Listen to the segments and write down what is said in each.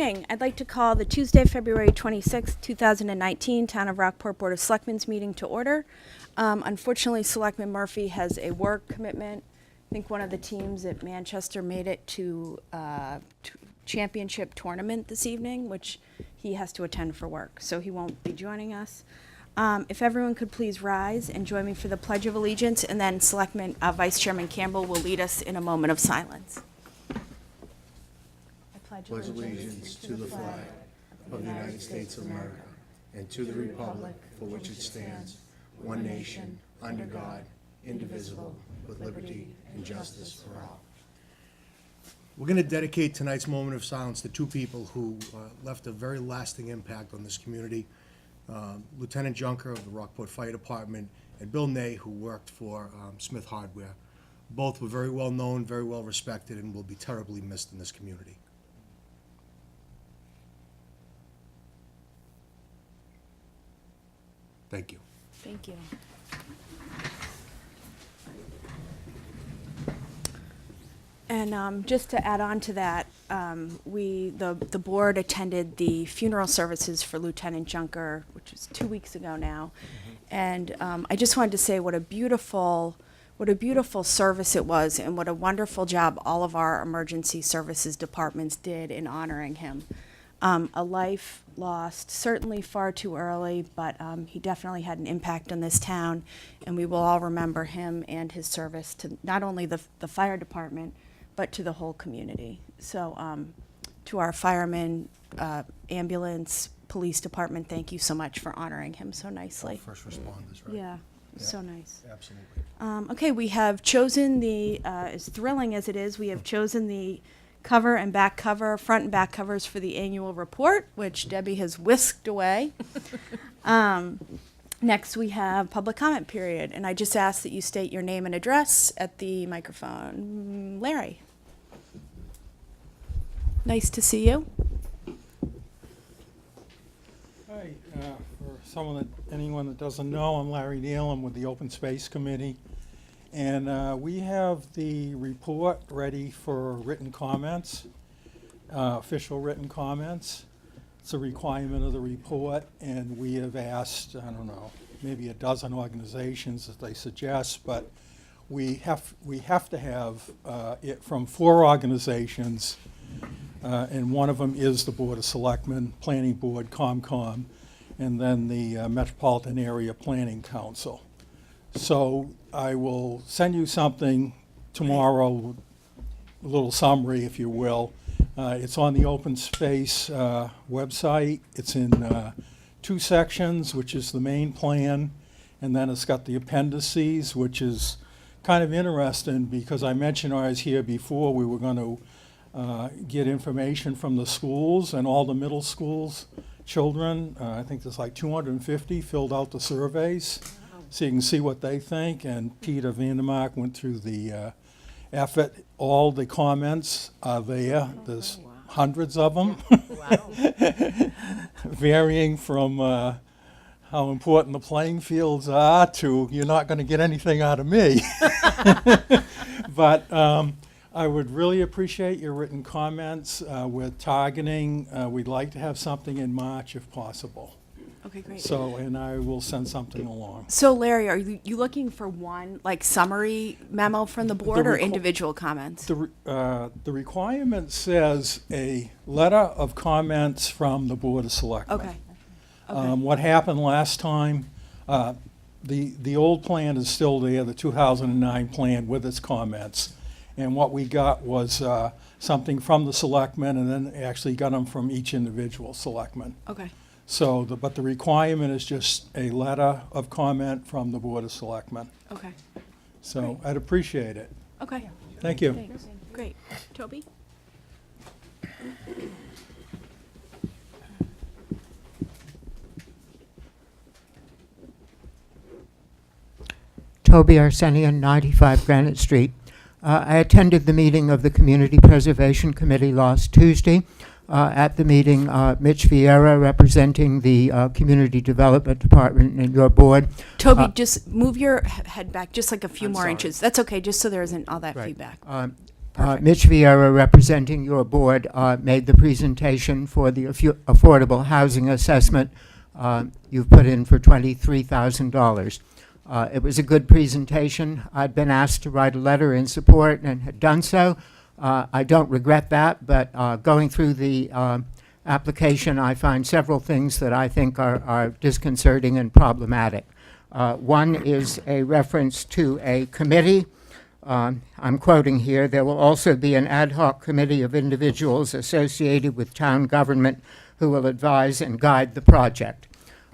evening. I'd like to call the Tuesday, February 26th, 2019 Town of Rockport Board of Selectmen's meeting to order. Unfortunately, Selectman Murphy has a work commitment. I think one of the teams at Manchester made it to championship tournament this evening, which he has to attend for work, so he won't be joining us. If everyone could please rise and join me for the Pledge of Allegiance, and then Selectman Vice Chairman Campbell will lead us in a moment of silence. I pledge allegiance to the flag of the United States of America and to the republic for which it stands, one nation, under God, indivisible, with liberty and justice for all. We're going to dedicate tonight's moment of silence to two people who left a very lasting impact on this community. Lieutenant Junker of the Rockport Fire Department and Bill Ney, who worked for Smith Hardware. Both were very well known, very well respected, and will be terribly missed in this community. Thank you. Thank you. And just to add on to that, the board attended the funeral services for Lieutenant Junker, which was 2 weeks ago now. And I just wanted to say what a beautiful service it was, and what a wonderful job all of our emergency services departments did in honoring him. A life lost, certainly far too early, but he definitely had an impact on this town, and we will all remember him and his service to not only the fire department, but to the whole community. So to our firemen, ambulance, police department, thank you so much for honoring him so nicely. First responders, right? Yeah, it was so nice. Absolutely. Okay, we have chosen as thrilling as it is, we have chosen the cover and back cover, front and back covers for the annual report, which Debbie has whisked away. Next, we have public comment period, and I just ask that you state your name and address at the microphone. Larry. Nice to see you. Hi, for anyone that doesn't know, I'm Larry Neal. I'm with the Open Space Committee. And we have the report ready for written comments, official written comments. It's a requirement of the report, and we have asked, I don't know, maybe a dozen organizations that they suggest, but we have to have it from 4 organizations, and one of them is the Board of Selectmen, Planning Board, COMCOM, and then the Metropolitan Area Planning Council. So I will send you something tomorrow, a little summary, if you will. It's on the Open Space website. It's in 2 sections, which is the main plan, and then it's got the appendices, which is kind of interesting because I mentioned I was here before. We were going to get information from the schools, and all the middle schools children, I think there's like 250 filled out the surveys. So you can see what they think, and Peter Vandermark went through the effort. All the comments are there. There's hundreds of them, varying from how important the playing fields are to you're not going to get anything out of me. But I would really appreciate your written comments. We're targeting, we'd like to have something in March if possible. Okay, great. So, and I will send something along. So Larry, are you looking for one, like, summary memo from the board or individual comments? The requirement says a letter of comments from the Board of Selectmen. Okay. What happened last time, the old plan is still there, the 2009 plan with its comments. And what we got was something from the selectmen, and then actually got them from each individual selectman. Okay. So, but the requirement is just a letter of comment from the Board of Selectmen. Okay. So Great. I'd appreciate it. Okay. Thank you. Thanks. Great. Toby? Toby Arsenian, 95 Granite Street. I attended the meeting of the Community Preservation Committee last Tuesday. At the meeting, Mitch Vieira, representing the Community Development Department and your board. Toby, just move your head back just like a few I'm more sorry. inches. That's okay, just so there isn't all that Right. feedback. Perfect. Mitch Vieira, representing your board, made the presentation for the affordable housing assessment you've put in for $23,000. It was a good presentation. I'd been asked to write a letter in support and had done so. I don't regret that, but going through the application, I find several things that I think are disconcerting and problematic. One is a reference to a committee. I'm quoting here, "There will also be an ad hoc committee of individuals associated with town government who will advise and guide the project."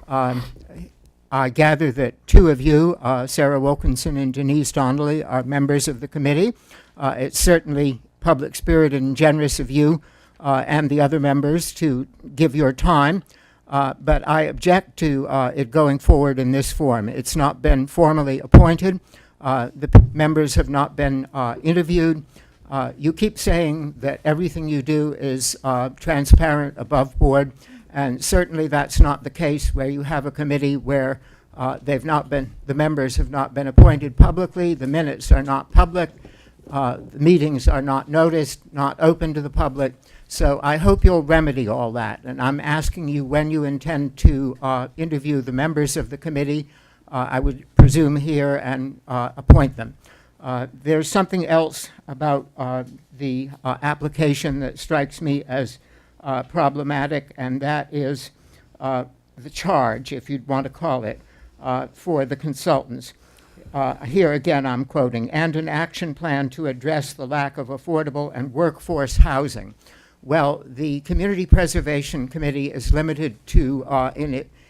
I gather that two of you, Sarah Wilkinson and Denise Donnelly, are members of the committee. It's certainly public-spirited and generous of you and the other members to give your time, but I object to it going forward in this form. It's not been formally appointed. Members have not been interviewed. You keep saying that everything you do is transparent, above board, and certainly that's not the case where you have a committee where the members have not been appointed publicly, the minutes are not public, the meetings are not noticed, not open to the public. So I hope you'll remedy all that, and I'm asking you when you intend to interview the members of the committee, I would presume here, and appoint them. There's something else about the application that strikes me as problematic, and that is the charge, if you'd want to call it, for the consultants. Here again I'm quoting, "and an action plan to address the lack of affordable and workforce housing." Well, the Community Preservation Committee is limited to,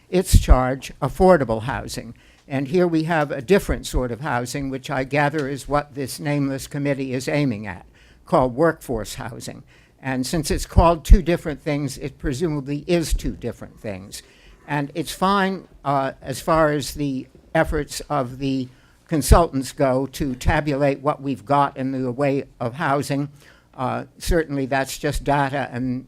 its charge, affordable housing. And here we have a different sort of housing, which I gather is what this nameless committee is aiming at, called workforce housing. And since it's called two different things, it presumably is two different things. And it's fine as far as the efforts of the consultants go to tabulate what we've got in the way of housing. Certainly that's just data, and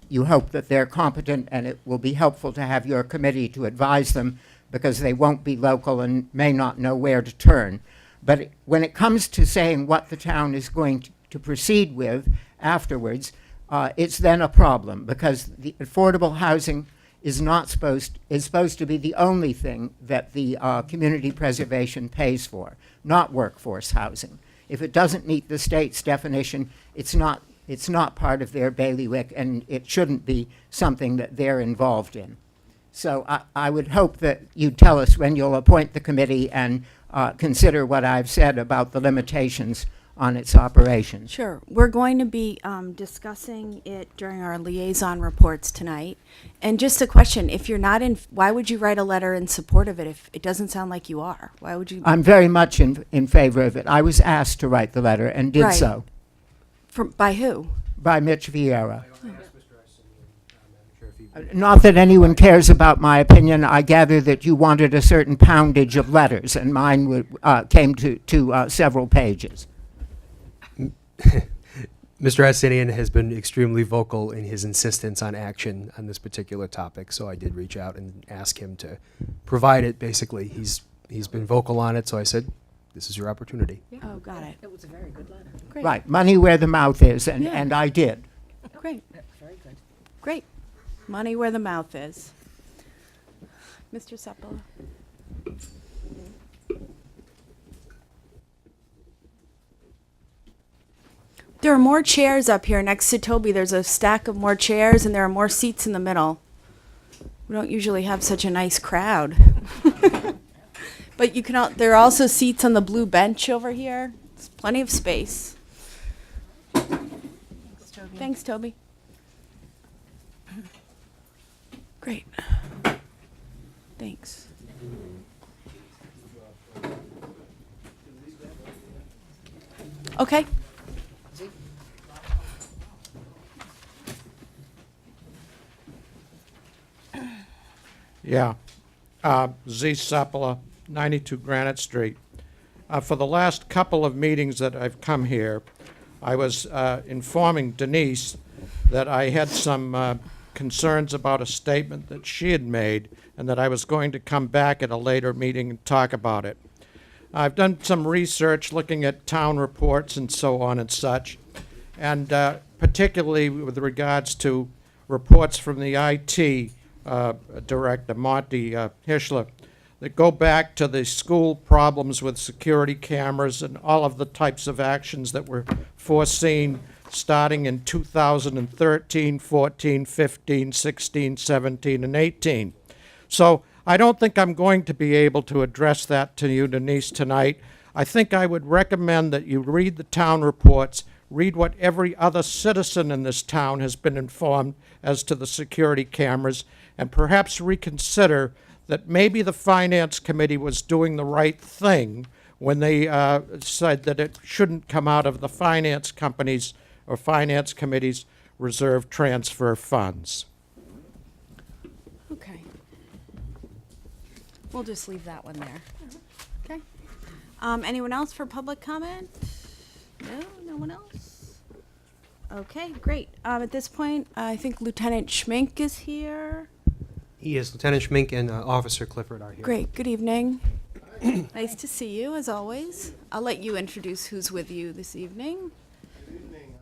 you hope that they're competent, and it will be helpful to have your committee to advise them, because they won't be local and may not know where to turn. But when it comes to saying what the town is going to proceed with afterwards, it's then a problem, because the affordable housing is supposed to be the only thing that the community preservation pays for, not workforce housing. If it doesn't meet the state's definition, it's not part of their bailiwick, and it shouldn't be something that they're involved in. So I would hope that you'd tell us when you'll appoint the committee and consider what I've said about the limitations on its operations. Sure. We're going to be discussing it during our liaison reports tonight. And just a question, if you're not in, why would you write a letter in support of it if it doesn't sound like you are? Why would you? I'm very much in favor of it. I was asked to write the letter and did Right. so By who? by Mitch Vieira. Not that anyone cares about my opinion. I gather that you wanted a certain poundage of letters, and mine came to several pages. Mr. Astinian has been extremely vocal in his insistence on action on this particular topic, so I did reach out and ask him to provide it. Basically, he's been vocal on it, so I said, this is your opportunity. Oh, got it. It was a very good letter. Great. Right, money where the mouth is, and, Yeah. and I did. Great. Very good. Great. Money where the mouth is. Mr. Sepala. There are more chairs up here next to Toby. There's a stack of more chairs, and there are more seats in the middle. We don't usually have such a nice crowd. But you can. There are also seats on the blue bench over here. There's plenty of space. Thanks, Toby. Great. Thanks. Okay. Yeah. Z. Sepala, 92 Granite Street. For the last couple of meetings that I've come here, I was informing Denise that I had some concerns about a statement that she had made, and that I was going to come back at a later meeting and talk about it. I've done some research looking at town reports and so on and such, and particularly with regards to reports from the IT director, Monty Hischler, that go back to the school problems with security cameras and all of the types of actions that were foreseen starting in 2013, 14, 15, 16, 17, and 18. So I don't think I'm going to be able to address that to you, Denise, tonight. I think I would recommend that you read the town reports, read what every other citizen in this town has been informed as to the security cameras, and perhaps reconsider that maybe the Finance Committee was doing the right thing when they said that it shouldn't come out of the finance companies or Finance Committee's reserve transfer funds. Okay. We'll just leave that one there. Okay. Anyone else for public comment? No, no one else? Okay, great. At this point, I think Lieutenant Schmink is here. He is. Lieutenant Schmink and Officer Clifford are here. Great, good evening. Nice to see you, as always. I'll let you introduce who's with you this evening. Good evening.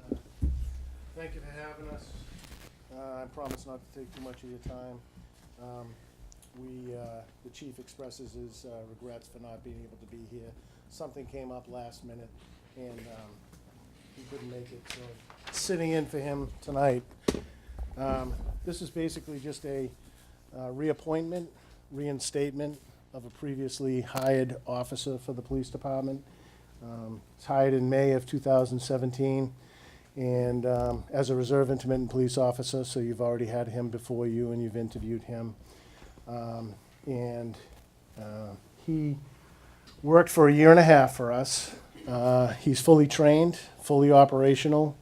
Thank you for having us. I promise not to take too much of your time. The chief expresses his regrets for not being able to be here. Something came up last minute, and he couldn't make it, so sitting in for him tonight. This is basically just a reappointment, reinstatement of a previously hired officer for the police department. He's hired in May of 2017, and as a reserve intermittent police officer, so you've already had him before you and you've interviewed him. He worked for a year and a half for us. He's fully trained, fully operational.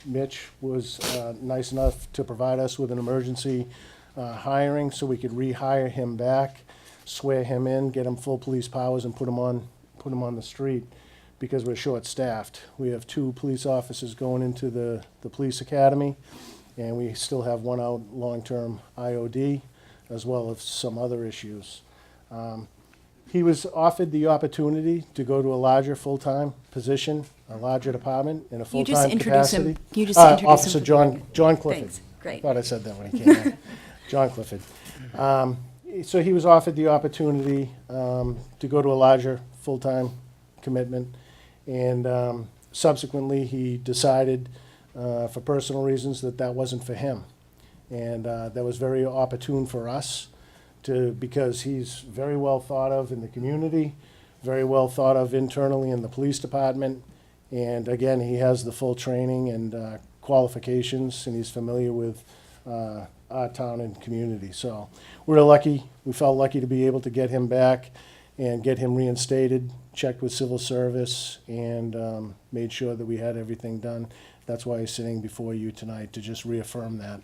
Mitch was nice enough to provide us with an emergency hiring so we could rehire him back, swear him in, get him full police powers, and put him on the street because we're short-staffed. We have 2 police officers going into the police academy, and we still have 1 out long-term IOD, as well as some other issues. He was offered the opportunity to go to a larger full-time position, a larger department, in a You just full-time introduce capacity. him. You just introduce him. Officer for the John record. Clifford. Thanks, great. Thought I said that when he came in. John Clifford. So he was offered the opportunity to go to a larger full-time commitment, and subsequently he decided, for personal reasons, that that wasn't for him. And that was very opportune for us because he's very well thought of in the community, very well thought of internally in the police department. And again, he has the full training and qualifications, and he's familiar with our town and community. So we felt lucky to be able to get him back and get him reinstated, checked with civil service, and made sure that we had everything done. That's why he's sitting before you tonight, to just reaffirm that.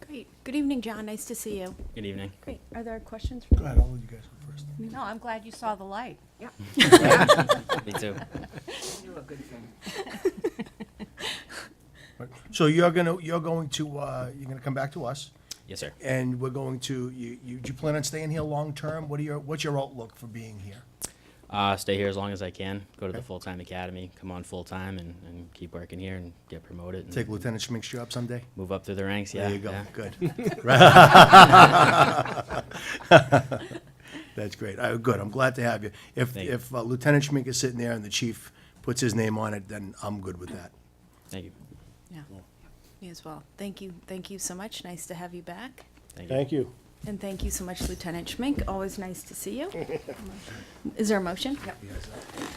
Great. Good evening, John. Nice to see you. Good evening. Great. Are there questions? For Go ahead, I'll let you guys go first. No, I'm glad you saw the light. Me too. So you're going to come back to us, Yes, sir. and we're going to, do you plan on staying here long-term? What's your outlook for being here? Stay here as long as I can. Go to the full-time academy, come on full-time, and keep working here and get promoted. And Take Lieutenant Schmink's job someday? move up through the ranks. Yeah. There you go, yeah. good. That's great. Good, I'm glad to have you. Thank you. If Lieutenant Schmink is sitting there and the chief puts his name on it, then I'm good with that. Thank you. Yeah. Me as well. Thank you. Thank you so much. Nice to have you back. Thank you. Thank you. And thank you so much, Lieutenant Schmink. Always nice to see you. Is there a motion? Yep.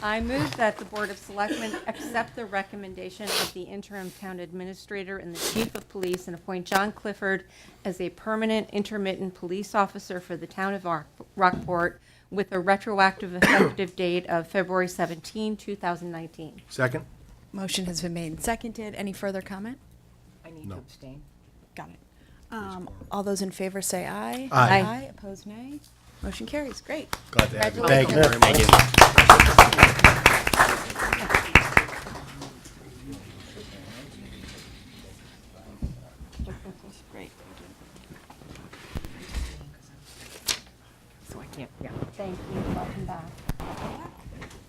I move that the Board of Selectmen accept the recommendation of the interim town administrator and the chief of police and appoint John Clifford as a permanent intermittent police officer for the town of Rockport with a retroactive effective date of February 17, 2019. Second? Motion has been made and seconded. Any further comment? I need No. to abstain. Got it. All those in favor say aye. Aye. Aye. Opposed, nay. Motion carries. Great. Glad to have you. Congratulations. Thank you very much. Thank you. Great. So I can't, yeah. Thank you. Welcome back.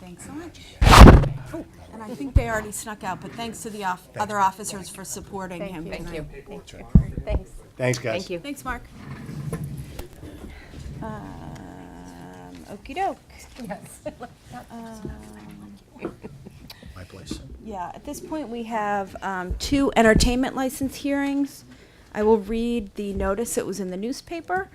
Thanks so much. Oh, and I think they already snuck out, but thanks to the other officers for supporting him tonight. Thanks. Thanks, guys. Thank you. Thanks, Mark. Okey doke. My place. Yeah, at this point, we have 2 entertainment license hearings. I will read the notice that was in the newspaper.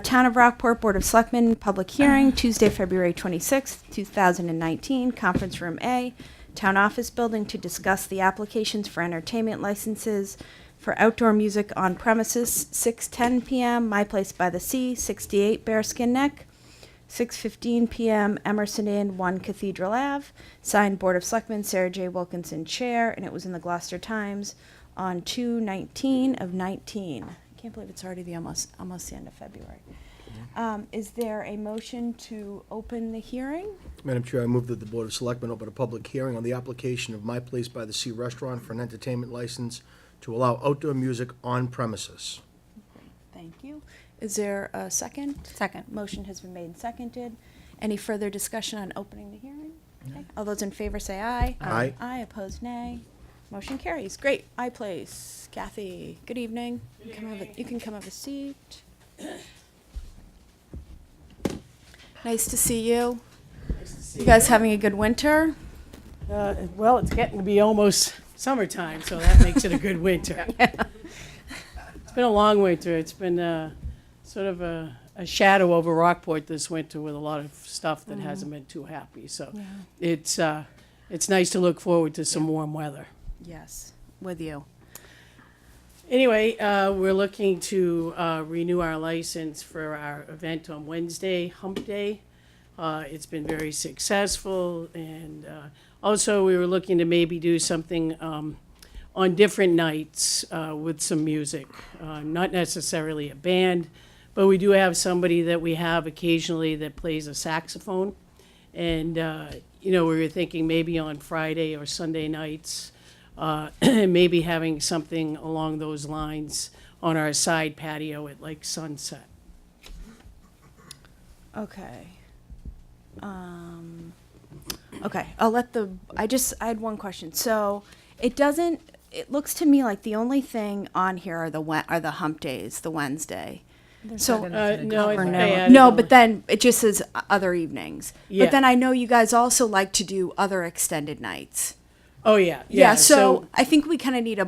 Town of Rockport Board of Selectmen, public hearing, Tuesday, February 26th, 2019, Conference Room A, Town Office Building, to discuss the applications for entertainment licenses for outdoor music on premises, 6:10 p.m., My Place by the Sea, 68 Bearskin Neck, 6:15 p.m., Emerson Inn, 1 Cathedral Ave, signed Board of Selectmen, Sarah J. Wilkinson, Chair, and it was in the Gloucester Times on 2/19 of 19. I can't believe it's already almost the end of February. Is there a motion to open the hearing? Madam Chair, I move that the Board of Selectmen open a public hearing on the application of My Place by the Sea Restaurant for an entertainment license to allow outdoor music on premises. Thank you. Is there a second? Second. Motion has been made and seconded. Any further discussion on opening the hearing? Okay. All those in favor say aye. Aye. Aye, opposed nay. Motion carries. Great. My Place. Kathy, good evening. You can come have a seat. Nice to see you. You guys having a good winter? Well, it's getting to be almost summertime, so that makes it a good winter. It's been a long winter. It's been sort of a shadow over Rockport this winter with a lot of stuff that hasn't been too happy. So it's nice to look forward to some warm weather. Yes, with you. Anyway, we're looking to renew our license for our event on Wednesday, Hump Day. It's been very successful, and also we were looking to maybe do something on different nights with some music. Not necessarily a band, but we do have somebody that we have occasionally that plays a saxophone. And, we were thinking maybe on Friday or Sunday nights, maybe having something along those lines on our side patio at like sunset. Okay. Okay, I had one question. So it looks to me like the only thing on here are the hump days, the Wednesday. So, No, it's no, but then it just says other evenings. Yeah. But then I know you guys also like to do other extended nights. Oh, yeah. Yeah, so I think we kind of need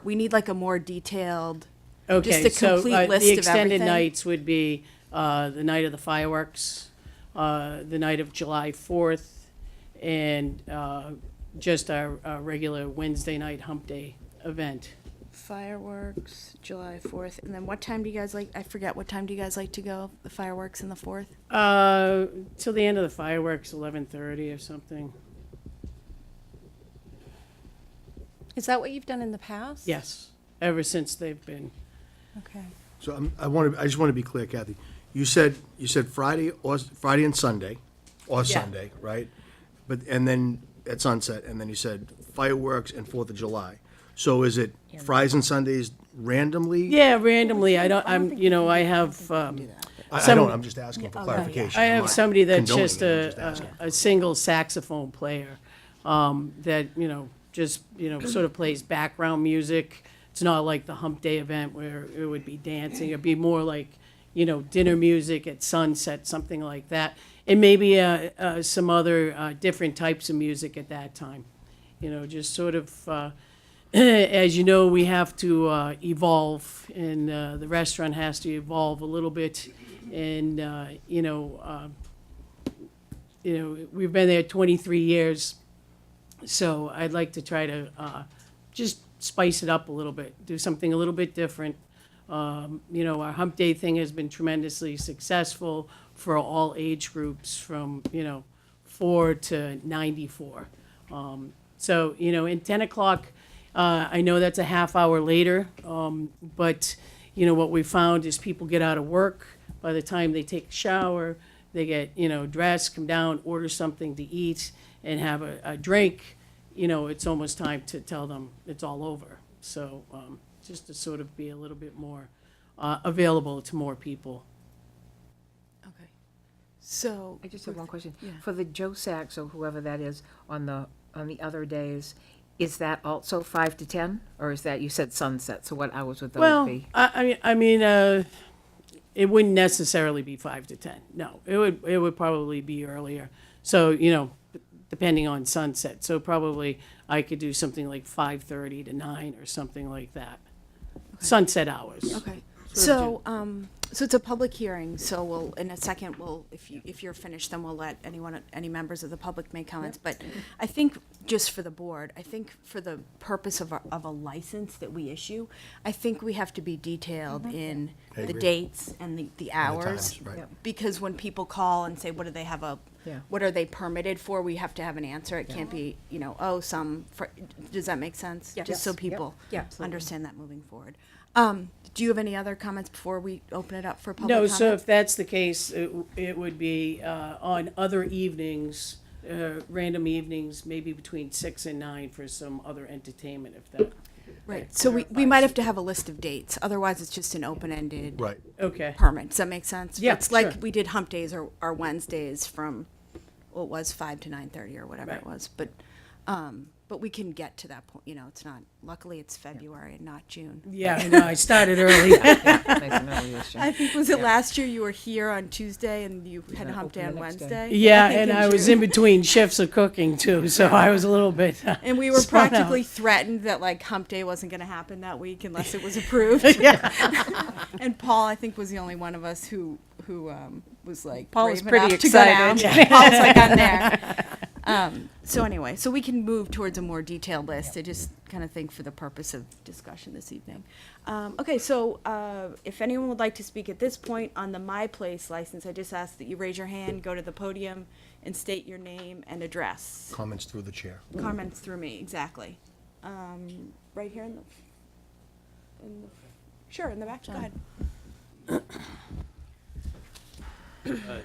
we need like a more detailed, Okay, just a so complete list the of extended everything. nights would be the night of the fireworks, the night of July 4th, and just our regular Wednesday night hump day event. Fireworks, July 4th. And then what time do you guys like? I forget. What time do you guys like to go? The fireworks and the 4th? Till the end of the fireworks, 11:30 or something. Is that what you've done in the past? Yes, ever since they've been. Okay. So I just want to be clear, Kathy. You said Friday and Sunday, Sunday, right? And then at sunset, and then you said fireworks and 4th of July. So is it Fridays and Sundays randomly? Yeah, randomly. I have. I don't. I'm just asking for clarification. I I'm have not somebody that's condoning just it, I'm just asking. a single saxophone player that just sort of plays background music. It's not like the Hump Day event where it would be dancing. It'd be more like dinner music at sunset, something like that, and maybe some other different types of music at that time. Just sort of. As you know, we have to evolve, and the restaurant has to evolve a little bit. And we've been there 23 years, so I'd like to try to just spice it up a little bit, do something a little bit different. Our Hump Day thing has been tremendously successful for all age groups, from 4 to 94. So in 10 o'clock. I know that's a half hour later, but what we found is people get out of work. By the time they take a shower, they get dressed, come down, order something to eat, and have a drink. It's almost time to tell them it's all over. So just to sort of be a little bit more available to more people. Okay. So. I just have one question. Yeah. For the Joe Sachs or whoever that is on the other days, is that also 5 to 10? Or is that, you said sunset, so what hours would those Well, be? I mean, it wouldn't necessarily be 5 to 10. No, it would probably be earlier. So, depending on sunset. So probably I could do something like 5:30 to 9 or something like that. Sunset hours. Okay. Sort of So it's a public hearing, so we'll, in a second, if you're finished, then we'll let any members of the public make comments. But I think, just for the board, I think for the purpose of a license that we issue, I think we have to be detailed in I the agree. dates and the hours. times, right. Yep. Because when people call and say, what do they have Yeah. what are they permitted for, we have to have an answer. It can't be, does that make sense? Yes. Just so Yep. people Yeah, absolutely. understand that moving forward. Do you have any other comments before we open it up for public No, comment? so if that's the case, it would be on other evenings, random evenings, maybe between 6 and 9 for some other entertainment, if that. Right, so we might have to have a list of dates, otherwise it's just an open-ended Right. Okay. permit. Does that make sense? Yeah, It's like sure. we did hump days or Wednesdays from, well, it was 5 to 9:30 or whatever it Right. was. But we can get to that point, it's not, luckily it's February and not June. Yeah, I know, I started early. Nice and early this year. I think, was it last year you were here on Tuesday and you had then hump day open on the next day. Wednesday? Yeah, think and in I was in June. between shifts of cooking too, so I was a little bit. And we were spun out. practically threatened that like hump day wasn't gonna happen that week unless it was approved. And Paul, I think, was the only one of us who was like Paul was brave enough pretty to go down. excited. Paul's like, I'm there. So anyway, so we can move towards a more detailed list. I just kind of think for the purpose of discussion this evening. Okay, so if anyone would like to speak at this point on the My Place license, I just ask that you raise your hand, go to the podium, and state your name and address. Comments through the chair. Comments through me, exactly. Right here in the, sure, in the back, go ahead.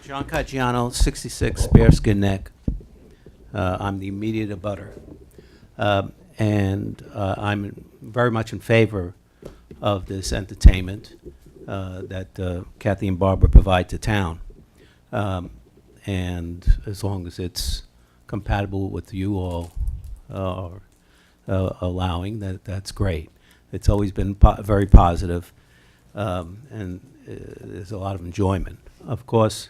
John Caggiano, 66 Bearskin Neck. I'm the immediate abutter. And I'm very much in favor of this entertainment that Kathy and Barbara provide to town. And as long as it's compatible with you all allowing, that's great. It's always been very positive, and there's a lot of enjoyment. Of course,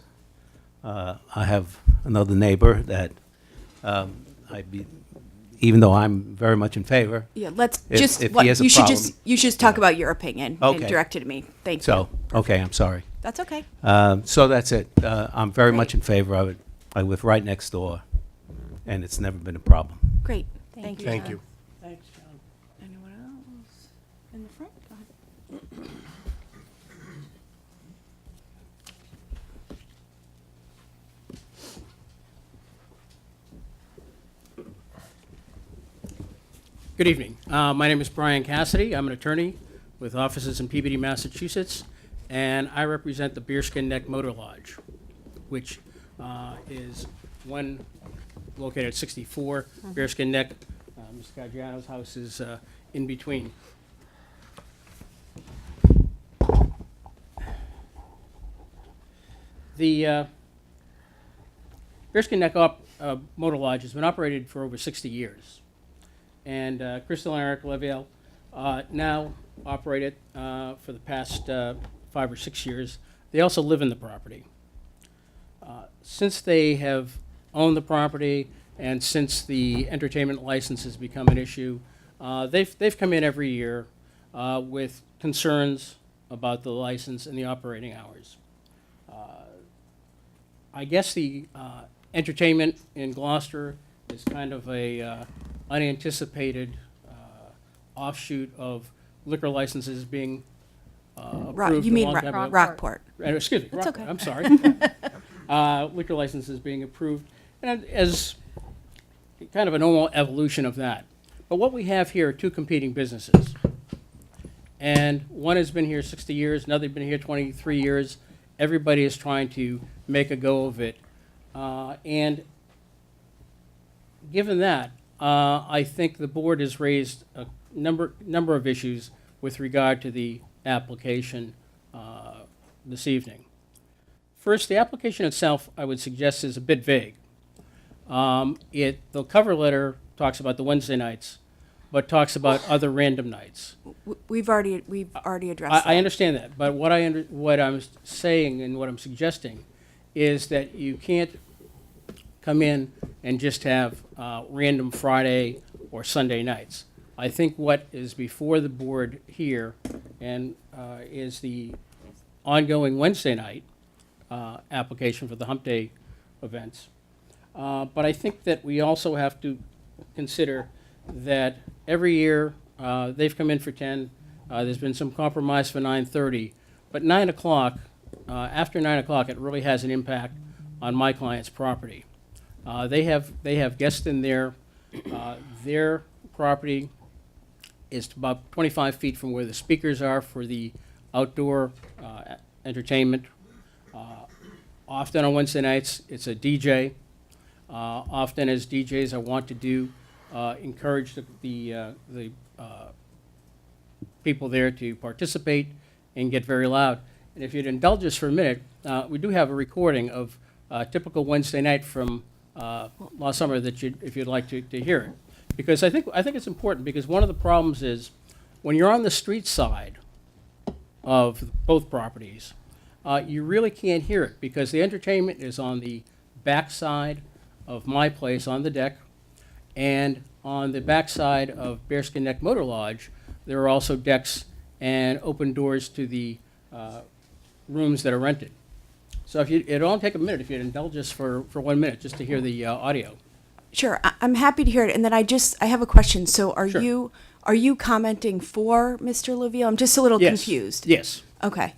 I have another neighbor that even though I'm very much in favor. Yeah, let's If- just, if he has a you should problem- you should talk about your opinion and Okay. direct it at me. Thank you. So, okay, I'm sorry. That's okay. So that's it. I'm very much Great. in favor of it. I live right next door, and it's never been a problem. Great, thank you. Thank John. you. Thanks, John. Anyone else in the front? Go ahead. Good evening. My name is Brian Cassidy. I'm an attorney with offices in Peabody, Massachusetts, and I represent the Bearskin Neck Motor Lodge, which is one located at 64 Bearskin Neck. Mr. Caggiano's house is in between. The Bearskin Neck Motor Lodge has been operated for over 60 years. And Crystal and Eric Leviel now operate it for the past 5 or 6 years. They also live in the property. Since they have owned the property and since the entertainment license has become an issue, they've come in every year with concerns about the license and the operating hours. I guess the entertainment in Gloucester is kind of a unanticipated offshoot of liquor licenses being approved. You a mean long time ago. Rockport. Excuse me, That's Rockport, okay. I'm sorry. Liquor licenses being approved, and as kind of a normal evolution of that. But what we have here are two competing businesses. And one has been here 60 years, another has been here 23 years. Everybody is trying to make a go of it. And given that, I think the board has raised a number of issues with regard to the application this evening. First, the application itself, I would suggest, is a bit vague. The cover letter talks about the Wednesday nights, but talks about other random nights. We've already addressed that. I understand that, but what I'm saying and what I'm suggesting is that you can't come in and just have random Friday or Sunday nights. I think what is before the board here and is the ongoing Wednesday night application for the Hump Day events. But I think that we also have to consider that every year they've come in for 10. There's been some compromise for 9:30, but 9 o'clock, after 9 o'clock, it really has an impact on my client's property. They have guests in there. Their property is about 25 feet from where the speakers are for the outdoor entertainment. Often on Wednesday nights, it's a DJ. Often as DJs, I want to do encourage the people there to participate and get very loud. And if you'd indulge us for a minute, we do have a recording of a typical Wednesday night from last summer that if you'd like to hear it. Because I think it's important, because one of the problems is when you're on the street side of both properties, you really can't hear it because the entertainment is on the back side of my place on the deck, and on the back side of Bearskin Neck Motor Lodge, there are also decks and open doors to the rooms that are rented. So if it'll only take a minute if you'd indulge us for 1 minute just to hear the audio. Sure, I'm happy to hear it. And then I have a question. So Sure. are you commenting for Mr. LaVille? I'm just a little Yes. confused. Yes. Okay.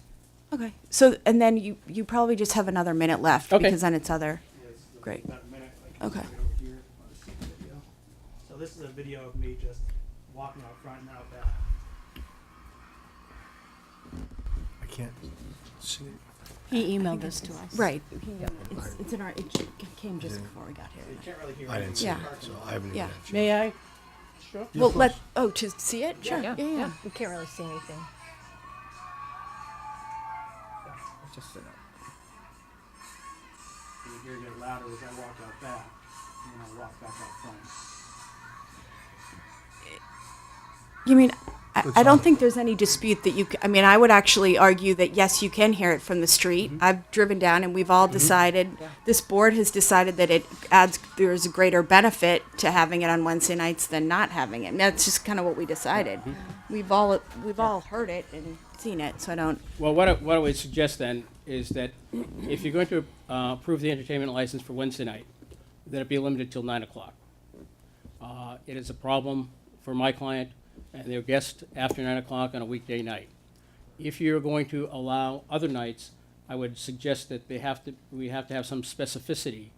Okay. So, and then you probably just have another minute left Okay. because then it's other. Great. Okay. So this is a video of me just walking out front and out back. I can't see it. He emailed this to us. Right. It's in our, it came just before we got here. You can't really hear I didn't see Yeah. it, so I haven't even Yeah. had a chance. May I? Sure. Yeah, Well, of course. to see it? Sure. Yeah. Yeah. We can't really see anything. Just a note. You hear it get louder as I walk out back, and then I walk back out front. You mean, It's I don't on. think there's any dispute that I mean, I would actually argue that yes, you can hear it from the street. I've driven down and we've all decided, this board has decided that there's a greater benefit to having it on Wednesday nights than not having it. And that's just kind of what we decided. We've all heard it and seen it, so I don't. Well, what I would suggest then is that if you're going to approve the entertainment license for Wednesday night, that it be limited till 9 o'clock. It is a problem for my client and their guests after 9 o'clock on a weekday night. If you're going to allow other nights, I would suggest that we have to have some specificity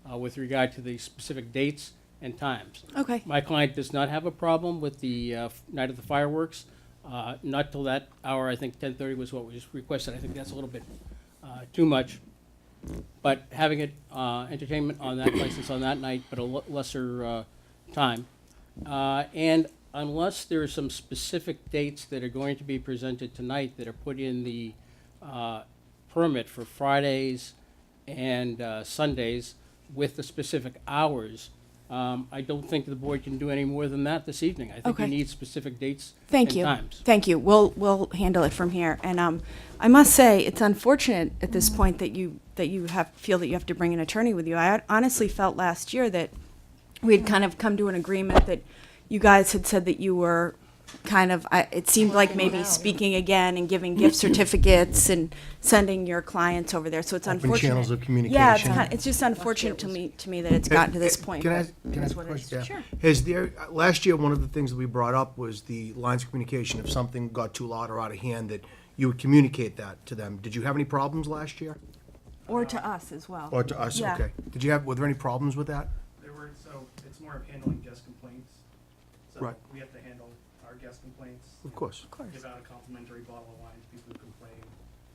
with regard to the specific dates and times. Okay. My client does not have a problem with the night of the fireworks. Not till that hour. I think 10:30 was what was requested. I think that's a little bit too much. But having it entertainment on that license on that night, but a lesser time, and unless there are some specific dates that are going to be presented tonight that are put in the permit for Fridays and Sundays with the specific hours, I don't think the board can do any more than that this evening. I think you Okay. need specific dates Thank and you. times. Thank you. We'll handle it from here. And I must say, it's unfortunate at this point that you feel that you have to bring an attorney with you. I honestly felt last year that we'd kind of come to an agreement that you guys had said that you were kind of, it seemed like maybe speaking again and giving gift certificates and sending your clients over there. So it's Open unfortunate. channels of Yeah, communication. it's just unfortunate to me that it's gotten to this point. Can I but ask it is a what it is. question? Sure. Has there, last year, one of the things that we brought up was the lines of communication. If something got too loud or out of hand, that you would communicate that to them. Did you have any problems last year? Or to us as well. Or to us, Yeah. okay. Were there any problems with that? There were, so it's more of handling guest complaints. So Right. we have to handle our guest complaints. Of course. Give out a complimentary bottle of wine to people who complain.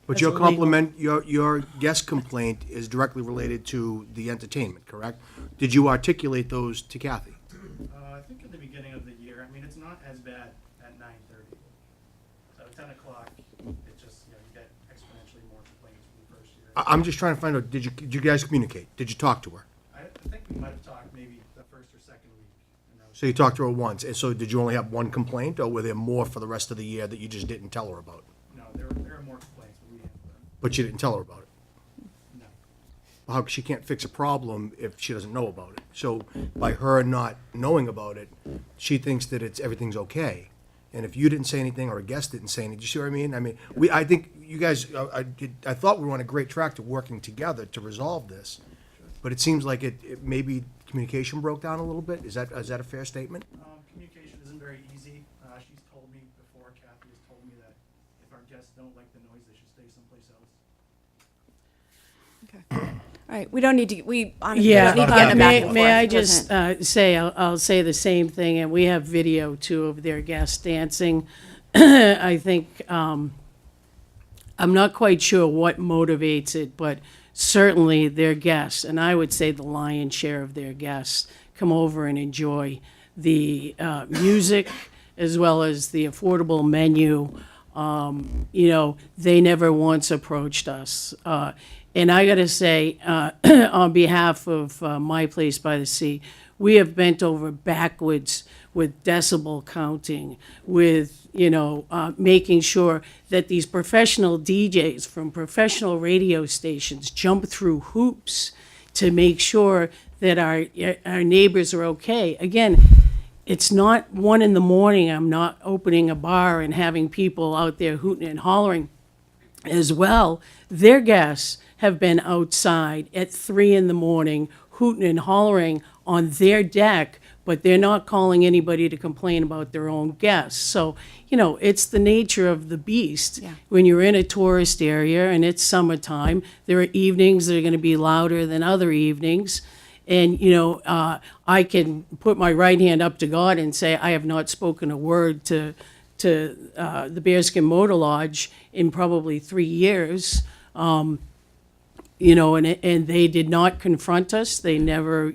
But That's your illegal. compliment, your guest complaint is directly related to the entertainment, correct? Did you articulate those to Kathy? I think at the beginning of the year, I mean, it's not as bad at 9:30. So at 10 o'clock, it just, you get exponentially more complaints from the first year. I'm just trying to find out, did you guys communicate? Did you talk to her? I think we might have talked maybe the first or second week. And that was- So you talked to her once, and so did you only have one complaint, or were there more for the rest of the year that you just didn't tell her about? No, there are more complaints, but we handled them. But you didn't tell her about it? No. How, she can't fix a problem if she doesn't know about it. So by her not knowing about it, she thinks that everything's okay. And if you didn't say anything, or a guest didn't say anything, do you see what I mean? I mean, I think you guys, I thought we were on a great track to working together to resolve this. But it seems like it maybe communication broke down a little bit. Is that a fair statement? Communication isn't very easy. She's told me before, Kathy has told me that if our guests don't like the noise, they should stay someplace else. Okay. All right, we don't need to, we honestly Yeah, don't need to get in a back and forth. may I It just doesn't- say, I'll say the same thing, and we have video too of their guests dancing. I think, I'm not quite sure what motivates it, but certainly their guests, and I would say the lion's share of their guests, come over and enjoy the music as well as the affordable menu. You know, they never once approached us. And I got to say, on behalf of My Place by the Sea, we have bent over backwards with decibel counting, with, making sure that these professional DJs from professional radio stations jump through hoops to make sure that our neighbors are okay. Again, it's not 1 a.m. I'm not opening a bar and having people out there hooting and hollering as well. Their guests have been outside at 3 a.m. hooting and hollering on their deck, but they're not calling anybody to complain about their own guests. So, it's the nature of the beast. Yeah. When you're in a tourist area and it's summertime, there are evenings that are going to be louder than other evenings. And, I can put my right hand up to God and say I have not spoken a word to the Bearskin Motor Lodge in probably 3 years. And they did not confront us. They never,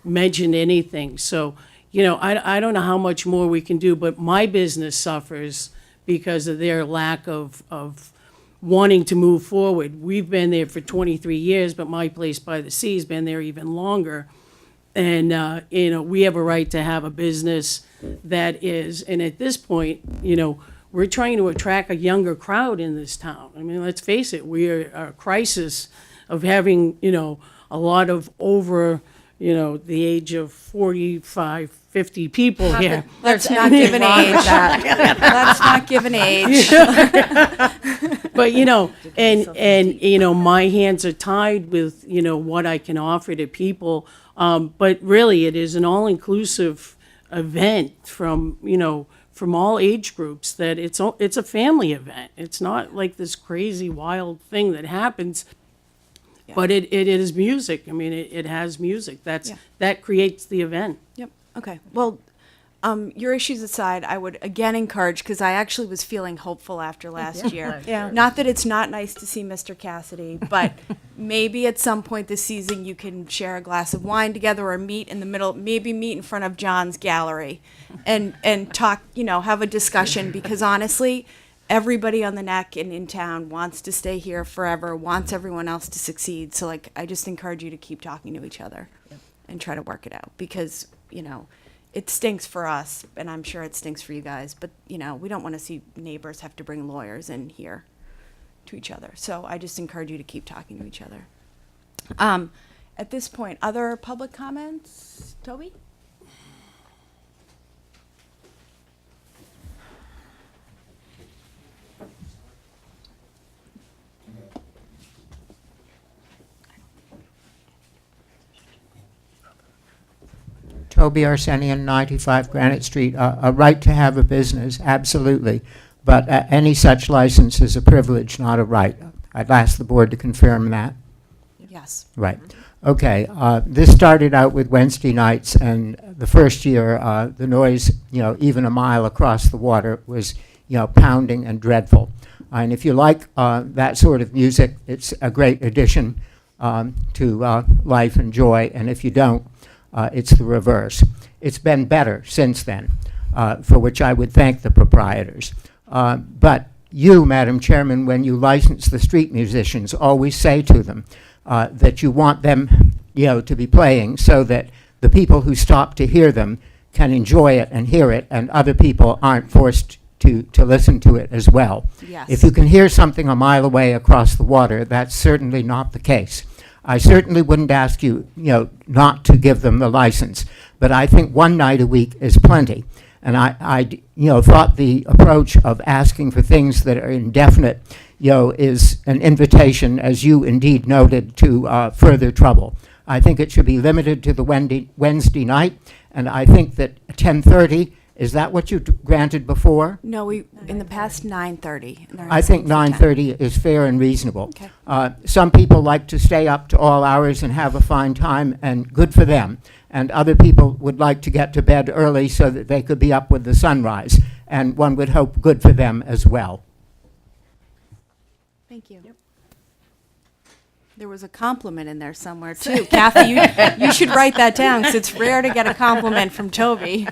mentioned anything. So, I don't know how much more we can do, but my business suffers because of their lack of wanting to move forward. We've been there for 23 years, but My Place by the Sea has been there even longer. And, we have a right to have a business that is, and at this point, we're trying to attract a younger crowd in this town. I mean, let's face it, we are a crisis of having, a lot of over, the age of 45, 50 people here. Let's not give an age. Let's not give an age. But, my hands are tied with, what I can offer to people. But really, it is an all-inclusive event from all age groups, that it's a family event. It's not like this crazy wild thing that happens, but it is music. I mean, it has music. That creates the event. Yep, okay. Well, your issues aside, I would again encourage, because I actually was feeling hopeful after last year. Yeah. Not that it's not nice to see Mr. Cassidy, but maybe at some point this season you can share a glass of wine together, or meet in the middle, maybe meet in front of John's gallery and talk, have a discussion, because honestly, everybody on the neck and in town wants to stay here forever, wants everyone else to succeed. So I just encourage you to keep talking to each other and try to work it out, because, it stinks for us, and I'm sure it stinks for you guys, but, we don't want to see neighbors have to bring lawyers in here to each other. So I just encourage you to keep talking to each other. At this point, other public comments? Toby? Toby Arsenian, 95 Granite Street. A right to have a business, absolutely. But any such license is a privilege, not a right. I'd ask the board to confirm that. Yes. Right. Okay. This started out with Wednesday nights, and the first year, the noise, even a mile across the water was, pounding and dreadful. And if you like that sort of music, it's a great addition to life and joy. And if you don't, it's the reverse. It's been better since then, for which I would thank the proprietors. But you, Madam Chairman, when you license the street musicians, always say to them that you want them, to be playing so that the people who stop to hear them can enjoy it and hear it, and other people aren't forced to listen to it as well. Yes. If you can hear something a mile away across the water, that's certainly not the case. I certainly wouldn't ask you, not to give them the license, but I think one night a week is plenty. And I thought the approach of asking for things that are indefinite, is an invitation, as you indeed noted, to further trouble. I think it should be limited to the Wednesday night, and I think that 10:30, is that what you granted before? No, in the past, 9:30. and they're I asking think for 10. 9:30 is fair and reasonable. Okay. Some people like to stay up to all hours and have a fine time, and good for them. And other people would like to get to bed early so that they could be up with the sunrise. And one would hope good for them as well. Thank you. There was a compliment in there somewhere, too. Kathy, you should write that down, because it's rare to get a compliment from Toby.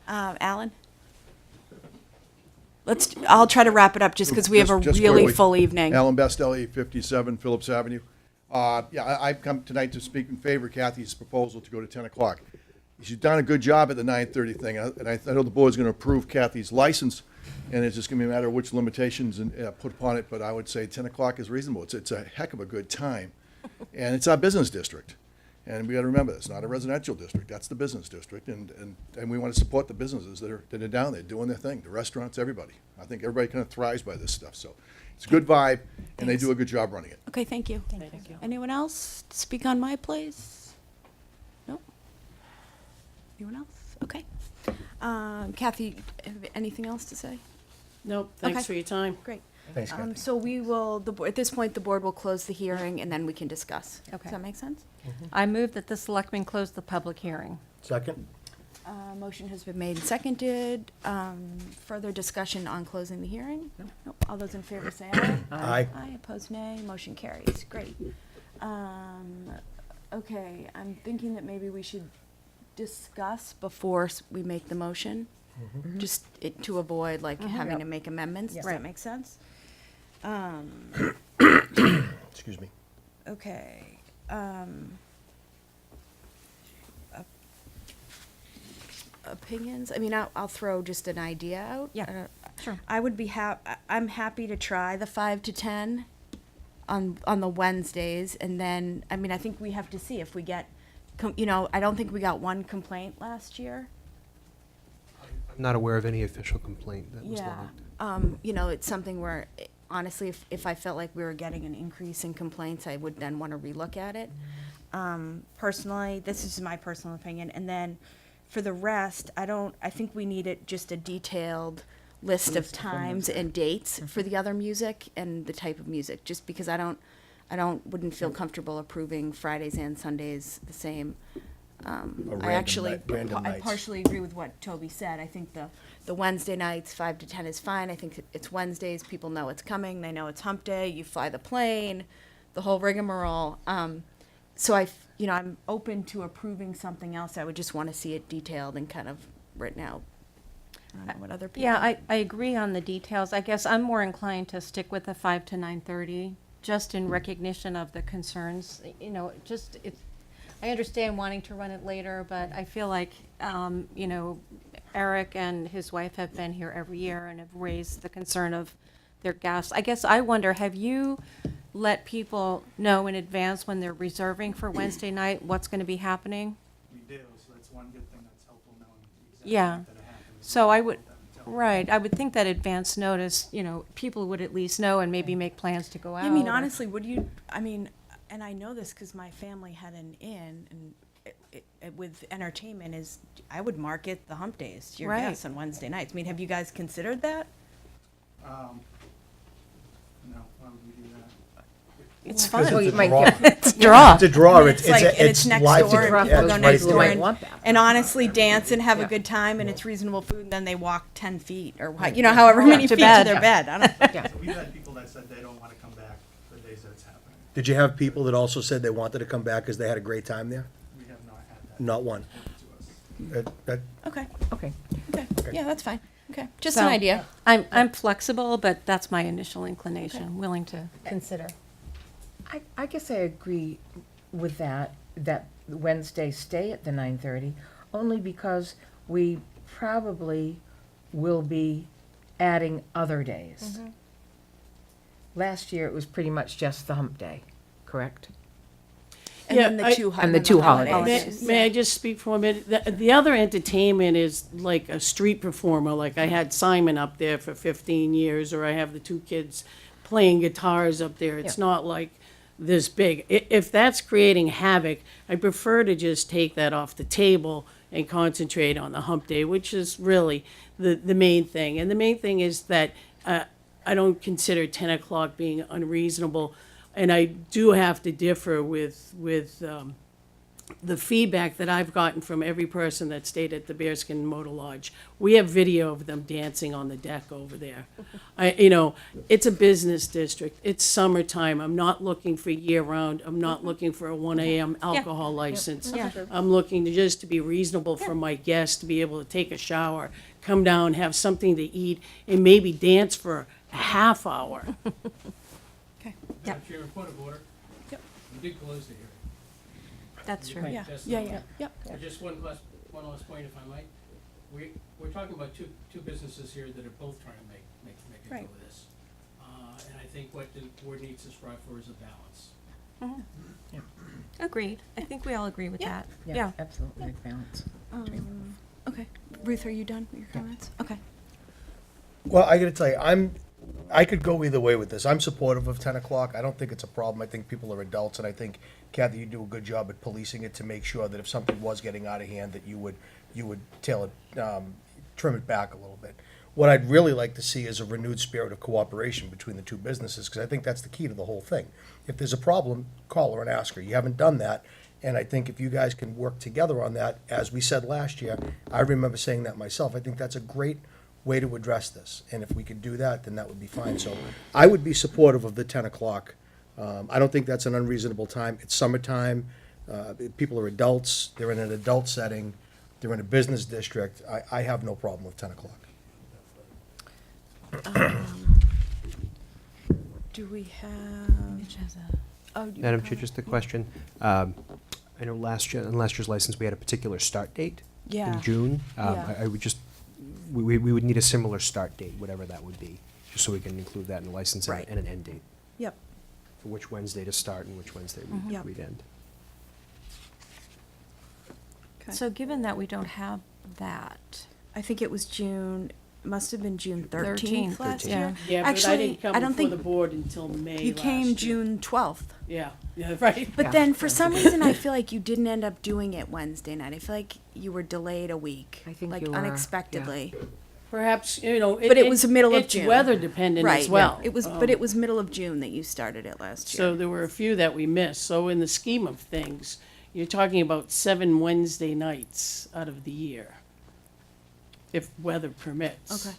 Alan? I'll try to wrap it up, just because we have a Just really quickly. full evening. Alan Bestelli, 57 Phillips Avenue. I've come tonight to speak in favor of Kathy's proposal to go to 10 o'clock. She's done a good job at the 9:30 thing, and I know the board's going to approve Kathy's license, and it's just going to be a matter of which limitations and put upon it, but I would say 10 o'clock is reasonable. It's a heck of a good time, and it's our business district. And we got to remember, it's not a residential district, that's the business district, and we want to support the businesses that are down there doing their thing, the restaurants, everybody. I think everybody kind of thrives by this stuff, so it's a good vibe, and they do a good job running it. Okay, thank you. Thank you. Anyone else to speak on my place? No? Anyone else? Okay. Kathy, anything else to say? Nope, thanks Okay. for your time. Great. Thanks, Kathy. So we will, at this point, the board will close the hearing, and then we can discuss. Okay. Does that make sense? I move that the selectmen close the public hearing. Second? Motion has been made and seconded. Further discussion on closing the hearing? Nope. All those in favor say aye. Aye. Aye, opposed nay, motion carries. Great. Okay, I'm thinking that maybe we should discuss before we make the motion, just to avoid having to make amendments. Does that make sense? Excuse me. Okay. Opinions? I mean, I'll throw just an idea out. Yeah, sure. I would be I'm happy to try the 5 to 10 on the Wednesdays, and then, I mean, I think we have to see if we get, I don't think we got one complaint last year. I'm not aware of any official complaint that was Yeah. logged. It's something where, honestly, if I felt like we were getting an increase in complaints, I would then want to relook at it. Personally, this is my personal opinion, and then for the rest, I think we need just a detailed list of times and dates for the other music and the type of music, just because wouldn't feel comfortable approving Fridays and Sundays the same. Random I nights. partially agree with what Toby said. I think the Wednesday nights, 5 to 10 is fine. I think it's Wednesdays, people know it's coming, they know it's hump day, you fly the plane, the whole rigmarole. So I'm open to approving something else. I would just want to see it detailed and kind of written out. I don't know what other people. Yeah, I agree on the details. I guess I'm more inclined to stick with the 5 to 9:30, just in recognition of the concerns. I understand wanting to run it later, but I feel like, Eric and his wife have been here every year and have raised the concern of their guests. I guess I wonder, have you let people know in advance when they're reserving for Wednesday night what's going to be happening? We do, so that's one good thing that's helpful knowing exactly Yeah. that it happens. So I would, right, I would think that advance notice, people would at least know and maybe make plans to go out. I mean, or- honestly, and I know this because my family had an inn, and with entertainment I would market the hump days to your Right. guests on Wednesday nights. I mean, have you guys considered that? No, why would we do that? It's Because fun. Well, you it's a might draw. get, It's a draw. It's a draw. And It's and it's next live door, to- and yeah, people it's go right next there. door might and, want that. and honestly dance and have a Yeah. good time, and it's reasonable food, and then they walk 10 feet or however many To feet bed. to their bed. I don't, yeah. So we've had people that said they don't want to come back the days that it's happening. Did you have people that also said they wanted to come back because they had a great time there? We have not had that Not one. reported to us. That- okay, Okay. okay, yeah, that's fine. Okay, just So, an idea. I'm flexible, but that's my initial inclination, willing to consider. I guess I agree with that Wednesday stay at the 9:30, only because we probably will be adding other days. Last year, it was pretty much just the hump day, correct? And Yeah, then the I- two, And the two holidays. holidays. May I just speak for a minute? The other entertainment is like a street performer, like I had Simon up there for 15 years, or I have the two kids playing guitars up there. It's Yeah. not like this big. If that's creating havoc, I prefer to just take that off the table and concentrate on the hump day, which is really the main thing. And the main thing is that I don't consider 10 o'clock being unreasonable. And I do have to differ with the feedback that I've gotten from every person that stayed at the Bearskin Motor Lodge. We have video of them dancing on the deck over there. It's a business district. It's summertime. I'm not looking for year-round. I'm not looking for a 1 a.m. alcohol license. Yeah. I'm looking to be reasonable for my guests, to be able to take a shower, come down, have something to eat, and maybe dance for a half hour. Madam Chair, point of order. Yep. We did close the hearing. That's true. Yeah, Just- yeah. Yep. Just one last point, if I might. We're talking about two businesses here that are both trying to make a go Right. of this. And I think what the board needs to strive for is a balance. Agreed. I think we all agree with that. Yeah. Absolutely, balance. Okay. Ruth, are you done with your comments? Okay. Well, I gotta tell you, I could go either way with this. I'm supportive of 10 o'clock. I don't think it's a problem. I think people are adults, and I think, Kathy, you do a good job at policing it to make sure that if something was getting out of hand, that you would trim it back a little bit. What I'd really like to see is a renewed spirit of cooperation between the two businesses, because I think that's the key to the whole thing. If there's a problem, call her and ask her. You haven't done that, and I think if you guys can work together on that, as we said last year, I remember saying that myself, I think that's a great way to address this, and if we could do that, then that would be fine. So I would be supportive of the 10 o'clock. I don't think that's an unreasonable time. It's summertime, people are adults, they're in an adult setting, they're in a business district. I have no problem with 10 o'clock. Do we have? Oh, do you Madam have Chair, just a question. I know in last year's license, we had a particular start date Yeah. in June. Yeah. I would just, we would need a similar start date, whatever that would be, just so we can include that in the license Right. and an end date, Yep. for which Wednesday to start and which Wednesday Yep. we'd end. Okay. So given that we don't have that, I think it was June. Must have been June 13th, 13th last 13th. year. Yeah, but I Actually, didn't come I don't before think the board until May you came last year. June 12th. Yeah, right. But then for some reason, I feel like you didn't end up doing it Wednesday night. I feel like you were delayed a week. I think like you were, yeah. unexpectedly. Perhaps, But it was the middle of it's June. weather dependent Right. as well. It was, but it was middle of June that you started it last year. So there were a few that we missed. So in the scheme of things, you're talking about 7 Wednesday nights out of the year, if weather permits. Okay.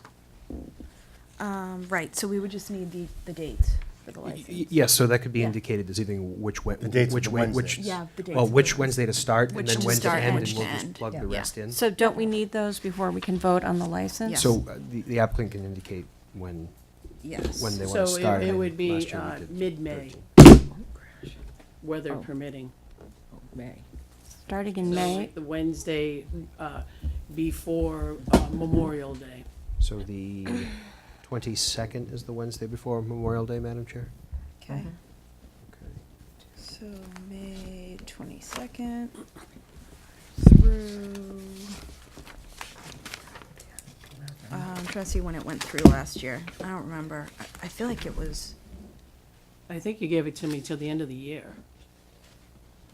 Right. So we would just need the dates for the license. Yes, so that could be Yeah. indicated as either which, The dates of which, the which, Wednesdays. Yeah, the dates well, of which the Wednesday to start and Which then to Wednesday to start end, and and which we'll to just end. plug the Yeah. rest in. so don't we need those before we can vote on the license? Yes. So the applicant can indicate when Yes. they want to So start. it and would be last year we did mid-May, 13. weather Oh. permitting. May. Starting in May? The Wednesday before Memorial Day. So the 22nd is the Wednesday before Memorial Day, Madam Chair? Okay. So May 22nd through. I'm trying to see when it went through last year. I don't remember. I feel like it was. I think you gave it to me till the end of the year.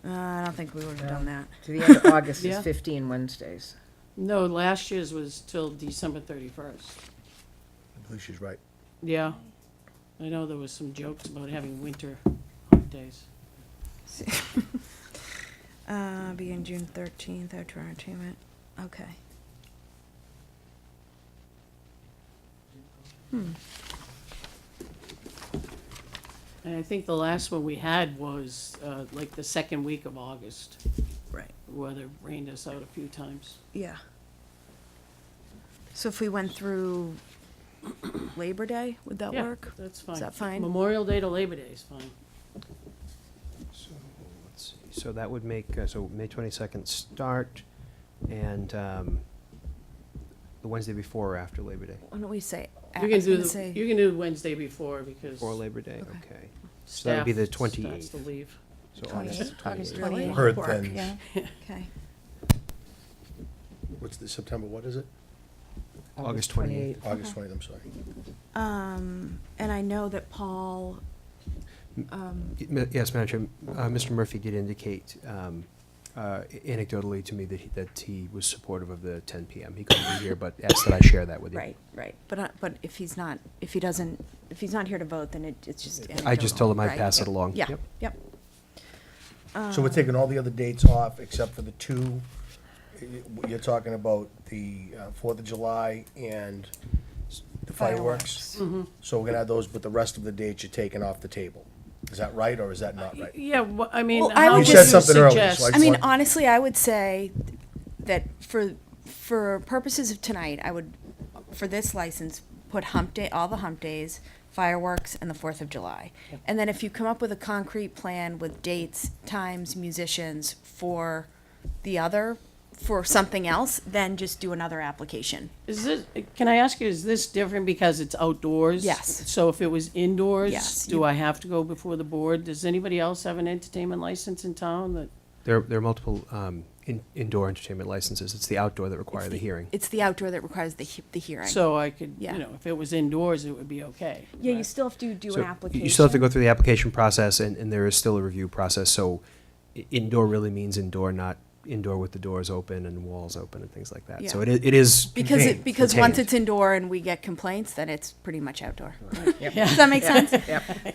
I don't think we would have done that. To the end of August Yeah. is 15 Wednesdays. No, last year's was till December 31st. I believe she's right. Yeah. I know there was some jokes about having winter hot days. Begin June 13th, outdoor entertainment. Okay. And I think the last one we had was like the second week of August. Right. Weather rained us out a few times. Yeah. So if we went through Labor Day, would that Yeah, work? that's fine. Is that fine? Memorial Day to Labor Day is fine. So, let's see, so that would make, so May 22nd start, and the Wednesday before or after Labor Day? Why don't we say? You can do you can do Wednesday before because Before Labor Day, Okay. okay. So that would be the staff starts 28th. to leave. So August 28th. Really? Heard Work, things. yeah. Okay. What's the September, what is it? August 28th. August 20th, I'm sorry. And I know that Paul, Yes, Madam Chair, Mr. Murphy did indicate anecdotally to me that he was supportive of the 10 PM. He couldn't be here, but asked that I share that with you. right. But if he's not here to vote, then it's just. I just told him I'd right? pass it along. Yeah, Yep. yep. So we're taking all the other dates off except for the two, you're talking about the 4th of July and the fireworks? So we're gonna have those, but the rest of the dates you're taking off the table. Is that right, or is that not right? Yeah, I mean, Well, I how would would You you said something earlier, suggest? so I mean, want- honestly, I would say that for purposes of tonight, I would, for this license, put hump day, all the hump days, fireworks, and the 4th of July. And then if you come up with a concrete plan with dates, times, musicians for the other, for something else, then just do another application. Is this, can I ask you, is this different because it's outdoors? Yes. So if it was indoors? Yes, Do you- I have to go before the board? Does anybody else have an entertainment license in town that? There are multiple indoor entertainment licenses. It's the outdoor that require the hearing. It's the outdoor that requires the hearing. So I could, Yeah. you know, if it was indoors, it would be okay. Yeah, you right? still have to do So an application. You still have to go through the application process, and there is still a review process. So indoor really means indoor, not indoor with the doors open and walls open and things like that. So Yeah. it is Because contained, once contained. it's indoor and we get complaints, then it's pretty much outdoor. Yeah. Does that make sense?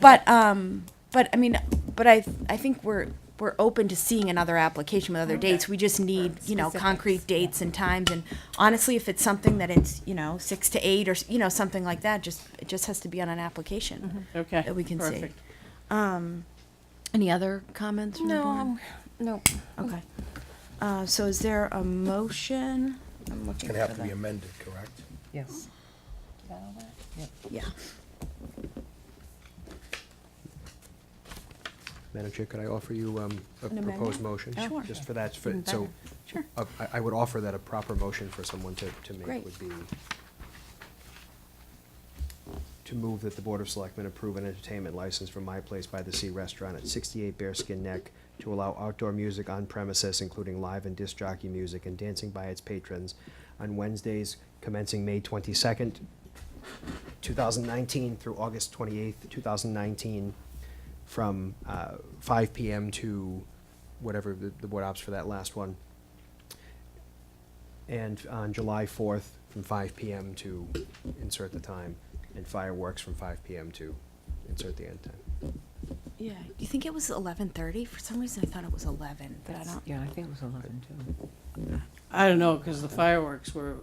But I mean, I think we're open to seeing another application with other dates. We just need, concrete dates and times. And honestly, if it's something that it's, 6 to 8 or, something like that, it just has to be on an application Okay. that we can perfect. see. Any other comments from the board? No. Okay. So is there a motion? I'm It's looking gonna have for to be the- amended, correct? Yes. Yeah. Madam Chair, could I offer you a An proposed amendment? motion? Sure. Just for that, Even so better. Sure. I would offer that a proper motion for someone to make Great. would be to move that the Board of Selectmen approve an entertainment license for My Place by the Sea Restaurant at 68 Bearskin Neck to allow outdoor music on premises, including live and disc jockey music and dancing by its patrons on Wednesdays commencing May 22nd, 2019 through August 28th, 2019, from 5 PM to whatever the board opts for that last one. And on July 4th, from 5 PM to insert the time, and fireworks from 5 PM to insert the end time. Yeah. Do you think it was 11:30? For some reason, I thought it was 11, but I don't. Yeah, I think it was 11 too. I don't know, because the fireworks were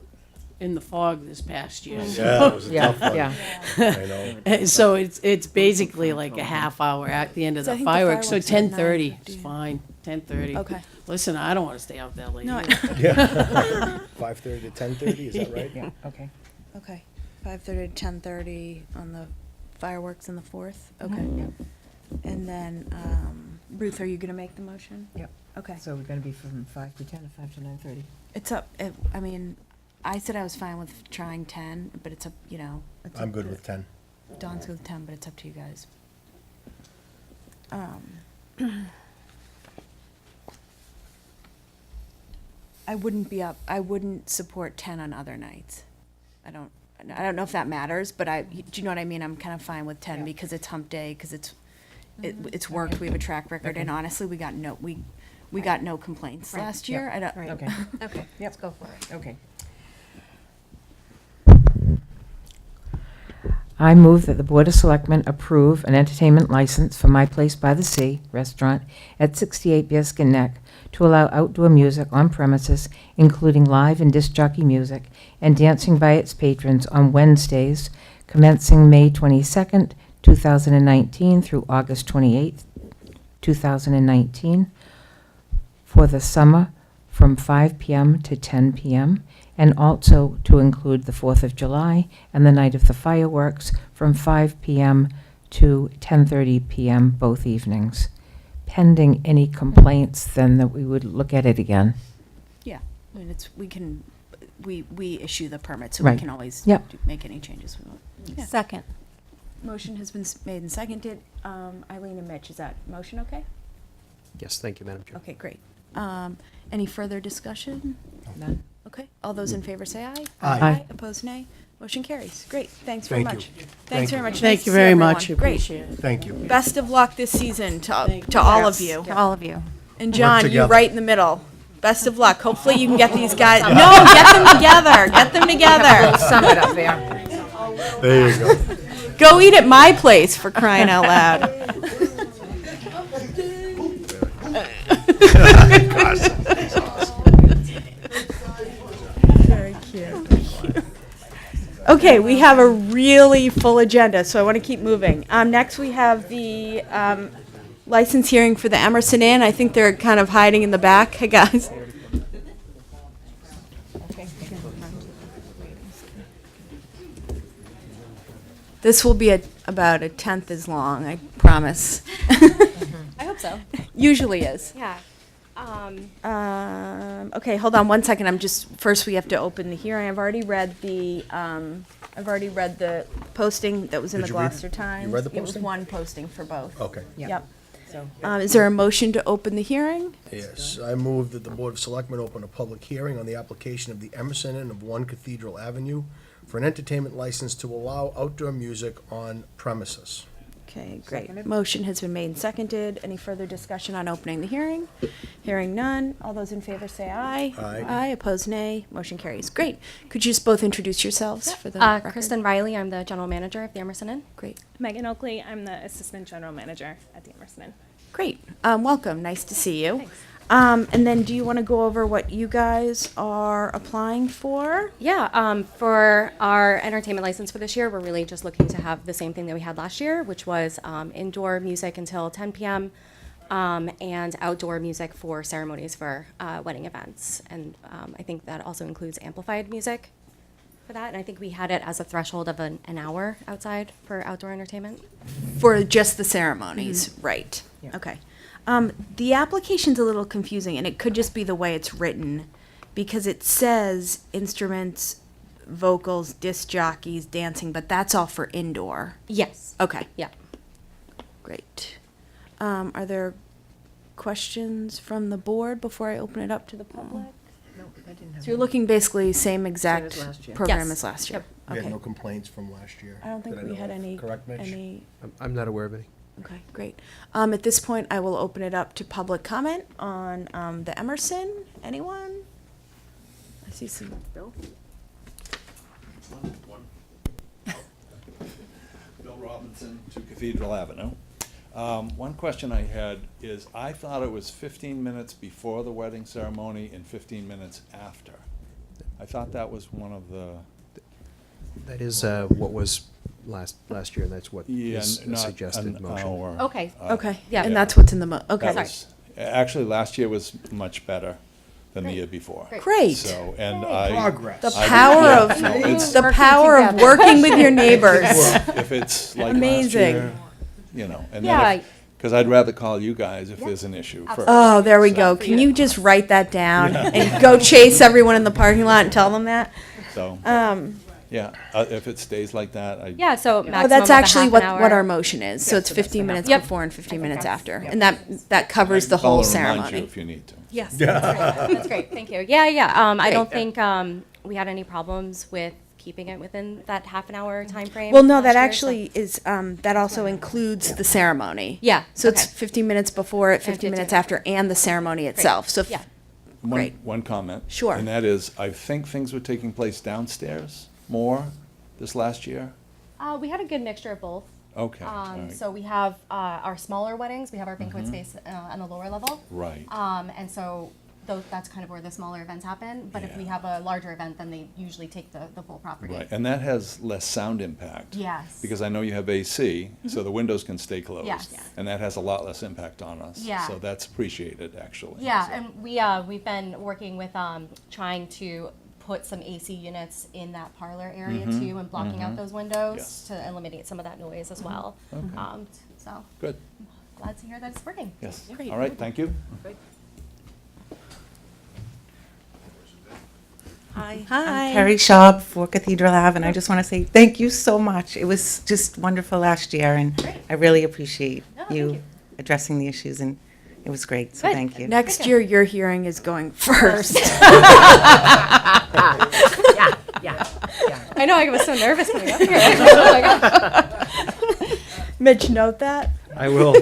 in the fog this past year. Yeah, it was a tough one. Yeah. I know. And so it's basically like a half hour at the end of So I the think the fireworks, so fireworks are 10:30 is 9:50. fine, 10:30. Okay. Listen, I don't want to stay out that late. No. either. Yeah. 5:30 to 10:30, is that right? Yeah, okay. Okay. 5:30 to 10:30 on the fireworks on the 4th. Okay. And then, Ruth, are you gonna make the motion? Yep. Okay. So we're gonna be from 5 to 10 or 5 to 9:30? It's up. I mean, I said I was fine with trying 10, but it's up. It's I'm up good to- with 10. Dawn's good with 10, but it's up to you guys. I wouldn't support 10 on other nights. I don't know if that matters, but do you know what I mean? I'm kind of fine with 10 Yeah. because it's hump day, because it's worked. We have a track record, and honestly, we got no complaints Right. last year. I don't. Right. Okay, Okay, let's go for it. okay. I move that the Board of Selectmen approve an entertainment license for My Place by the Sea Restaurant at 68 Bearskin Neck to allow outdoor music on premises, including live and disc jockey music, and dancing by its patrons on Wednesdays, commencing May 22nd, 2019 through August 28th, 2019, for the summer from 5 p.m. to 10 p.m., and also to include the 4th of July and the night of the fireworks from 5 p.m. to 10:30 p.m. both evenings. Pending any complaints, then that we would look at it again. Yeah, I mean, we issue the permit, so Right. we can always Yep. make any changes we want. Yeah. Second. Motion has been made and seconded. Eileen and Mitch, is that motion okay? Yes, thank you, Madam Chair. Okay, great. Any further discussion? None. Okay, all those in favor say aye. Aye. Opposed, nay. Motion carries. Great, thanks very Thank you. much. Thank Thanks very you. much. Nice Thank to you see very everyone. much, Great. appreciate it. Thank you. Best of luck this season to all of you. To all of you. And John, you're together. right in the middle. Best of luck. Hopefully you can get these guys. No, get them together. Get them together. Summit up there. There you go. Go eat at my place, for crying out loud. Very cute. Okay, we have a really full agenda, so I want to keep moving. Next, we have the license hearing for the Emerson Inn. I think they're kind of hiding in the back. Hey, guys. This will be about a tenth as long, I promise. I hope so. Usually is. Yeah. Okay, hold on one second. First we have to open the hearing. I've already read the posting that was in the Did you read- Gloucester Times. you read the It was posting? one posting for both. Okay. Yep. So, Is there a motion to open the hearing? Yes, I move that the Board of Selectmen open a public hearing on the application of the Emerson Inn of 1 Cathedral Avenue for an entertainment license to allow outdoor music on premises. Okay, great. Motion has been made and seconded. Any further discussion on opening the hearing? Hearing none. All those in favor say aye. Aye. Aye, opposed nay. Motion carries. Great. Could you just both introduce yourselves for the record? Kristen Riley, I'm the general manager of the Emerson Inn. Great. Megan Oakley, I'm the assistant general manager at the Emerson Inn. Great. Welcome. Nice to see you. And then do you want to go over what you guys are applying for? Yeah, for our entertainment license for this year, we're really just looking to have the same thing that we had last year, which was indoor music until 10 p.m. And outdoor music for ceremonies for wedding events. And I think that also includes amplified music for that. And I think we had it as a threshold of an hour outside for outdoor entertainment. For just the ceremonies, right. Yeah. Okay. The application's a little confusing, and it could just be the way it's written, because it says instruments, vocals, disc jockeys, dancing, but that's all for indoor. Yes. Okay, Yeah. great. Are there questions from the board before I open it up to the public? no, I didn't have. So you're looking basically same as exact last year. program Yes. as last year? We had Okay. no complaints from last year. I don't think that we know had of. any. Correct, Mitch? I'm not aware of any. Okay, great. At this point, I will open it up to public comment on the Emerson. Anyone? I see some. Bill? Bill Robinson, 2 Cathedral Avenue. One question I had is, I thought it was 15 minutes before the wedding ceremony and 15 minutes after. I thought that was one of the, That is what was last year, and that's what yeah, is a not suggested an motion. hour. Okay. Okay, Yeah. and that's what's in the okay. That was- Actually, last year was much better than the year before. Great. So, and I. Progress. The I- power yeah, of no, it's- the power of working with your neighbors. If it's like last Amazing. year, you know, and Yeah. then because I'd rather call you guys if there's an issue first. Oh, there we go. Can you just write that down and go chase everyone in the parking lot and tell them that? So, yeah, if it stays like that, I. Yeah, so Oh, maximum that's of a actually half what, an what hour. our motion is. So it's 15 minutes Yep. before and 15 minutes that's- after. And that covers the whole I'll remind you ceremony. if you need to. Yes, that's great, thank you. Yeah, I don't think we had any problems with keeping it within that half an hour time frame. Well, no, last that year, so- actually is, that also includes the ceremony. Yeah, So it's okay. 15 minutes before it, 15 minutes 15. after, and the ceremony itself. So, if- Yeah. Great. One comment. Sure. And that is, I think things were taking place downstairs more this last year. We had a good mixture of both. Okay, all right. So we have our smaller weddings, we have our banquet space on the lower level. Right. And so that's kind of where the smaller events happen. But if we Yeah. have a larger event, then they usually take the full property. Right, and that has less sound impact. Yes. Because I know you have AC, so the windows can stay closed. Yes. And that has a lot less impact on us. Yeah. So that's appreciated, actually. Yeah, So- and we've been working with trying to put some AC units in that parlor area Mhm, too, and blocking out mhm. those windows Yes. to eliminate some of that noise as well. Okay. So Good. glad to hear that it's working. Yes. Great. All right, thank you. Hi. Hi. I'm Carrie Schaub for Cathedral Ave, and I just want to say thank you so much. It was just wonderful last year, and I really appreciate you addressing the issues, and it was great, so Good. thank you. Next year, your hearing is going first. Yeah. I know, I was so nervous coming up here. Oh my God. Mitch, note that. I will.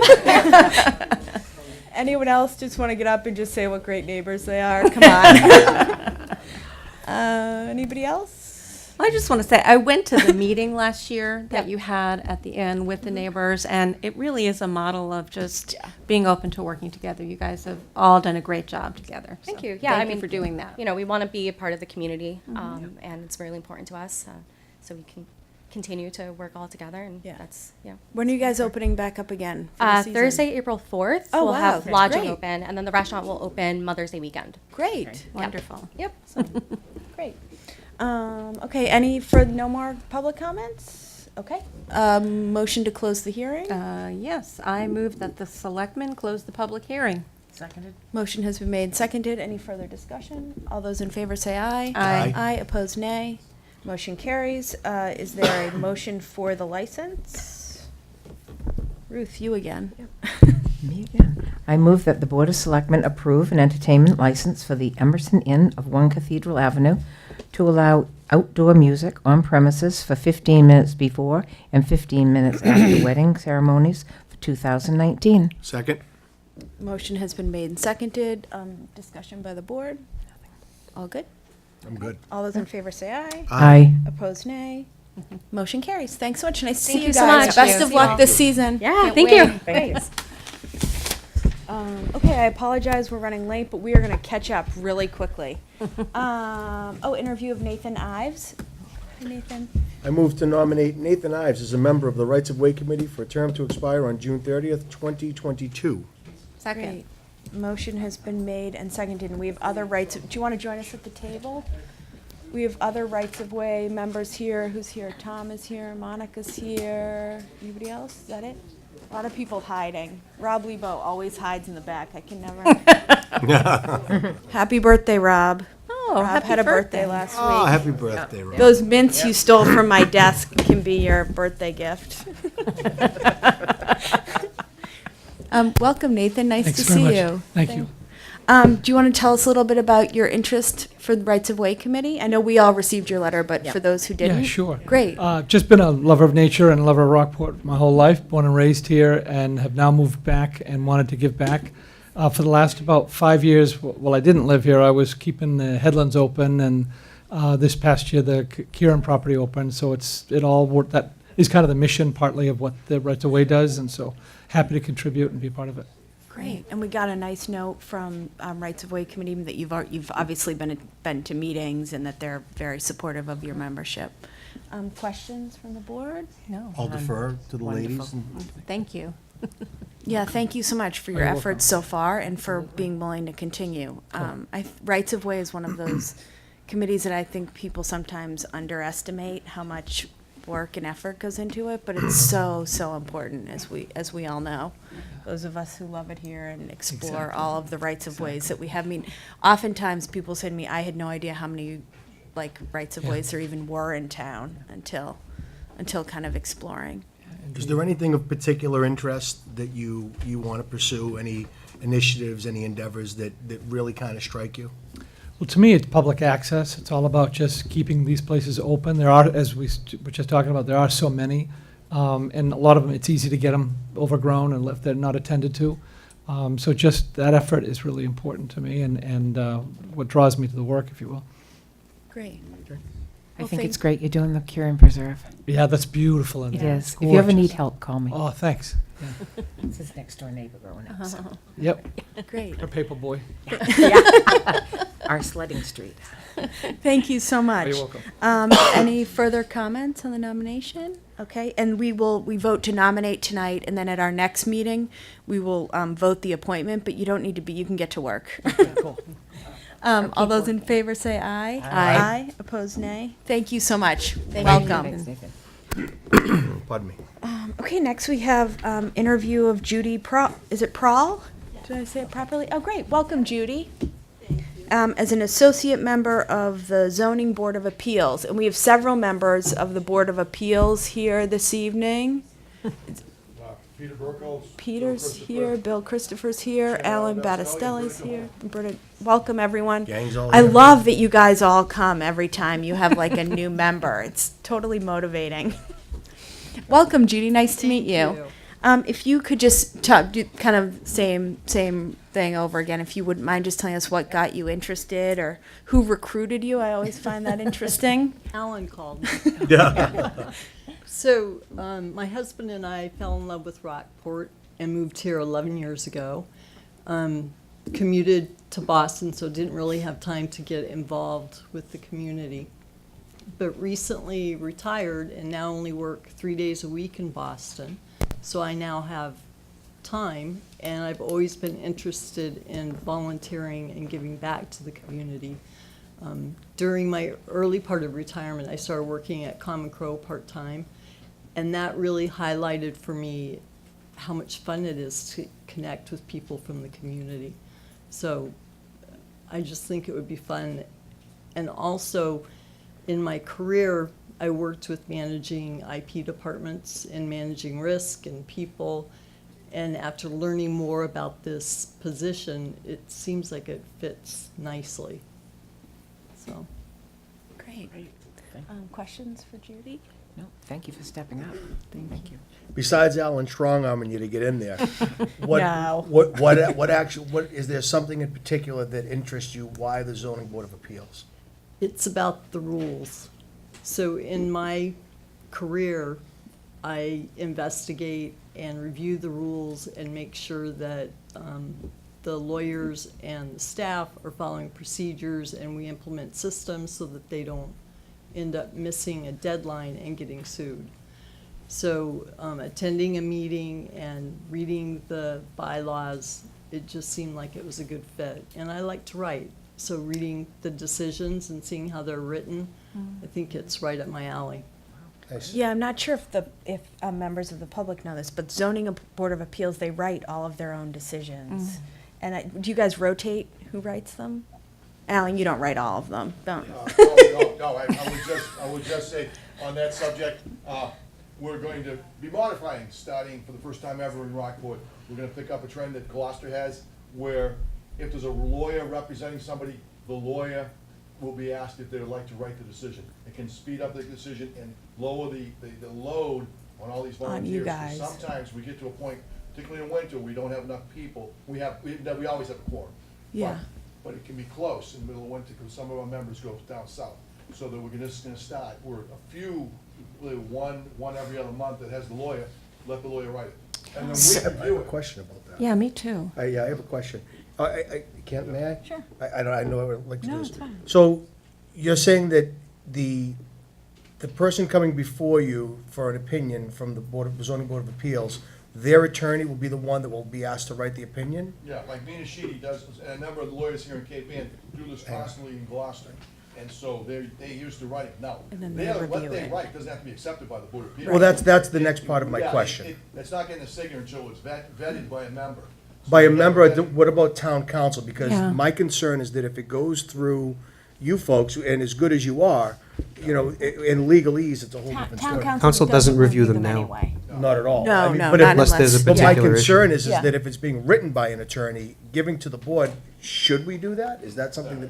Anyone else just want to get up and just say what great neighbors they are? Come on. Anybody else? I just want to say, I went to the meeting last year that you had at the end with the neighbors, and it really is a model of just being open to working together. You guys have all done a great job together. Thank so you. Yeah, I thank mean, you for doing that. You know, we want to be a part of the community, and it's really important to us, so we can continue to work all together, and that's, When are you guys opening back up again? for the season? Thursday, April 4th, Oh, we'll wow. have That's lodging great. open, and then the restaurant will open Mother's Day weekend. Great. Wonderful. Yep. Great. Okay, no more public comments? Okay. Motion to close the hearing? Yes, I move that the selectmen close the public hearing. Seconded? Motion has been made, seconded. Any further discussion? All those in favor say aye. Aye. Aye, opposed nay. Motion carries. Is there a motion for the license? Ruth, you again. Me again. I move that the Board of Selectmen approve an entertainment license for the Emerson Inn of 1 Cathedral Avenue to allow outdoor music on premises for 15 minutes before and 15 minutes after wedding ceremonies for 2019. Second? Motion has been made and seconded. Discussion by the board? All good? I'm good. All those in favor say aye. Aye. Opposed, nay. Motion carries. Thanks so much. Nice to see Thank you you so guys. much. Best See of you luck all. this season. Yeah, Can't thank wait. you. Thanks. Okay, I apologize, we're running late, but we are gonna catch up really quickly. Interview of Nathan Ives. Hi, Nathan. I move to nominate Nathan Ives as a member of the Rights of Way Committee for a term to expire on June 30th, 2022. Second. Great. Motion has been made and seconded, and we have other rights. Do you want to join us at the table? We have other Rights of Way members here. Who's here? Tom is here, Monica's here. Anybody else? Is that it? A lot of people hiding. Rob Lebo always hides in the back. I can never. Happy birthday, Rob. Oh, Rob happy had a birthday birthday. last Oh, week. happy birthday, Rob. Those mints you stole from my desk can be your birthday gift. Welcome, Nathan. Nice Thanks to very see much. you. Thank you. Do you want to tell us a little bit about your interest for the Rights of Way Committee? I know we all received your letter, but for those who didn't. Yeah, sure. Great. Just been a lover of nature and a lover of Rockport my whole life, born and raised here, and have now moved back and wanted to give back. For the last about 5 years, while I didn't live here, I was keeping the headlands open, and this past year the Kieran property opened, so that is kind of the mission partly of what the Rights of Way does, and so happy to contribute and be part of it. Great. And we got a nice note from Rights of Way Committee that you've obviously been to meetings and that they're very supportive of your membership. Questions from the board? No. I'll defer to the ladies. Wonderful. Thank you. Yeah, thank you so much for your you're efforts so far and for being willing to continue. Rights of Way is one of those committees that I think people sometimes underestimate how much work and effort goes into it, but it's so important, as we all know. Those of us who love it here and explore all of the rights of ways that we have. I mean, oftentimes people say to me, I had no idea how many rights of ways there even were in town until kind of exploring. Is there anything of particular interest that you want to pursue? Any initiatives, any endeavors that really kind of strike you? Well, to me, it's public access. It's all about just keeping these places open. There are, as we were just talking about, there are so many. And a lot of them, it's easy to get them overgrown and if they're not attended to. So just that effort is really important to me and what draws me to the work, if you will. Great. I think it's great you're doing the Cure and Preserve. Yeah, that's beautiful. It there. is. It's If you ever gorgeous. need help, call me. Oh, thanks. Yeah. It's his next door neighbor growing up. So. Yep. Great. Our paper boy. Our sledding street. Thank you so much. You're welcome. Any further comments on the nomination? Okay, and we vote to nominate tonight, and then at our next meeting, we will vote the appointment, but you don't need to you can get to work. Cool. All those in favor say aye. Aye. Opposed, nay. Thank you so much. Thank you. Welcome. Thanks, Nathan. Pardon me. Okay, next we have interview of Judy Is it Prawl? Did I say it properly? Oh, great. Welcome, Judy. As an associate member of the Zoning Board of Appeals. And we have several members of the Board of Appeals here this evening. Peter Burkholz. Peter's here, Bill Christopher's here, Alan Battistelli's here. Welcome, everyone. Gang's all I here. love that you guys all come every time you have like a new member. It's totally motivating. Welcome, Judy. Nice to meet you. If you could just do kind of same thing over again, if you wouldn't mind just telling us what got you interested or who recruited you. I always find that interesting. Alan called me. Yeah. So, my husband and I fell in love with Rockport and moved here 11 years ago. Commuted to Boston, so didn't really have time to get involved with the community. But recently retired and now only work 3 days a week in Boston. So I now have time, and I've always been interested in volunteering and giving back to the community. During my early part of retirement, I started working at Common Crow part-time, and that really highlighted for me how much fun it is to connect with people from the community. So I just think it would be fun. And also, in my career, I worked with managing IP departments and managing risk and people. And after learning more about this position, it seems like it fits nicely. So. Great. Questions for Judy? No, thank you for stepping up. Thank you. Besides Alan strong-arming you to get in there, No. what is there something in particular that interests you? Why the Zoning Board of Appeals? It's about the rules. So in my career, I investigate and review the rules and make sure that the lawyers and the staff are following procedures, and we implement systems so that they don't end up missing a deadline and getting sued. So attending a meeting and reading the bylaws, it just seemed like it was a good fit. And I like to write, so reading the decisions and seeing how they're written, I think it's right up my alley. Yeah, I'm not sure if members of the public know this, but Zoning Board of Appeals, they write all of their own decisions. And do you guys rotate who writes them? Alan, you don't write all of them, don't? No, I would just say, on that subject, we're going to be modifying, starting for the first time ever in Rockport. We're gonna pick up a trend that Gloucester has, where if there's a lawyer representing somebody, the lawyer will be asked if they would like to write the decision. It can speed up the decision and lower the load on all these volunteers. you guys. Sometimes we get to a point, particularly in winter, we don't have enough people. We always have a quorum. Yeah. But it can be close in the middle of winter because some of our members go down south. So that we're just gonna start, we're a few, really one every other month that has the lawyer, let the lawyer write it. And then we I have review a it. question about that. Yeah, me too. Yeah, I have a question. May I? Sure. I know I would like to do No, this. it's fine. So, you're saying that the person coming before you for an opinion from the Zoning Board of Appeals, their attorney will be the one that will be asked to write the opinion? Yeah, like Mina Sheedy does, and a number of the lawyers here in Cape Ann do this constantly in Gloucester. And so they used to write it. Now, And then they what review they it. write doesn't have to be accepted by the Board of Appeals. Well, that's the next part of my Yeah, question. It's not getting a signature until it's vetted by a member. So By a we have member, vetted- what about town council? Because Yeah. my concern is that if it goes through you folks, and as good as you are, you know, in legalese, it's a whole different Town story. Council doesn't review them now. anyway. Not at all. No, I mean, no, but not if- Unless there's a unless- But my particular concern issue. is that if it's being written by an attorney, giving to the board, should we do that? Is that something that,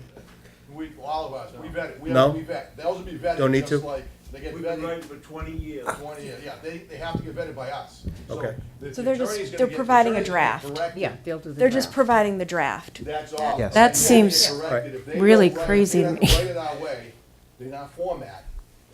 All of us, we vet it. No? We vet. Those will be vetted. Don't need just to? like they get We've been vetted. writing for 20 years. 20 years, yeah, they have to get vetted by us. Okay. So they're providing a draft. Yeah, they'll do the They're just draft. providing the draft. That's all. Yes. That And seems they get corrected. If they really don't write it, crazy they to have me. write it our way, they're not format.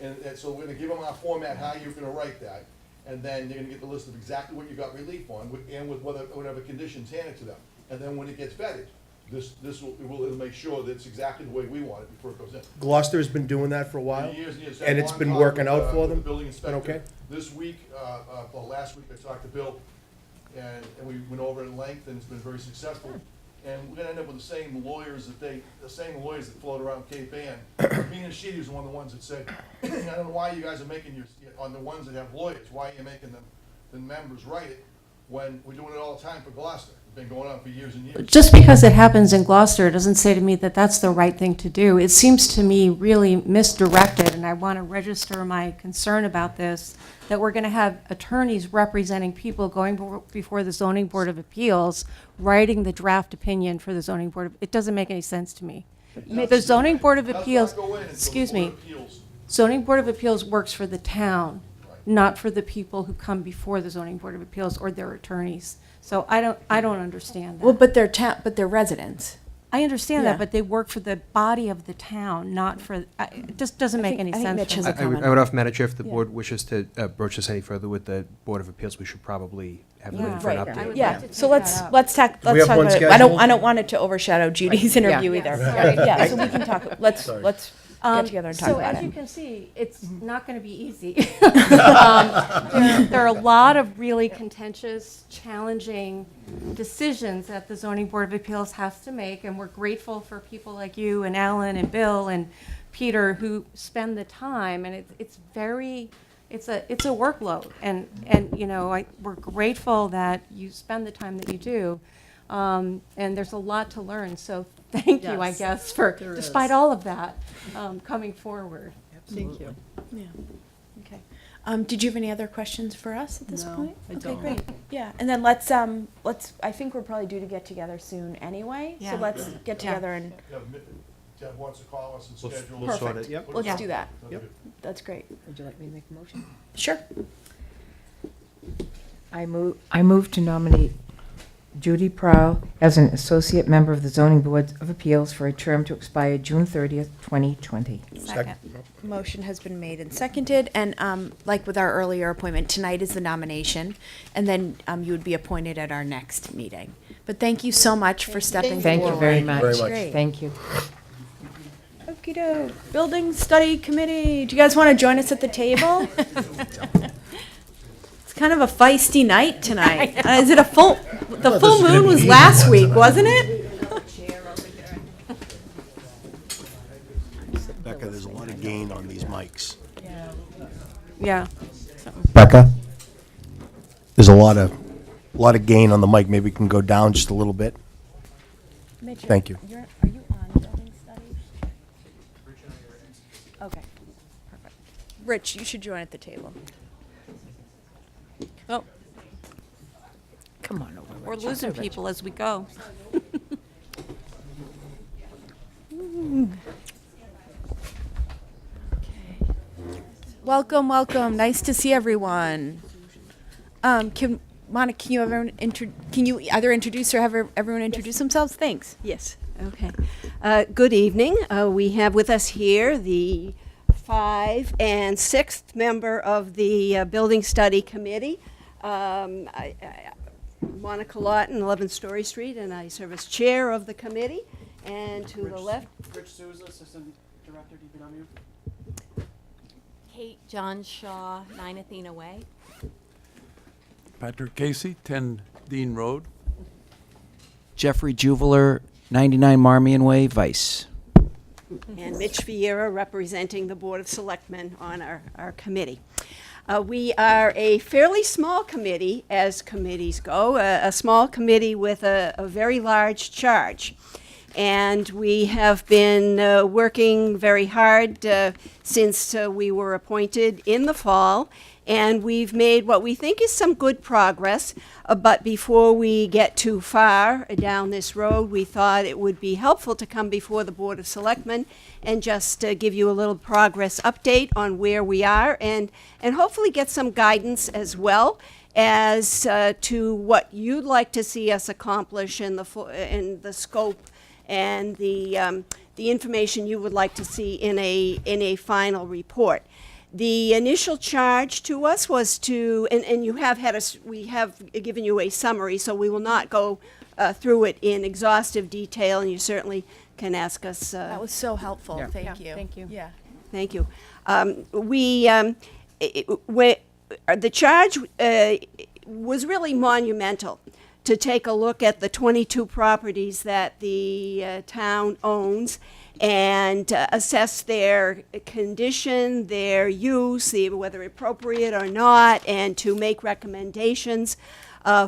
And so we're gonna give them our format, how you're gonna write that. And then they're gonna get the list of exactly what you got relief on, and with whatever conditions handed to them. And then when it gets vetted, it'll make sure that it's exactly the way we want it before it goes in. Gloucester has been doing that for a while? Years and years. And it's Long been time working with, out for with them? the building Been inspector. okay? This week, last week, I talked to Bill, and we went over it at length, and it's been very successful. and we're gonna end up with the same lawyers that float around Cape Ann. Mina Sheedy was one of the ones that said, I don't know why you guys are making on the ones that have lawyers, why are you making the members write it when we're doing it all the time for Gloucester? It's been going on for years and years. Just because it happens in Gloucester doesn't say to me that that's the right thing to do. It seems to me really misdirected, and I want to register my concern about this, that we're going to have attorneys representing people going before the Zoning Board of Appeals, writing the draft opinion for the Zoning Board of, it doesn't make any sense to me. The Zoning Board of Appeals, excuse me, Zoning Board of Appeals works for the town, not for the people who come before the Zoning Board of Appeals or their attorneys. So I don't understand that. Well, but they're residents. I understand Yeah. that, but they work for the body of the town, not for, it just doesn't make any I think sense. Mitch to has me. a comment. I would offer, Madam Chair, if the Yeah. board wishes to broach this any further with the Board of Appeals, we should probably have them Yeah. in for an Right. update. I would Yeah, like to so take let's that up. let's talk we have about one it. scheduled? I don't want it to overshadow Judy's interview Yeah. either. Sorry. Yeah, so we can talk. Let's get together and talk So about as you it. can see, it's not going to be easy. There are a lot of really contentious, challenging decisions that the Zoning Board of Appeals has to make, and we're grateful for people like you and Alan and Bill and Peter who spend the time, and it's a workload, and you know, we're grateful that you spend the time that you do, and there's a lot to learn, so thank you, I Yes, guess, for, there despite is. all of that, coming forward. Thank you. Yeah. Okay. Did you have any other questions for us at this No, point? I Okay, don't. great. Yeah, and then let's. I think we're probably due to get together soon anyway. Yeah. So let's get Yeah. together and Deb wants to call us and We'll schedule. sort it, perfect. yep. Let's Yeah. do that. Yep. That's great. Would you like me to make a motion? Sure. I move to nominate Judy Prow as an associate member of the Zoning Board of Appeals for a term to expire June 30th, 2020. Second. Motion has been made and seconded, and like with our earlier appointment, tonight is the nomination, and then you would be appointed at our next meeting. But thank you so much for stepping Thank you forward. very much. Very much. Great. Thank you. Okey-doke. Building Study Committee, do you guys want to join us at the table? It's kind of a feisty night tonight. Is it a full, the full moon was last week, wasn't it? Becca, there's a lot of gain on these mics. Yeah. Becca? There's a lot of gain on the mic. Maybe we can go down just a little bit. Mitch, Thank you. Are you on Building Studies? Okay, perfect. Rich, you should join at the table. Oh, Come on over. We're Rich. losing Rich. people as we go. welcome, welcome. Nice to see everyone. Monica, can you either introduce or have everyone introduce themselves? Thanks. Yes, okay. Good evening. We have with us here the 5th and 6th member of the Building Study Committee. Monica Lawton, 11 Story Street, and I serve as chair of the committee. And to the left, Rich Souza, Assistant Director, DPW. Kate John Shaw, 9 Athena Way. Patrick Casey, 10 Dean Road. Jeffrey Juveler, 99 Marmion Way, Vice. and Mitch Vieira representing the Board of Selectmen on our committee. We are a fairly small committee, as committees go, a small committee with a very large charge. And we have been working very hard since we were appointed in the fall, and we've made what we think is some good progress. But before we get too far down this road, we thought it would be helpful to come before the Board of Selectmen and just give you a little progress update on where we are, and hopefully get some guidance as well as to what you'd like to see us accomplish in the scope and the information you would like to see in a final report. The initial charge to us was to, and you have had we have given you a summary, so we will not go through it in exhaustive detail, and you certainly can ask us. That was so helpful. Yeah. Thank you. Thank you. Yeah. Thank you. The charge was really monumental to take a look at the 22 properties that the town owns and assess their condition, their use, whether appropriate or not, and to make recommendations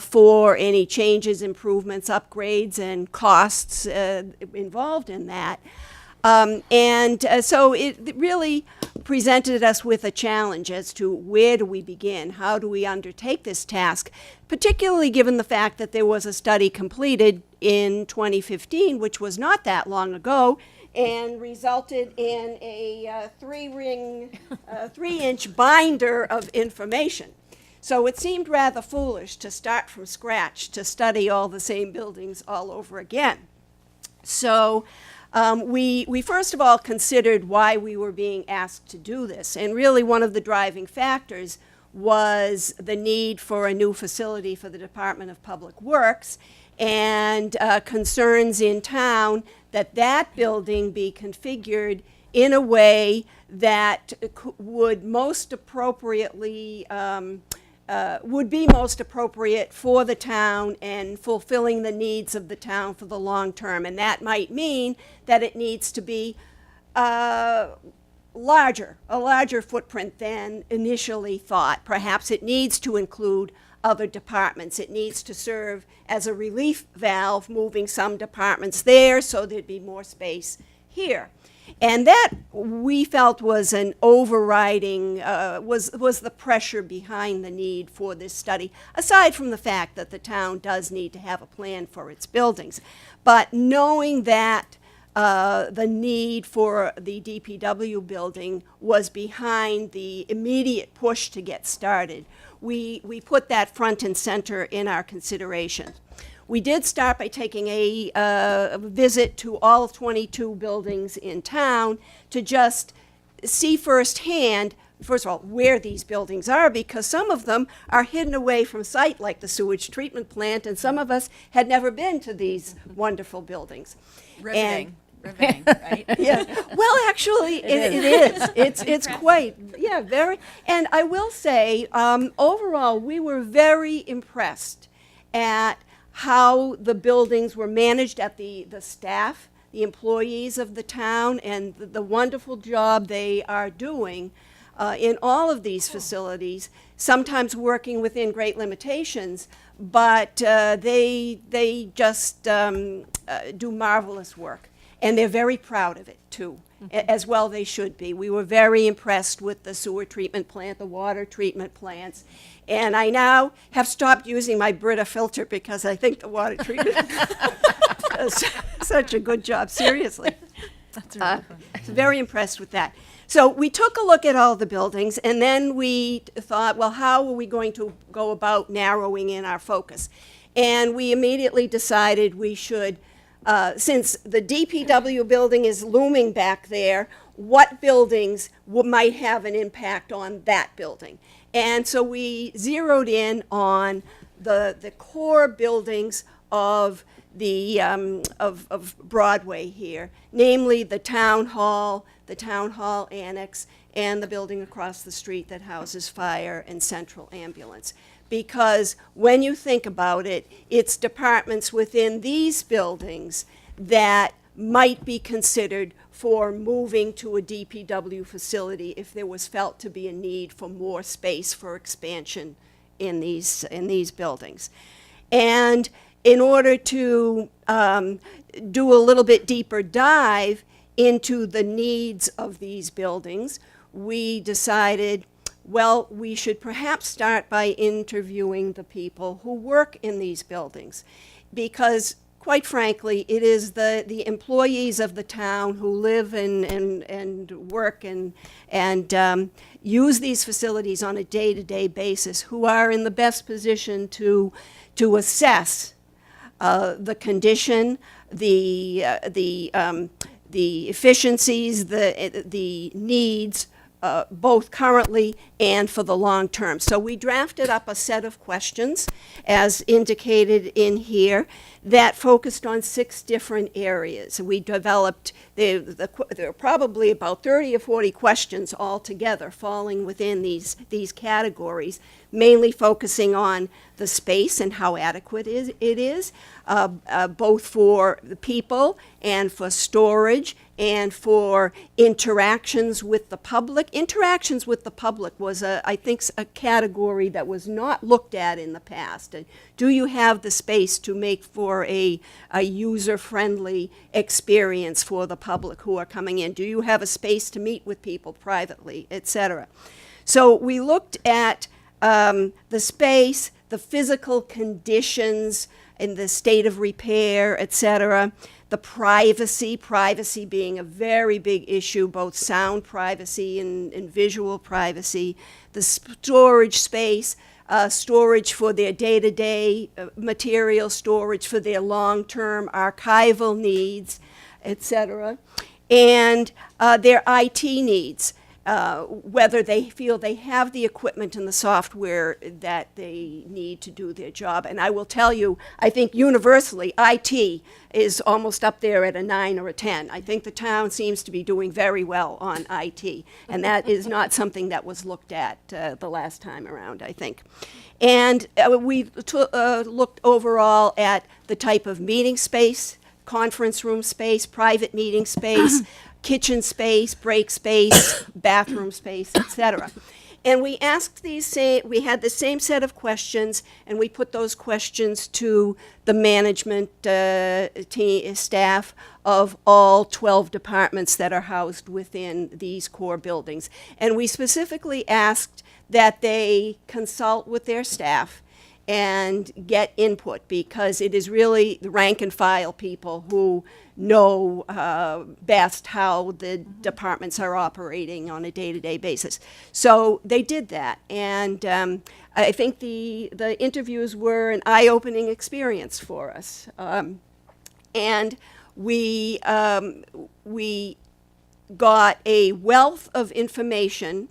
for any changes, improvements, upgrades, and costs involved in that. So it really presented us with a challenge as to where do we begin? How do we undertake this task? Particularly given the fact that there was a study completed in 2015, which was not that long ago, and resulted in a 3-inch binder of information. So it seemed rather foolish to start from scratch to study all the same buildings all over again. So we first of all considered why we were being asked to do this. And really one of the driving factors was the need for a new facility for the Department of Public Works and concerns in town that that building be configured in a way that would most appropriately would be most appropriate for the town and fulfilling the needs of the town for the long term. And that might mean that it needs to be a larger footprint than initially thought. Perhaps it needs to include other departments. It needs to serve as a relief valve, moving some departments there so there'd be more space here. And that we felt was an overriding, was the pressure behind the need for this study, aside from the fact that the town does need to have a plan for its buildings. But knowing that the need for the DPW building was behind the immediate push to get started, we put that front and center in our consideration. We did start by taking a visit to all 22 buildings in town to just see firsthand, first of all, where these buildings are, because some of them are hidden away from sight, like the sewage treatment plant, and some of us had never been to these wonderful buildings. Riveting, right? Yeah. Well, actually, it is. It's quite, yeah, very. And I will say, overall, we were very impressed at how the buildings were managed, at the staff, the employees of the town, and the wonderful job they are doing in all of these facilities, sometimes working within great limitations, but they just do marvelous work. And they're very proud of it, too, as well they should be. We were very impressed with the sewer treatment plant, the water treatment plants. And I now have stopped using my Brita filter because I think the water treatment does such a good job, seriously. That's really fun. Very impressed with that. So we took a look at all the buildings, and then we thought, well, how are we going to go about narrowing in our focus? And we immediately decided we should, since the DPW building is looming back there, what buildings might have an impact on that building? And so we zeroed in on the core buildings of the of Broadway here, namely the town hall annex, and the building across the street that houses fire and central ambulance. Because when you think about it, it's departments within these buildings that might be considered for moving to a DPW facility if there was felt to be a need for more space for expansion in these buildings. And in order to do a little bit deeper dive into the needs of these buildings, we decided, well, we should perhaps start by interviewing the people who work in these buildings, because quite frankly, it is the employees of the town who live and work and use these facilities on a day-to-day basis who are in the best position to assess the condition, the efficiencies, the needs, both currently and for the long term. So we drafted up a set of questions, as indicated in here, that focused on 6 different areas. We developed, there are probably about 30 or 40 questions altogether falling within these categories, mainly focusing on the space and how adequate it is, both for the people and for storage and for interactions with the public. Interactions with the public was, I think, a category that was not looked at in the past. Do you have the space to make for a user-friendly experience for the public who are coming in? Do you have a space to meet with people privately, etc.? So we looked at the space, the physical conditions and the state of repair, etc., the privacy being a very big issue, both sound privacy and visual privacy, the storage space, storage for their day-to-day material, storage for their long-term archival needs, etc., and their IT needs. Whether they feel they have the equipment and the software that they need to do their job. And I will tell you, I think universally, IT is almost up there at a 9 or a 10. I think the town seems to be doing very well on IT, and that is not something that was looked at the last time around, I think. And we looked overall at the type of meeting space, conference room space, private meeting space, kitchen space, break space, bathroom space, etc. And we asked we had the same set of questions, and we put those questions to the management staff of all 12 departments that are housed within these core buildings. And we specifically asked that they consult with their staff and get input, because it is really the rank and file people who know best how the departments are operating on a day-to-day basis. So they did that, and I think the interviews were an eye-opening experience for us. And we got a wealth of information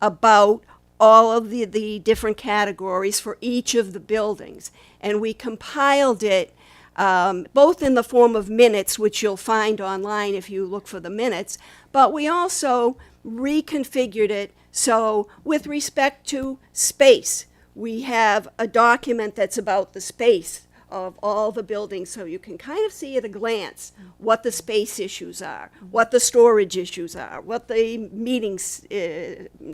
about all of the different categories for each of the buildings. And we compiled it both in the form of minutes, which you'll find online if you look for the minutes, but we also reconfigured it. So with respect to space, we have a document that's about the space of all the buildings, so you can kind of see at a glance what the space issues are, what the storage issues are, what the meetings,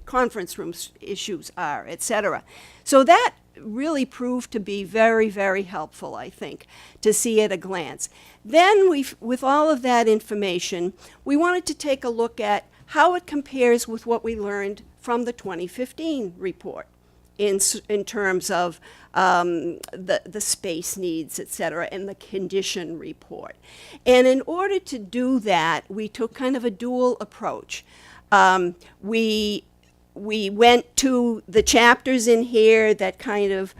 conference rooms issues are, etc. So that really proved to be very, very helpful, I think, to see at a glance. Then with all of that information, we wanted to take a look at how it compares with what we learned from the 2015 report in terms of the space needs, et cetera, and the condition report. And in order to do that, we took kind of a dual approach. We went to the chapters in here that kind of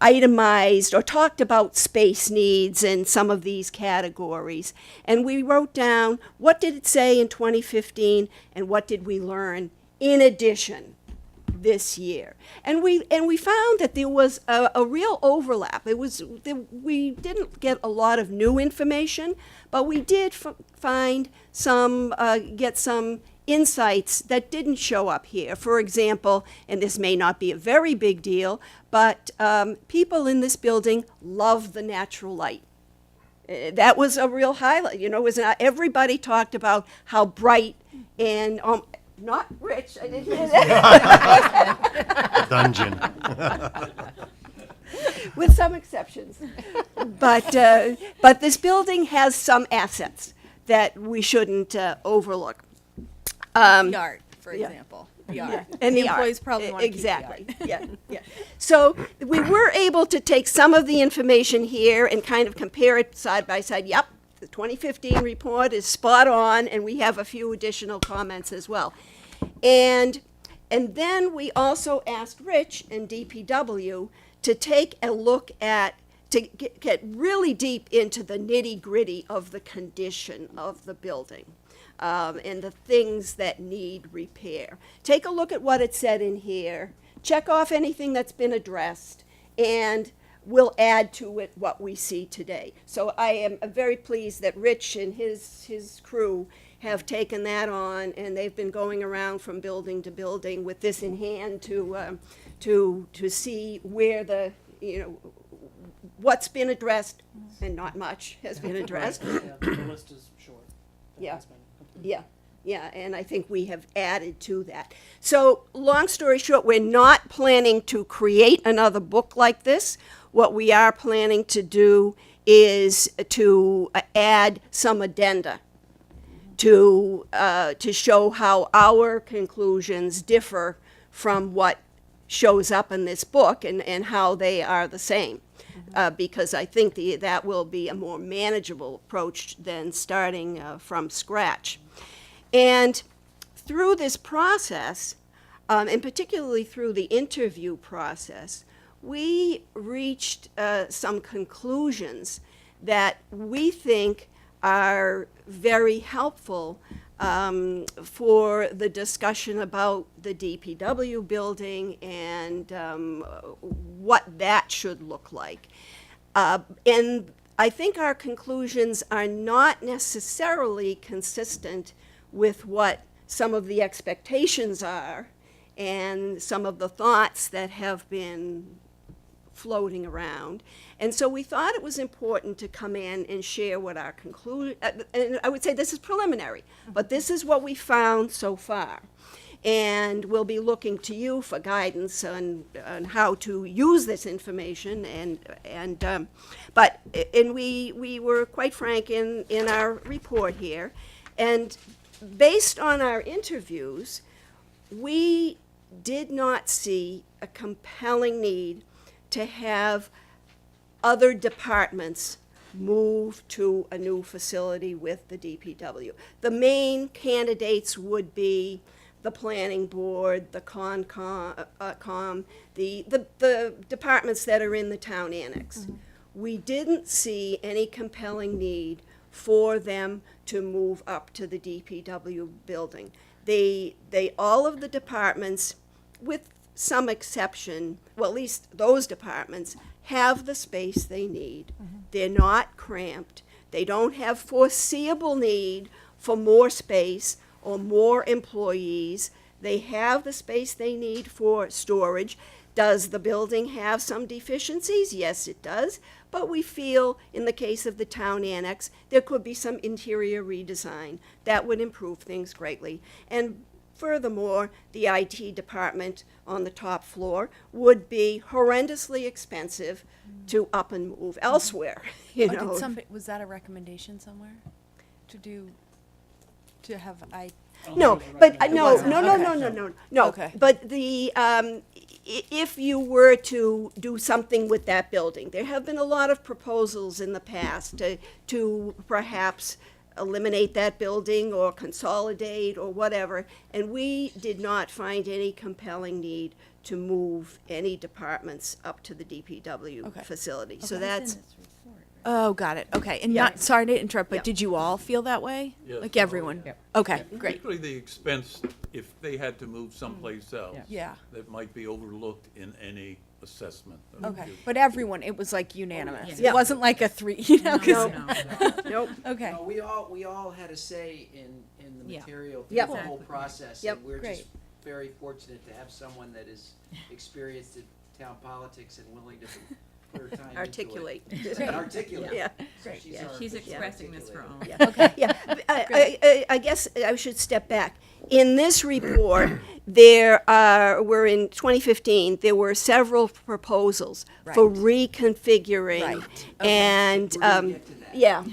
itemized or talked about space needs in some of these categories. And we wrote down what did it say in 2015 and what did we learn in addition this year. And we found that there was a real overlap. We didn't get a lot of new information, but we did find some, get some insights that didn't show up here. For example, and this may not be a very big deal, but people in this building love the natural light. That was a real highlight. You know, everybody talked about how bright and not Rich. I didn't hear that. Dungeon. With some exceptions. But this building has some assets that we shouldn't overlook. The art, for example. The art. And the the employees art. probably want to Exactly. keep the art. Yeah. So we were able to take some of the information here and kind of compare it side by side. Yep, the 2015 report is spot on, and we have a few additional comments as well. And then we also asked Rich and DPW to take a look at, to get really deep into the nitty-gritty of the condition of the building. And the things that need repair. Take a look at what it said in here, check off anything that's been addressed, and will add to it what we see today. So I am very pleased that Rich and his crew have taken that on, and they've been going around from building to building with this in hand to see where the, what's been addressed, and not much has been addressed. The list is short. Yeah, yeah, and I think we have added to that. So, long story short, we're not planning to create another book like this. What we are planning to do is to add some addenda to show how our conclusions differ from what shows up in this book, and how they are the same. Because I think that will be a more manageable approach than starting from scratch. And through this process, and particularly through the interview process, we reached some conclusions that we think are very helpful for the discussion about the DPW building and what that should look like. And I think our conclusions are not necessarily consistent with what some of the expectations are and some of the thoughts that have been floating around. And so we thought it was important to come in and share what our conclusion, and I would say this is preliminary, but this is what we found so far. And we'll be looking to you for guidance on how to use this information. But we were quite frank in our report here. And based on our interviews, we did not see a compelling need to have other departments move to a new facility with the DPW. The main candidates would be the planning board, the the departments that are in the town annex. Mm-hmm. We didn't see any compelling need for them to move up to the DPW building. All of the departments, with some exception, well, at least those departments, have the space they need. Mm-hmm. They're not cramped. They don't have foreseeable need for more space or more employees. They have the space they need for storage. Does the building have some deficiencies? Yes, it does. But we feel, in the case of the town annex, there could be some interior redesign that would improve things greatly. And furthermore, the IT department on the top floor would be horrendously expensive to up and move elsewhere. Was that a recommendation somewhere to have No, but no. Okay. But if you were to do something with that building, there have been a lot of proposals in the past to perhaps eliminate that building or consolidate or whatever, and we did not find any compelling need to move any departments up to the DPW facility. Okay. So that's. Oh, got it. Okay. And sorry to interrupt, but did you all feel that way? Yes. Like everyone? Yeah. Okay, great. Particularly the expense, if they had to move someplace else. Yeah. That might be overlooked in any assessment. Okay. But everyone, it was like unanimous. Yeah. It wasn't like a 3, Nope. Okay. No, we all had a say in the material through Yep. the whole process. Yep. And we're Great. just very fortunate to have someone that is experienced in town politics and willing to put her time Articulate. into it. And articulate. Yeah. So She's our expressing this for all. Yeah. Okay. Yeah. I guess I should step back. In this report, we're in 2015, there were several proposals for reconfiguring. Right. And, yeah.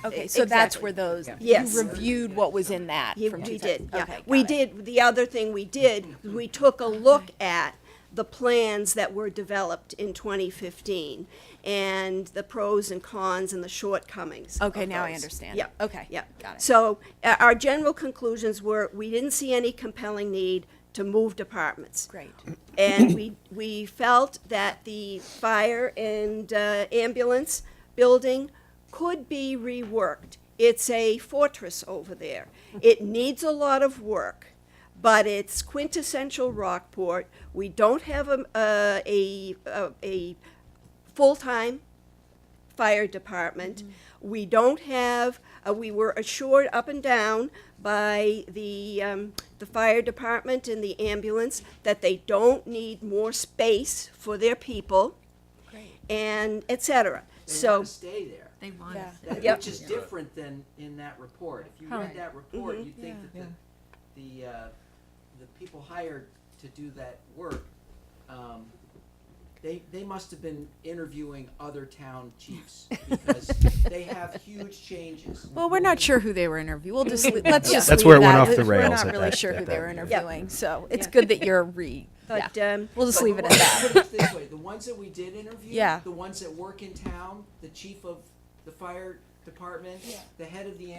Okay, so that's where those, Yes. you reviewed what was in that Yeah, from we 2000. did, yeah. Okay, We got it. did, the other thing we did, we took a look at the plans that were developed in 2015 and the pros and cons and the shortcomings. Okay, of now I those. understand. Yeah. Okay, Yeah. got it. So our general conclusions were we didn't see any compelling need to move departments. Great. And we felt that the fire and ambulance building could be reworked. It's a fortress over there. It needs a lot of work, but it's quintessential Rockport. We don't have a full-time fire department. We don't have, we were assured up and down by the fire department and the ambulance that they don't need more space for their people, and et cetera. They So, want to stay there. They want Yeah. us. That- Yep. Which is different than in that report. If you read that report, you'd think that the people hired to do that work, they must have been interviewing other town chiefs because they have huge changes. Well, we're not sure who they were interviewing. We'll just let's just That's leave where it went that. off the We're rails not at really that- sure at who that they were meeting. interviewing, so it's good that you're but, we'll just leave it at that. Put it this way, the ones that we did interview, Yeah. the ones that work in town, the chief of the fire department, the head of the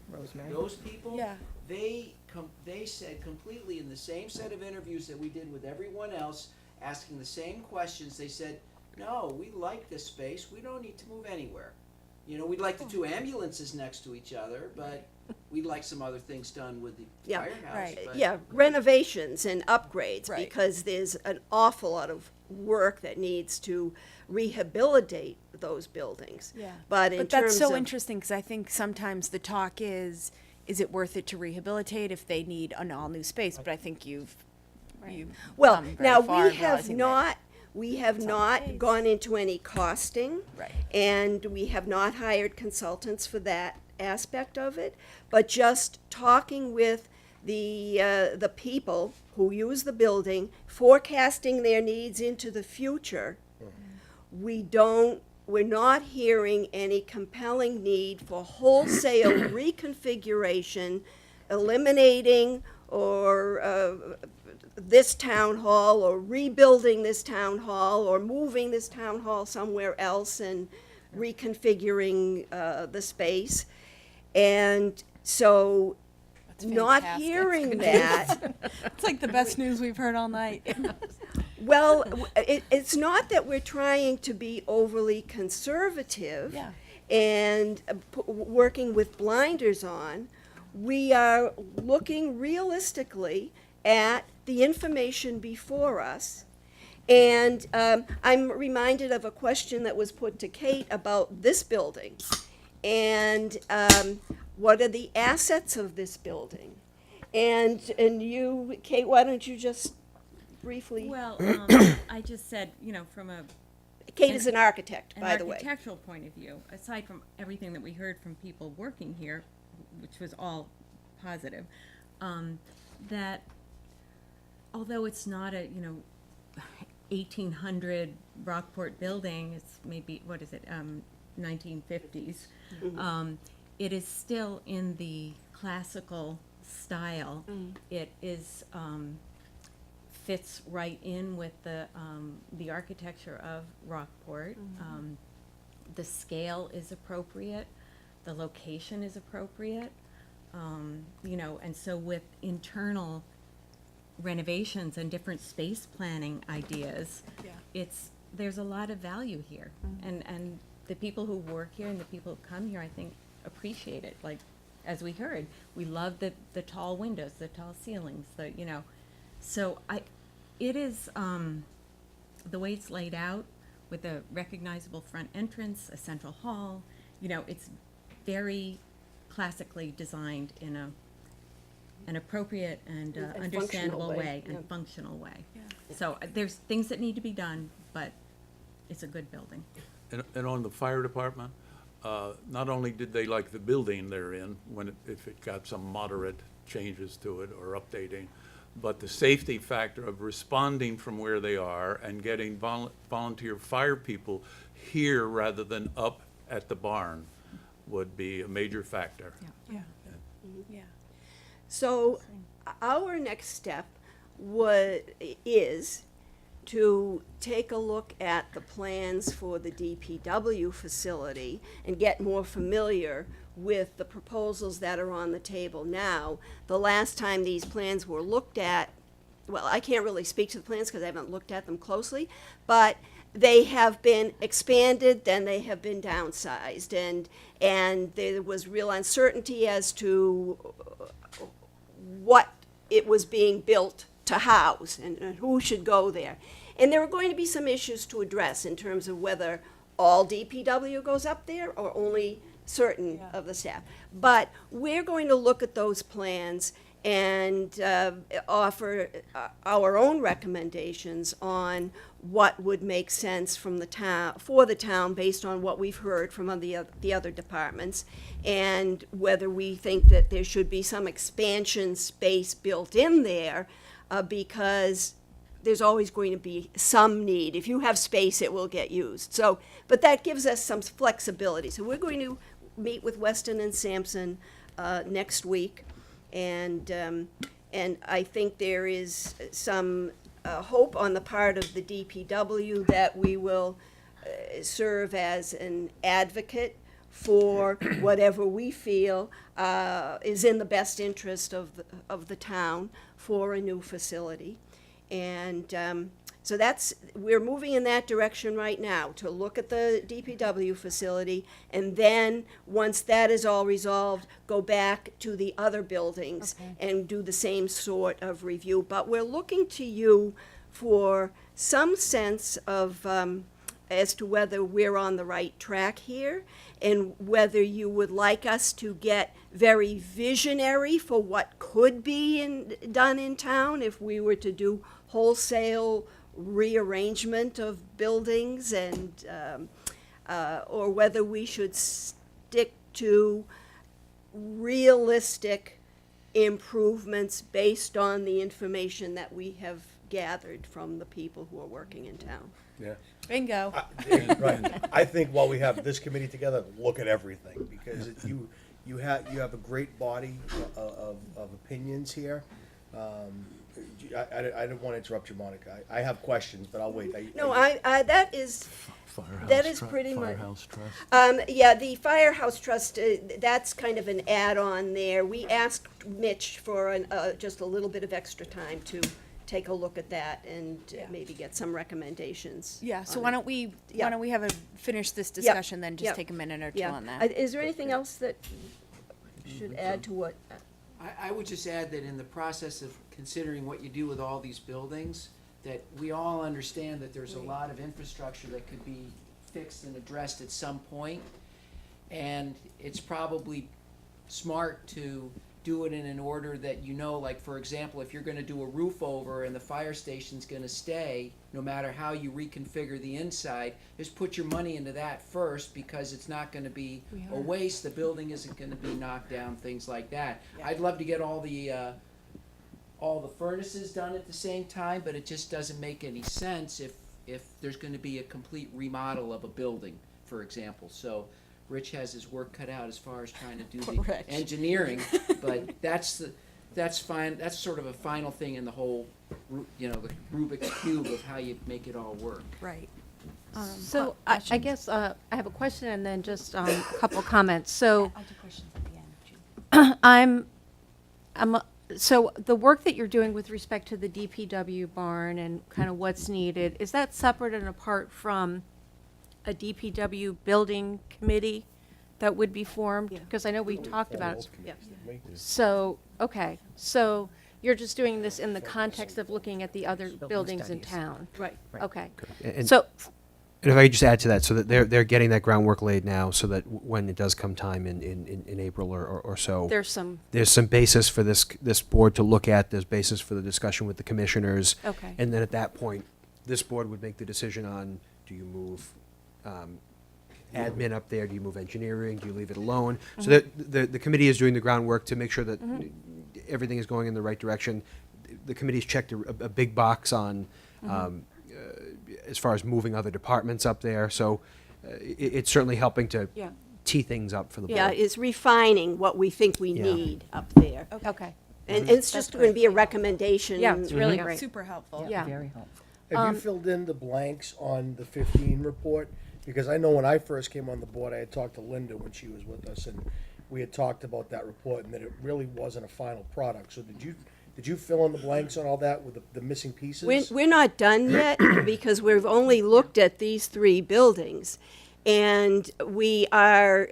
Rosemary. those people, Yeah. they said completely in the same set of interviews that we did with everyone else, asking the same questions, they said, no, we like this space, we don't need to move anywhere. You know, we'd like the two ambulances next to each other, but we'd like some other things done with the Yeah, firehouse. right. but- yeah, renovations and upgrades, Right. because there's an awful lot of work that needs to rehabilitate those buildings. Yeah. But in But that's terms so of, interesting because I think sometimes the talk is it worth it to rehabilitate if they need an all-new space? But I think you've well, come very now far we in have realizing that not, we have it's not not the case. gone into any costing. Right. And we have not hired consultants for that aspect of it, but just talking with the people who use the building, forecasting their needs into the future, we're not hearing any compelling need for wholesale reconfiguration, eliminating or this town hall, or rebuilding this town hall, or moving this town hall somewhere else and reconfiguring the space. And so, not fantastic. hearing that, It's like the best news we've heard all night. well, it's not that we're trying to be overly conservative Yeah. and working with blinders on. We are looking realistically at the information before us. And I'm reminded of a question that was put to Kate about this building. And what are the assets of this building? And you, Kate, why don't you just briefly? Well, I just said, you know, from a Kate is an architect, an by the way. architectural point of view, aside from everything that we heard from people working here, which was all positive, that although it's not a, 1800 Rockport building, it's maybe, 1950s, it is still in the classical style. It is, fits right in with the architecture of Rockport. The scale is appropriate, the location is appropriate, and so with internal renovations and different space planning ideas, there's a lot of value here. And the people who work here and the people who come here, I think, appreciate it. Like, as we heard, we love the tall windows, the tall ceilings, so it is, the way it's laid out with a recognizable front entrance, a central hall, it's very classically designed in an appropriate and And understandable functional way, way yeah. and functional way. So there's things that need to be done, but it's a good building. And on the fire department, not only did they like the building they're in, if it got some moderate changes to it or updating, but the safety factor of responding from where they are and getting volunteer fire people here rather than up at the barn would be a major factor. Yeah. So our next step is to take a look at the plans for the DPW facility and get more familiar with the proposals that are on the table now. The last time these plans were looked at, well, I can't really speak to the plans because I haven't looked at them closely, but they have been expanded, then they have been downsized, and there was real uncertainty as to what it was being built to house and who should go there. And there are going to be some issues to address in terms of whether all DPW goes up there or only certain of the staff. But we're going to look at those plans and offer our own recommendations on what would make sense from the town, for the town, based on what we've heard from the other departments, and whether we think that there should be some expansion space built in there, because there's always going to be some need. If you have space, it will get used. So, but that gives us some flexibility. So we're going to meet with Weston and Sampson next week, and I think there is some hope on the part of the DPW that we will serve as an advocate for whatever we feel is in the best interest of the town for a new facility. And so we're moving in that direction right now, to look at the DPW facility, and then, once that is all resolved, go back to the other buildings and do the same sort of review. But we're looking to you for some sense of, as to whether we're on the right track here, and whether you would like us to get very visionary for what could be done in town if we were to do wholesale rearrangement of buildings, and or whether we should stick to realistic improvements based on the information that we have gathered from the people who are working in town. Yeah. Bingo. Right. I think while we have this committee together, look at everything, because you have a great body of opinions here. I didn't want to interrupt you, Monica. I have questions, but I'll wait. That is pretty much. Firehouse Trust. Yeah, the Firehouse Trust, that's kind of an add-on there. We asked Mitch for just a little bit of extra time to take a look at that and maybe get some recommendations. Yeah, so on why it. don't we finish this Yep. discussion, then just Yep. take a minute or two Yeah. on that. Is there anything else that should add to what? I would just add that in the process of considering what you do with all these buildings, that we all understand that there's a lot of infrastructure that could be fixed and addressed at some point. And it's probably smart to do it in an order that, like, for example, if you're gonna do a roof over and the fire station's gonna stay, no matter how you reconfigure the inside, just put your money into that first, because it's not gonna be a waste, the building isn't gonna be knocked down, things like that. I'd love to get all the furnaces done at the same time, but it just doesn't make any sense if there's gonna be a complete remodel of a building, for example. So Rich has his work cut out as far as trying to do the engineering, but that's fine. That's sort of a final thing in the whole, the Rubik's Cube of how you make it all work. Right. So I guess I have a question and then just a couple of comments. So I'll do questions at the end. So the work that you're doing with respect to the DPW barn and kind of what's needed, is that separate and apart from a DPW building committee that would be formed? Because I know we talked about it. So, okay, so you're just doing this in the context of looking at the other buildings in town? Right. Okay. And So, if I could just add to that, so that they're getting that groundwork laid now, so that when it does come time in April or so, there's some, basis for this board to look at. There's basis for the discussion with the commissioners. Okay. And then at that point, this board would make the decision on, do you move admin up there? Do you move engineering? Do you leave it alone? So that the committee is doing the groundwork to make sure that everything is going in the right direction. The committee's checked a big box on as far as moving other departments up there. So it's certainly helping to tee things up for the board. Yeah, it's refining what we think we need up there. okay. And it's just going to be a recommendation. Yeah, it's really great. Super helpful. Yeah. Very helpful. Have you filled in the blanks on the 15 report? Because I know when I first came on the board, I had talked to Linda when she was with us, and we had talked about that report and that it really wasn't a final product. So did you fill in the blanks on all that with the missing pieces? We're not done yet because we've only looked at these 3 buildings. And we're,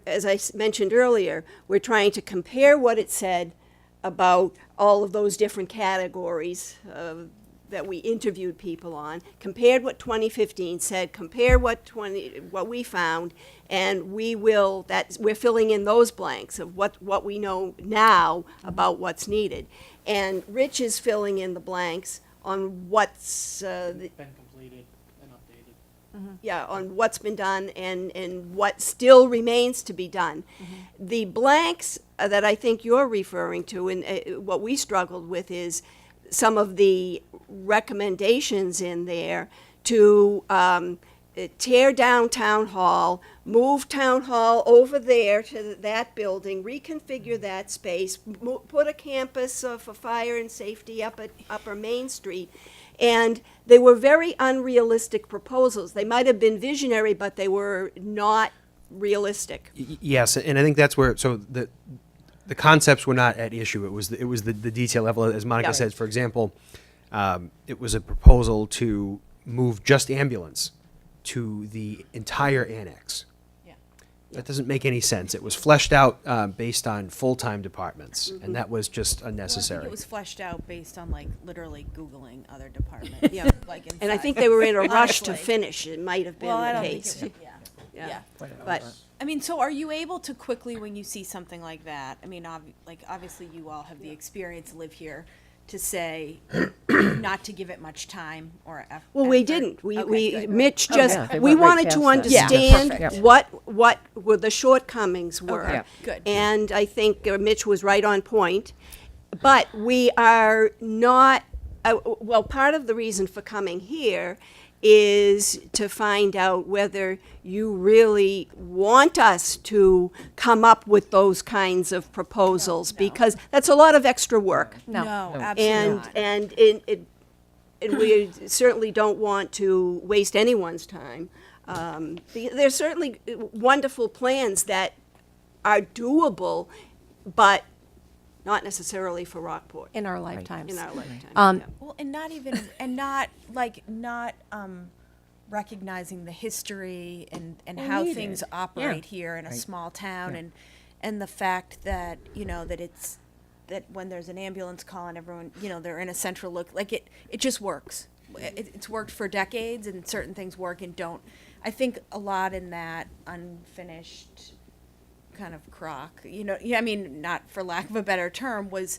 as I mentioned earlier, we're trying to compare what it said about all of those different categories of that we interviewed people on, compared what 2015 said, compared what we found, and we're filling in those blanks of what we know now about what's needed. And Rich is filling in the blanks on what's Been completed and updated. yeah, on what's been done and what still remains to be done. The blanks that I think you're referring to, and what we struggled with, is some of the recommendations in there to tear down Town Hall, move Town Hall over there to that building, reconfigure that space, put a campus for fire and safety up at Upper Main Street. And they were very unrealistic proposals. They might have been visionary, but they were not realistic. Yes, and I think that's where, so the concepts were not at issue. It was the detail level, as Monica Yeah. said. For example, it was a proposal to move just ambulance to the entire annex. That doesn't make any sense. It was fleshed out based on full-time departments, and that was just unnecessary. I think it was fleshed out based on like literally Googling other departments. Yeah. Like And I inside. think they were in a rush to Honestly. finish. It might have been Well, I the don't think case. it was, yeah. But I mean, so are you able to quickly, when you see something like that, I mean, obviously you all have the experience, live here, to say not to give it much time or effort? well, we didn't. Mitch Oh, just, yeah, they we went right wanted to past that. Yeah. understand Perfect. what were the shortcomings were. Okay, good. And I think Mitch was right on point. But we are not, well, part of the reason for coming here is to find out whether you really want us to come up with those kinds of proposals, because that's a lot of extra work. No, absolutely not. And we certainly don't want to waste anyone's time. There's certainly wonderful plans that are doable, but not necessarily for Rockport. In our lifetimes. In our lifetime. yeah. Well, and not even, and not recognizing the history and how need things it. operate Yeah. here in a Right. small town, Yeah. and the fact that, that when there's an ambulance call and everyone, they're in a central like it just works. It's worked for decades, and certain things work and don't. I think a lot in that unfinished kind of crock, I mean, not for lack of a better term, was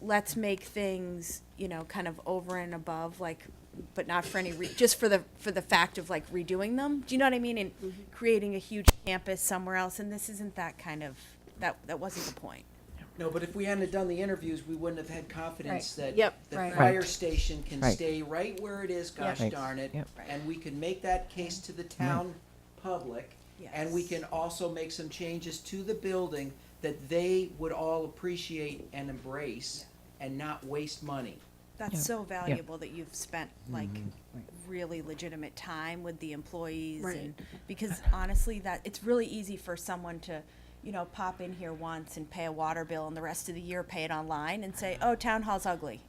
let's make things, kind of over and above, like, but not for any just for the fact of like redoing them. Do you know what I mean? And creating a huge campus somewhere else. And this isn't that kind of that wasn't the point. No, but if we hadn't done the interviews, we wouldn't have had confidence that Yep. the Right. fire Right. station can Right. stay right where it is, gosh Right. darn it. Yep. And we can make that case to the town public. And we Yes. can also make some changes to the building that they would all appreciate and embrace and not waste money. That's Yeah. so Yeah. valuable that you've spent like really legitimate time with the employees, Right. and because honestly, that it's really easy for someone to, pop in here once and pay a water bill, and the rest of the year pay it online and say, "Oh, town hall's ugly."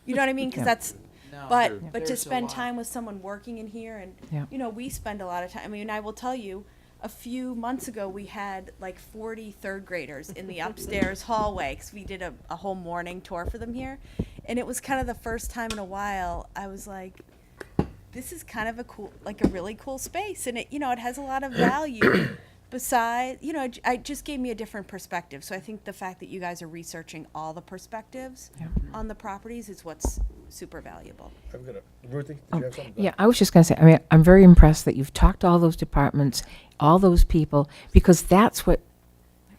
You know what I mean? Because Yeah. that's. No, But to there's a spend lot. time with someone working in here, and Yeah. we spend a lot of time. I mean, I will tell you, a few months ago we had like 40 third graders in the upstairs hallway because we did a whole morning tour for them here, and it was kind of the first time in a while I was like, this is kind of a really cool space, and it has a lot of value. Besides, it just gave me a different perspective. So I think the fact that you guys are researching all the perspectives on the properties is what's super valuable. Ruthie, did you have something? Yeah, I was just going to say, I mean, I'm very impressed that you've talked to all those departments, all those people, because that's what,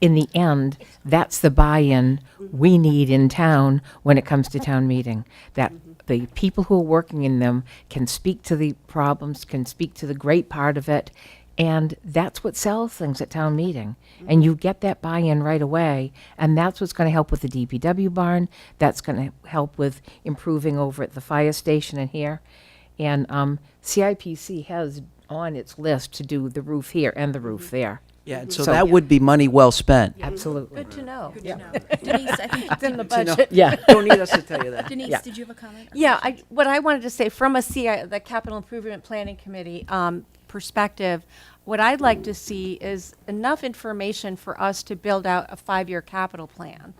in the end, that's the buy-in we need in town when it comes to town meeting. That the people who are working in them can speak to the problems, can speak to the great part of it, and that's what sells things at town meeting. And you get that buy-in right away, and that's what's going to help with the DPW barn. That's going to help with improving over at the fire station and here. And CIPC has on its list to do the roof here and the roof there. Yeah, and so that would be money well spent. Absolutely. Good to know. Good to know. Denise, I think It's in the To know. budget. Yeah. Don't need us to tell you that. Denise, Yeah. did you have a comment? or Yeah, question? what I wanted to say from the Capital Improvement Planning Committee perspective, what I'd like to see is enough information for us to build out a 5-year capital plan.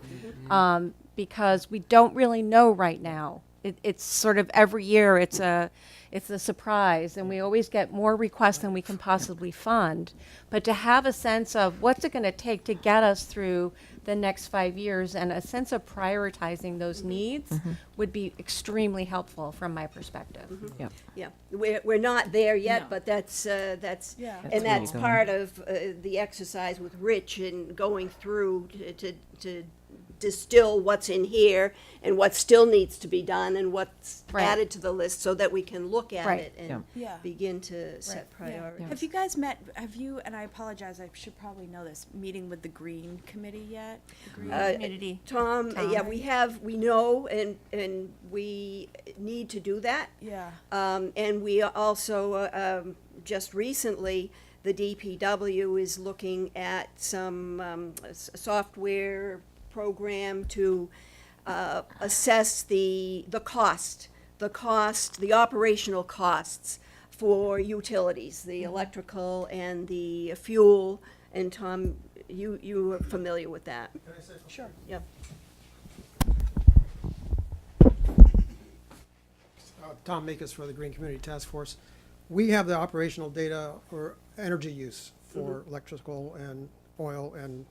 Because we don't really know right now it's sort of every year it's a surprise, and we always get more requests than we can possibly fund. But to have a sense of what's it going to take to get us through the next 5 years, and a sense of prioritizing those needs would be extremely helpful from my perspective. Yep. Yeah, we're not there yet, No. but that's Yeah. That's and that's where you're part of the exercise with Rich and going through to distill what's in here and what still needs to be done and what's Right. added to the list so that we can look at Right. it Yeah. and Yeah. begin to set Yeah. priorities. Have you guys met, and I apologize, I should probably know this, meeting with the Green Committee yet? The Green Community. Tom, yeah, we know, and we need to do that. Yeah. And we also, just recently, the DPW is looking at some software program to assess the operational costs for utilities, the electrical and the fuel. And Tom, you are familiar with that. Can I say something? Sure. Yeah. Tom Makis for the Green Community Task Force. We have the operational data or energy use for electrical and oil and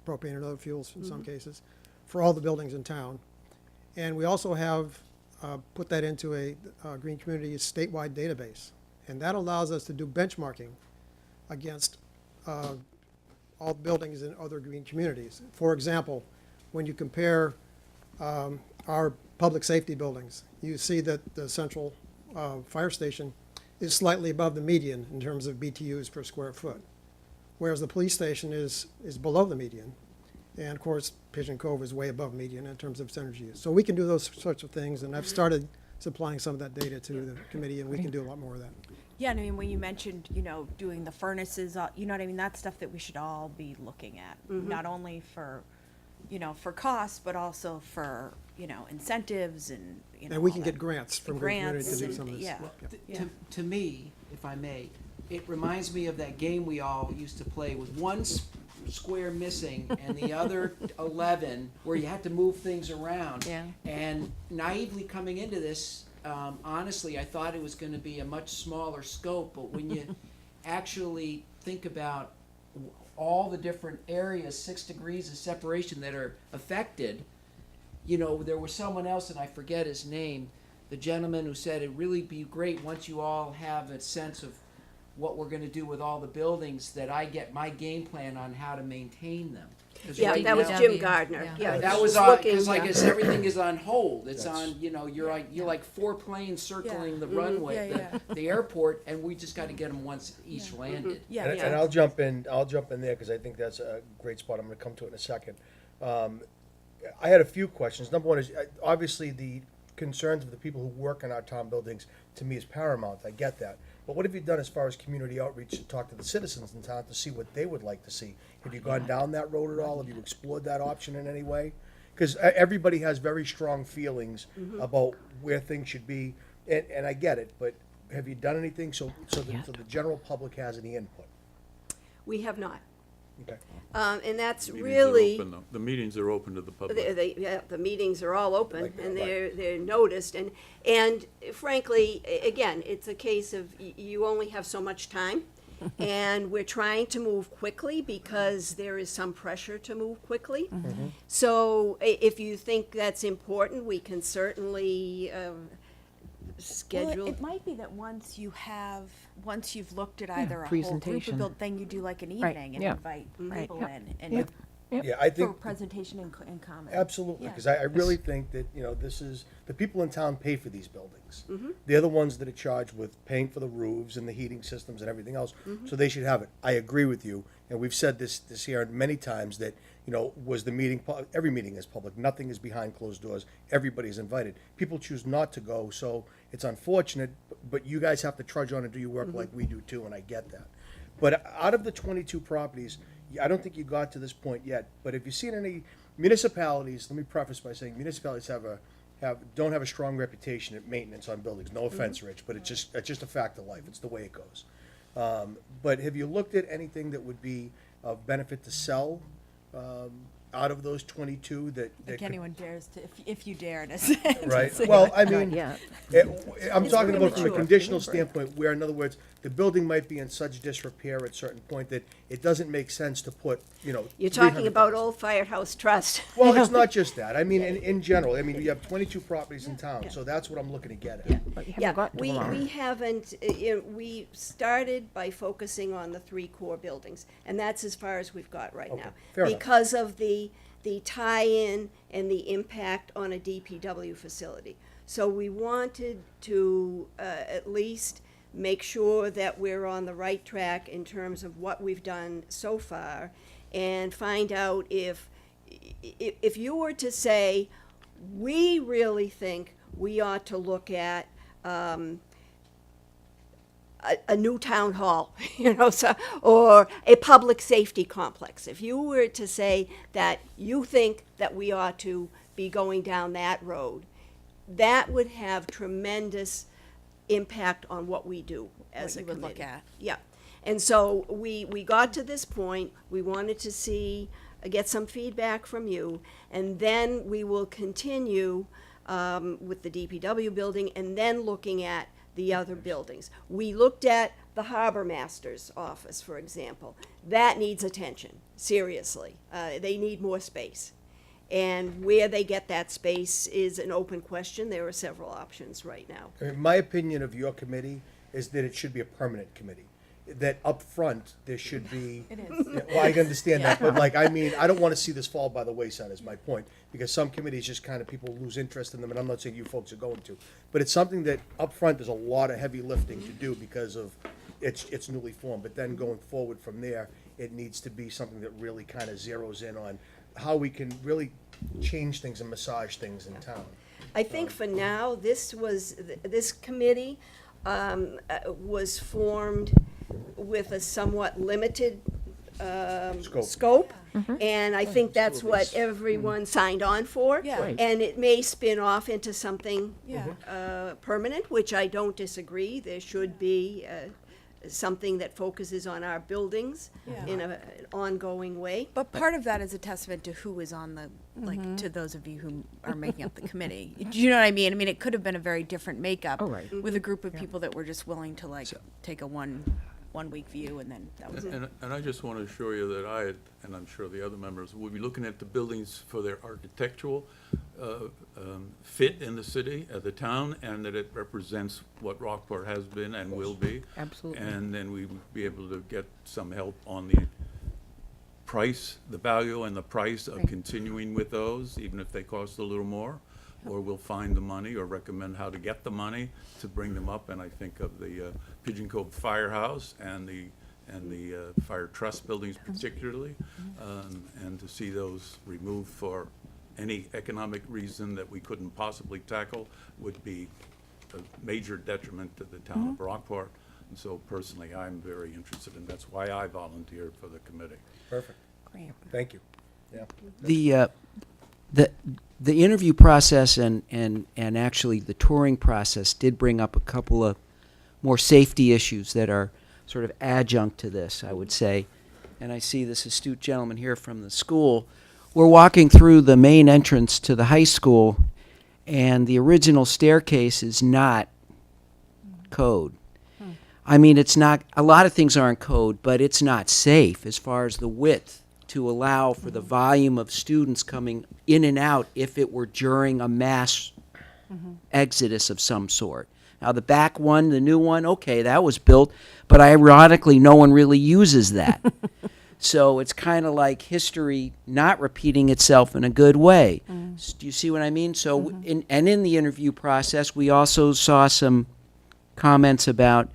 propane and other fuels in some cases for all the buildings in town. And we also have put that into a Green Community statewide database. And that allows us to do benchmarking against all buildings in other green communities. For example, when you compare our public safety buildings, you see that the central fire station is slightly above the median in terms of BTUs per square foot, whereas the police station is below the median. And of course, Pigeon Cove is way above median in terms of energy use. So we can do those sorts of things, and I've started supplying some of that data to the committee, and we can do a lot more of that. Yeah, and I mean, when you mentioned, doing the furnaces, you know what I mean, that's stuff that we should all be looking at, not only for, for costs, but also for, incentives and, And we all can that. get grants from The Green Community grants to do and- some of this yeah. work. Yep. Yeah. To me, if I may, it reminds me of that game we all used to play with one square missing and the other 11 where you had to move things around. Yeah. And naively coming into this, honestly, I thought it was going to be a much smaller scope, but when you actually think about all the different areas, 6 degrees of separation that are affected, there was someone else, and I forget his name, the gentleman who said it'd really be great once you all have a sense of what we're gonna do with all the buildings, that I get my game plan on how to maintain them. 'Cause Yeah, right that was now- Jim Gardner. Yeah, That he's was on, looking, because like yeah. it's, everything is on hold. It's That's- on, you're like 4 planes circling the Mhm. runway, Yeah, the airport, and we just gotta get them once each landed. Yeah, And, yeah. and I'll jump in there because I think that's a great spot. I'm going to come to it in a second. I had a few questions. Number one is, obviously, the concerns of the people who work in our town buildings, to me, is paramount. I get that. But what have you done as far as community outreach to talk to the citizens in town to see what they would like to see? Have you gone down that road at all? Have you explored that option in any way? Because everybody has very strong feelings about where things should be, and I get it, but have you done anything so the general public has any input? We have not. Okay. And that's Meetings are really. open, though. The meetings are open to the public. The meetings are all open, Like, and right. they're noticed, and frankly, again, it's a case of you only have so much time, and we're trying to move quickly because there is some pressure to move quickly. So if you think that's important, we can certainly schedule. Well, it might be that once you've looked at either a whole group of presentation. then you do like an Right, evening and yeah. invite Right, people yep. in and Yep. Yeah, I for think. presentation and comment. Absolutely, Yeah. because I really think that, this is, the people in town pay for these buildings. They're the ones that are charged with paying for the roofs and the heating systems and everything else, so they should have it. I agree with you, and we've said this here many times, that, was the meeting, every meeting is public, nothing is behind closed doors, everybody's invited. People choose not to go, so it's unfortunate, but you guys have to trudge on and do your work like we do too, and I get that. But out of the 22 properties, I don't think you got to this point yet, but have you seen any municipalities, let me preface by saying municipalities don't have a strong reputation at maintenance on buildings. No offense, Rich, but it's just a fact of life. It's the way it goes. But have you looked at anything that would be of benefit to sell out of those 22 that If could- anyone dares to, if you dare to say. to Right, say well, that. I mean, I'm It's talking about from a premature. conditional standpoint, where, in other words, the building might be in such disrepair at a certain point that it doesn't make sense to put, you know. You're talking 300,000. about Old Firehouse Trust. Well, it's not just that, I mean, in general, I mean, you have 22 properties in town, so that's what I'm looking to get at. Yeah, we haven't, we started by focusing on the 3 core buildings, and that's as far as we've got right now. fair enough. Because of the tie-in and the impact on a DPW facility. So we wanted to at least make sure that we're on the right track in terms of what we've done so far, and find out if you were to say, we really think we ought to look at a new town hall, you know, so, or a public safety complex. If you were to say that you think that we ought to be going down that road, that would have tremendous impact on what we do as What a you would look committee. at. Yeah, and so we got to this point, we wanted to get some feedback from you, and then we will continue with the DPW building, and then looking at the other buildings. We looked at the harbor master's office, for example. That needs attention, seriously. They need more space. And where they get that space is an open question. There are several options right now. I mean, my opinion of your committee is that it should be a permanent committee. That up front, there should be. It is. Yeah, well, I understand that, but like, I mean, I don't want to see this fall by the wayside is my point. Because some committees just kind of, people lose interest in them, and I'm not saying you folks are going to. But it's something that up front, there's a lot of heavy lifting to do because of it's newly formed. But then going forward from there, it needs to be something that really kind of zeroes in on how we can really change things and massage things in town. I think for now, this committee was formed with a somewhat limited scope. And I think that's what everyone signed on for. Yeah. Right. And it may spin off into something Yeah. permanent, which I don't disagree. There should be something that focuses on our buildings Yeah. in an ongoing way. But part of that is a testament to who is on the, like, to those of you who are making up the committee. Do you know what I mean? I mean, it could have been a very different makeup with a group of people that were just willing to, like, take a one-week view, and then that was it. And I just want to assure you that I, and I'm sure the other members, will be looking at the buildings for their architectural fit in the city, the town, and that it represents what Rockport has been and will be. Absolutely. And then we will be able to get some help on the price, the value and the price of continuing with those, even if they cost a little more. Or we'll find the money or recommend how to get the money to bring them up. And I think of the Pigeon Cove Firehouse and the Fire Trust buildings particularly, and to see those removed for any economic reason that we couldn't possibly tackle would be a major detriment to the town of Rockport. And so personally, I'm very interested, and that's why I volunteered for the committee. Perfect. Great. Thank you. Yeah. The interview process and actually the touring process did bring up a couple of more safety issues that are sort of adjunct to this, I would say. And I see this astute gentleman here from the school. We're walking through the main entrance to the high school, and the original staircase is not code. I mean, it's not, a lot of things aren't code, but it's not safe as far as the width to allow for the volume of students coming in and out if it were during a mass exodus of some sort. Now, the back one, the new one, okay, that was built, but ironically, no one really uses that. So it's kind of like history not repeating itself in a good way. Do you see what I mean? So, in the interview process, we also saw some comments about,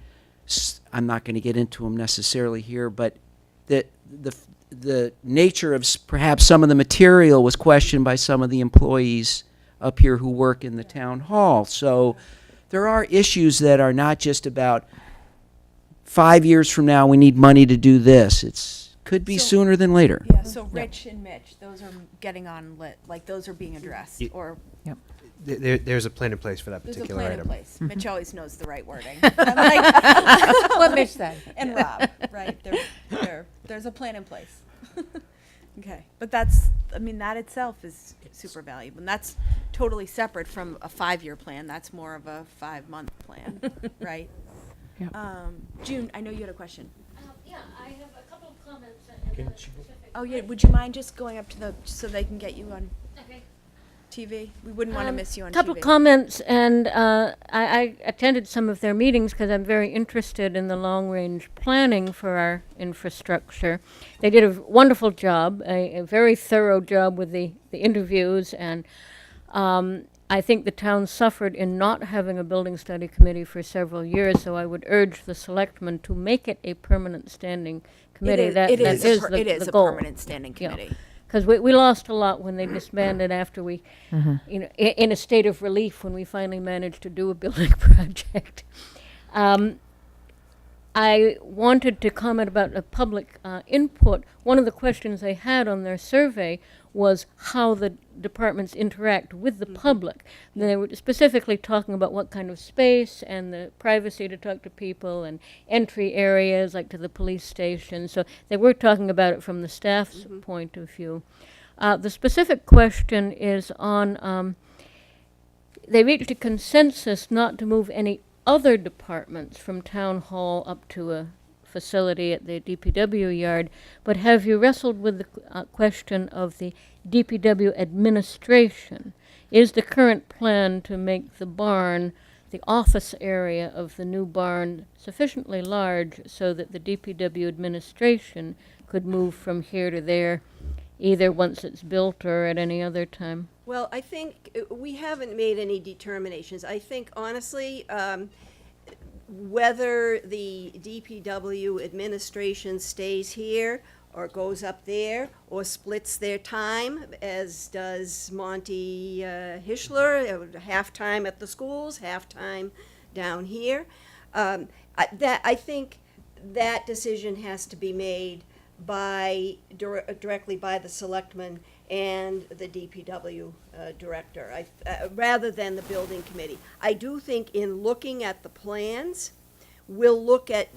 I'm not going to get into them necessarily here, but that the nature of perhaps some of the material was questioned by some of the employees up here who work in the town hall. So there are issues that are not just about 5 years from now we need money to do this. It's could be sooner than later. Yeah, so Rich and Mitch, those are getting on lit, like, those are being addressed, or There's a plan in place for that there's a particular plan item. in place. Mitch always knows the right wording. I'm like, What Mitch said. And Rob, right? There's a plan in place. Okay, but that's, I mean, that itself is super valuable, and that's totally separate from a 5-year plan. That's more of a 5-month plan, right? Yeah. June, I know you had a question. Yeah, I have a couple of comments. Oh, yeah, would you mind just going up to the, so they can get you on Okay. TV? We wouldn't want to miss you on TV. Couple comments, and I attended some of their meetings because I'm very interested in the long-range planning for our infrastructure. They did a wonderful job, a very thorough job with the interviews, and I think the town suffered in not having a building study committee for several years, so I would urge the selectmen to make it a permanent standing committee. It is the a goal. permanent standing Yeah. committee. Because we lost a lot when they disbanded after we, you know, in a state of relief when we finally managed to do a building project. I wanted to comment about the public input. One of the questions they had on their survey was how the departments interact with the public. They were specifically talking about what kind of space and the privacy to talk to people and entry areas like to the police station. So they were talking about it from the staff's point of view. The specific question is on, they reached a consensus not to move any other departments from town hall up to a facility at the DPW yard, but have you wrestled with the question of the DPW administration? Is the current plan to make the barn, the office area of the new barn, sufficiently large so that the DPW administration could move from here to there, either once it's built or at any other time? Well, I think we haven't made any determinations. I think honestly, whether the DPW administration stays here or goes up there or splits their time, as does Monty Hischler, half-time at the schools, half-time down here, I think that decision has to be made directly by the selectmen and the DPW director, rather than the building committee. I do think in looking at the plans, we'll look at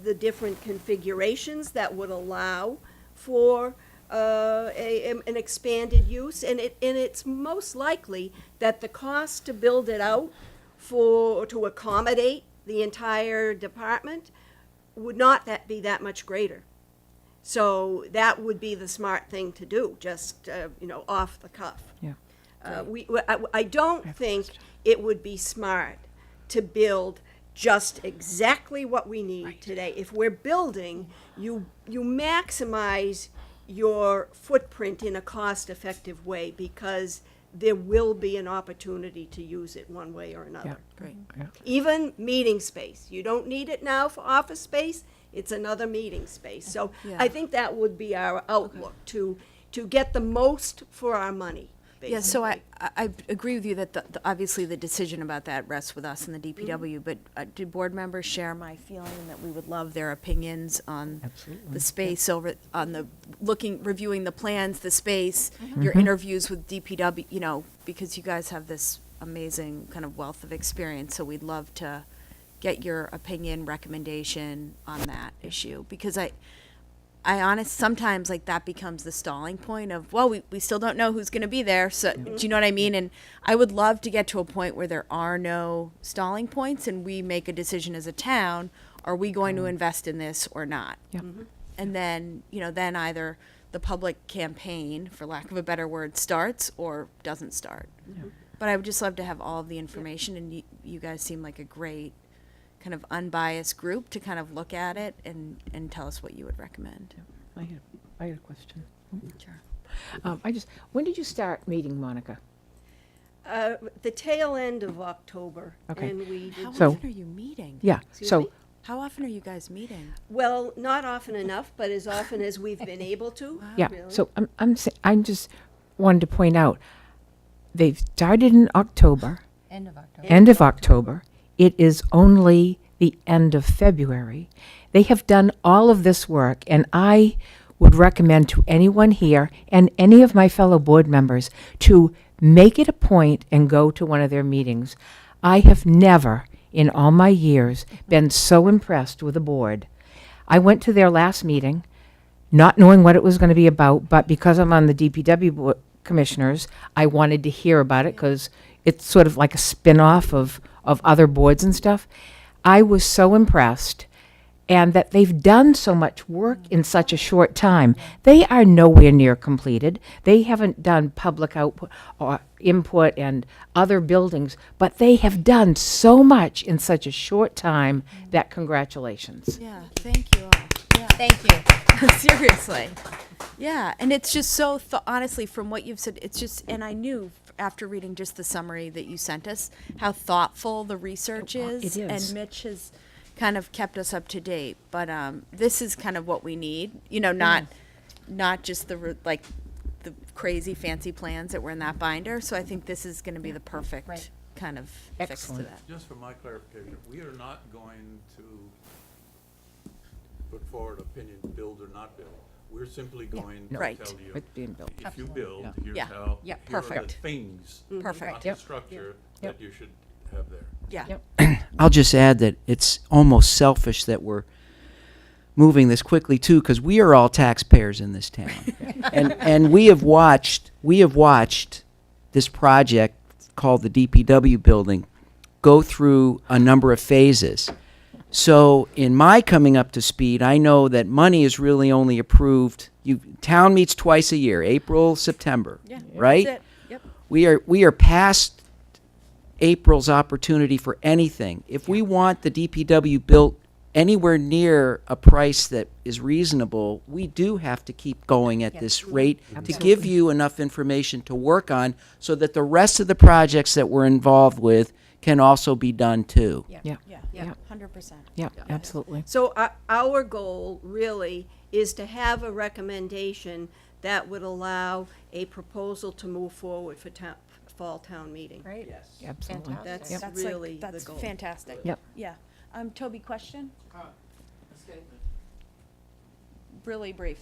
the different configurations that would allow for an expanded use, and it's most likely that the cost to build it out to accommodate the entire department would not be that much greater. So that would be the smart thing to do, just, off the cuff. Yeah. I don't think it would be smart to build just exactly what we need today. If we're building, you maximize your footprint in a cost-effective way because there will be an opportunity to use it one way or another. Great. Yeah. Even meeting space. You don't need it now for office space. It's another meeting space. So Yeah. I think that would be our outlook, to get the most for our money, basically. Yeah, so I agree with you that obviously the decision about that rests with us and the DPW, but do board members share my feeling that we would love their opinions on the space reviewing the plans, the space, your interviews with DPW, because you guys have this amazing kind of wealth of experience, so we'd love to get your opinion, recommendation on that issue, because I sometimes like that becomes the stalling point of, well, we still don't know who's going to be there. So do you know what I mean? And I would love to get to a point where there are no stalling points and we make a decision as a town, are we going to invest in this or not? Yeah. And then, then either the public campaign, for lack of a better word, starts or doesn't start. But I would just love to have all of the information, and you guys seem like a great kind of unbiased group to kind of look at it and tell us what you would recommend. I had a question. Sure. When did you start meeting, Monica? The tail end of October. Okay. And we did. How So- often are you meeting? Yeah, Excuse so, me? How often are you guys meeting? Well, not often enough, but as often as we've been able to. yeah, really. so I'm just wanted to point out, they've started in October. End of October. End of October. It is only the end of February. They have done all of this work, and I would recommend to anyone here and any of my fellow board members to make it a point and go to one of their meetings. I have never, in all my years, been so impressed with a board. I went to their last meeting. not knowing what it was going to be about, but because I'm on the DPW commissioners, I wanted to hear about it because it's sort of like a spin-off of other boards and stuff. I was so impressed, and that they've done so much work in such a short time. They are nowhere near completed. They haven't done public output or input and other buildings, but they have done so much in such a short time that congratulations. Yeah, thank you all. Yeah. Thank you. Seriously. Yeah, and it's just so, honestly, from what you've said, it's just, and I knew after reading just the summary that you sent us, how thoughtful the research is. It is. And Mitch has kind of kept us up to date. But this is kind of what we need, you know, not just the the crazy fancy plans that were in that binder. So I think this is going to be the perfect kind of fix to that. Just for my clarification, we are not going to put forward opinion, build or not build. We're simply going to Right. tell you, It's being built. if you build, here's Yeah. how, Yeah, here are the perfect. things, Perfect. not the structure, that you should have there. Yeah. I'll just add that it's almost selfish that we're moving this quickly too, because we are all taxpayers in this town, and we have watched this project called the DPW building go through a number of phases. So in my coming up to speed, I know that money is really only approved. Town meets twice a year, April, September, right? That's it. Yep. We are past April's opportunity for anything. If we want the DPW built anywhere near a price that is reasonable, we do have to keep going at this rate to give you enough information to work on so that the rest of the projects that we're involved with can also be done too. Yeah. Yeah. 100%. Yeah, absolutely. So our goal really is to have a recommendation that would allow a proposal to move forward for fall town meeting. Right. Yes. Absolutely. That's That's really the that's goal. fantastic. Yep. Yeah. Toby, question? Really brief.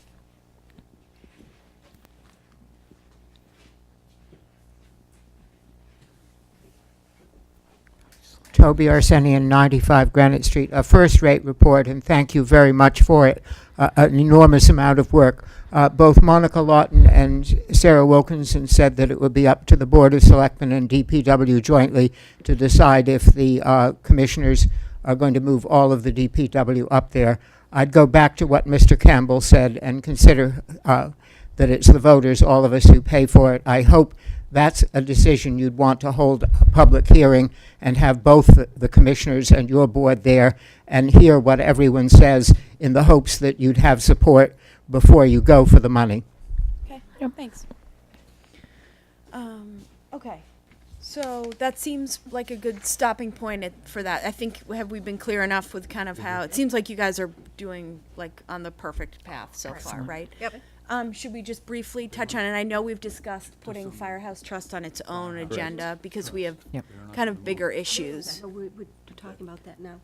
Toby Arsenian, 95 Granite Street. A first-rate report, and thank you very much for it. An enormous amount of work. Both Monica Lawton and Sarah Wilkinson said that it would be up to the Board of Selectmen and DPW jointly to decide if the commissioners are going to move all of the DPW up there. I'd go back to what Mr. Campbell said and consider that it's the voters, all of us, who pay for it. I hope that's a decision you'd want to hold a public hearing and have both the commissioners and your board there and hear what everyone says in the hopes that you'd have support before you go for the money. Okay. Thanks. Okay. So that seems like a good stopping point for that. I think, have we been clear enough with kind of how, it seems like you guys are doing like on the perfect path so far, right? Yep. Should we just briefly touch on it? I know we've discussed putting Firehouse Trust on its own agenda because we have kind of bigger issues. We're talking about that now.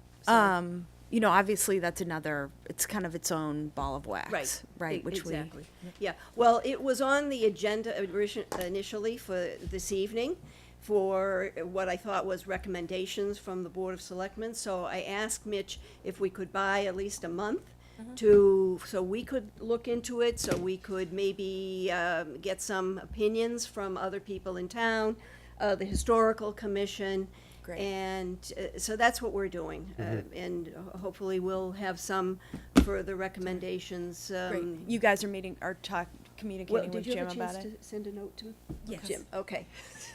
You know, obviously that's it's kind of its own ball of wax, right? Which exactly. Yeah, well, it was on the agenda initially for this evening for what I thought was recommendations from the Board of Selectmen. So I asked Mitch if we could buy at least a month so we could look into it, so we could maybe get some opinions from other people in town, the Historical Commission. Great. And so that's what we're doing. And hopefully we'll have some further recommendations. Great. You guys are communicating Did with you Jim have a about chance it? to send a note to him? Yes. Jim, okay.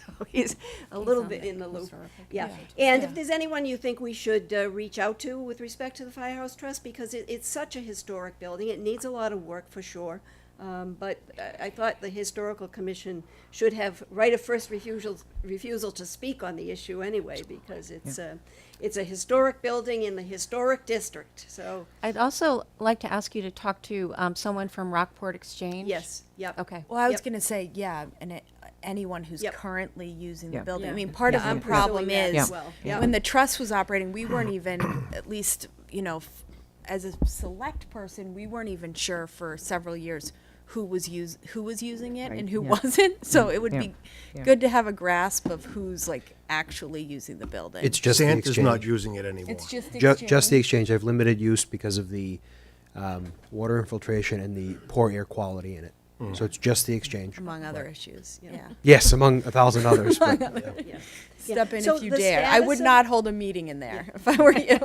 So he's a little bit in the loop. Yeah. And if there's anyone you think we should reach out to with respect to the Firehouse Trust, because it's such a historic building, it needs a lot of work for sure. But I thought the Historical Commission should have right of first refusal to speak on the issue anyway, because it's a historic building in the historic district, so. I'd also like to ask you to talk to someone from Rockport Exchange. Yes, yep. Okay. Well, I was going to say, and anyone who's currently using the building. I mean, part of I'm the problem pursuing that is as well. Yeah. when the trust was operating, we weren't even, at least, you know, as a select person, we weren't even sure for several years who was using it and who wasn't. So it would be good to have a grasp of who's like actually using the building. It's just the Santa's exchange. not using it anymore. It's just the Just the exchange. exchange. I have limited use because of the water infiltration and the poor air quality in it. So it's just the exchange. Among other issues, yeah. Yes, among 1,000 others. but, yeah. Step in So if you the dare. I status would of- not hold a meeting in there if I were you.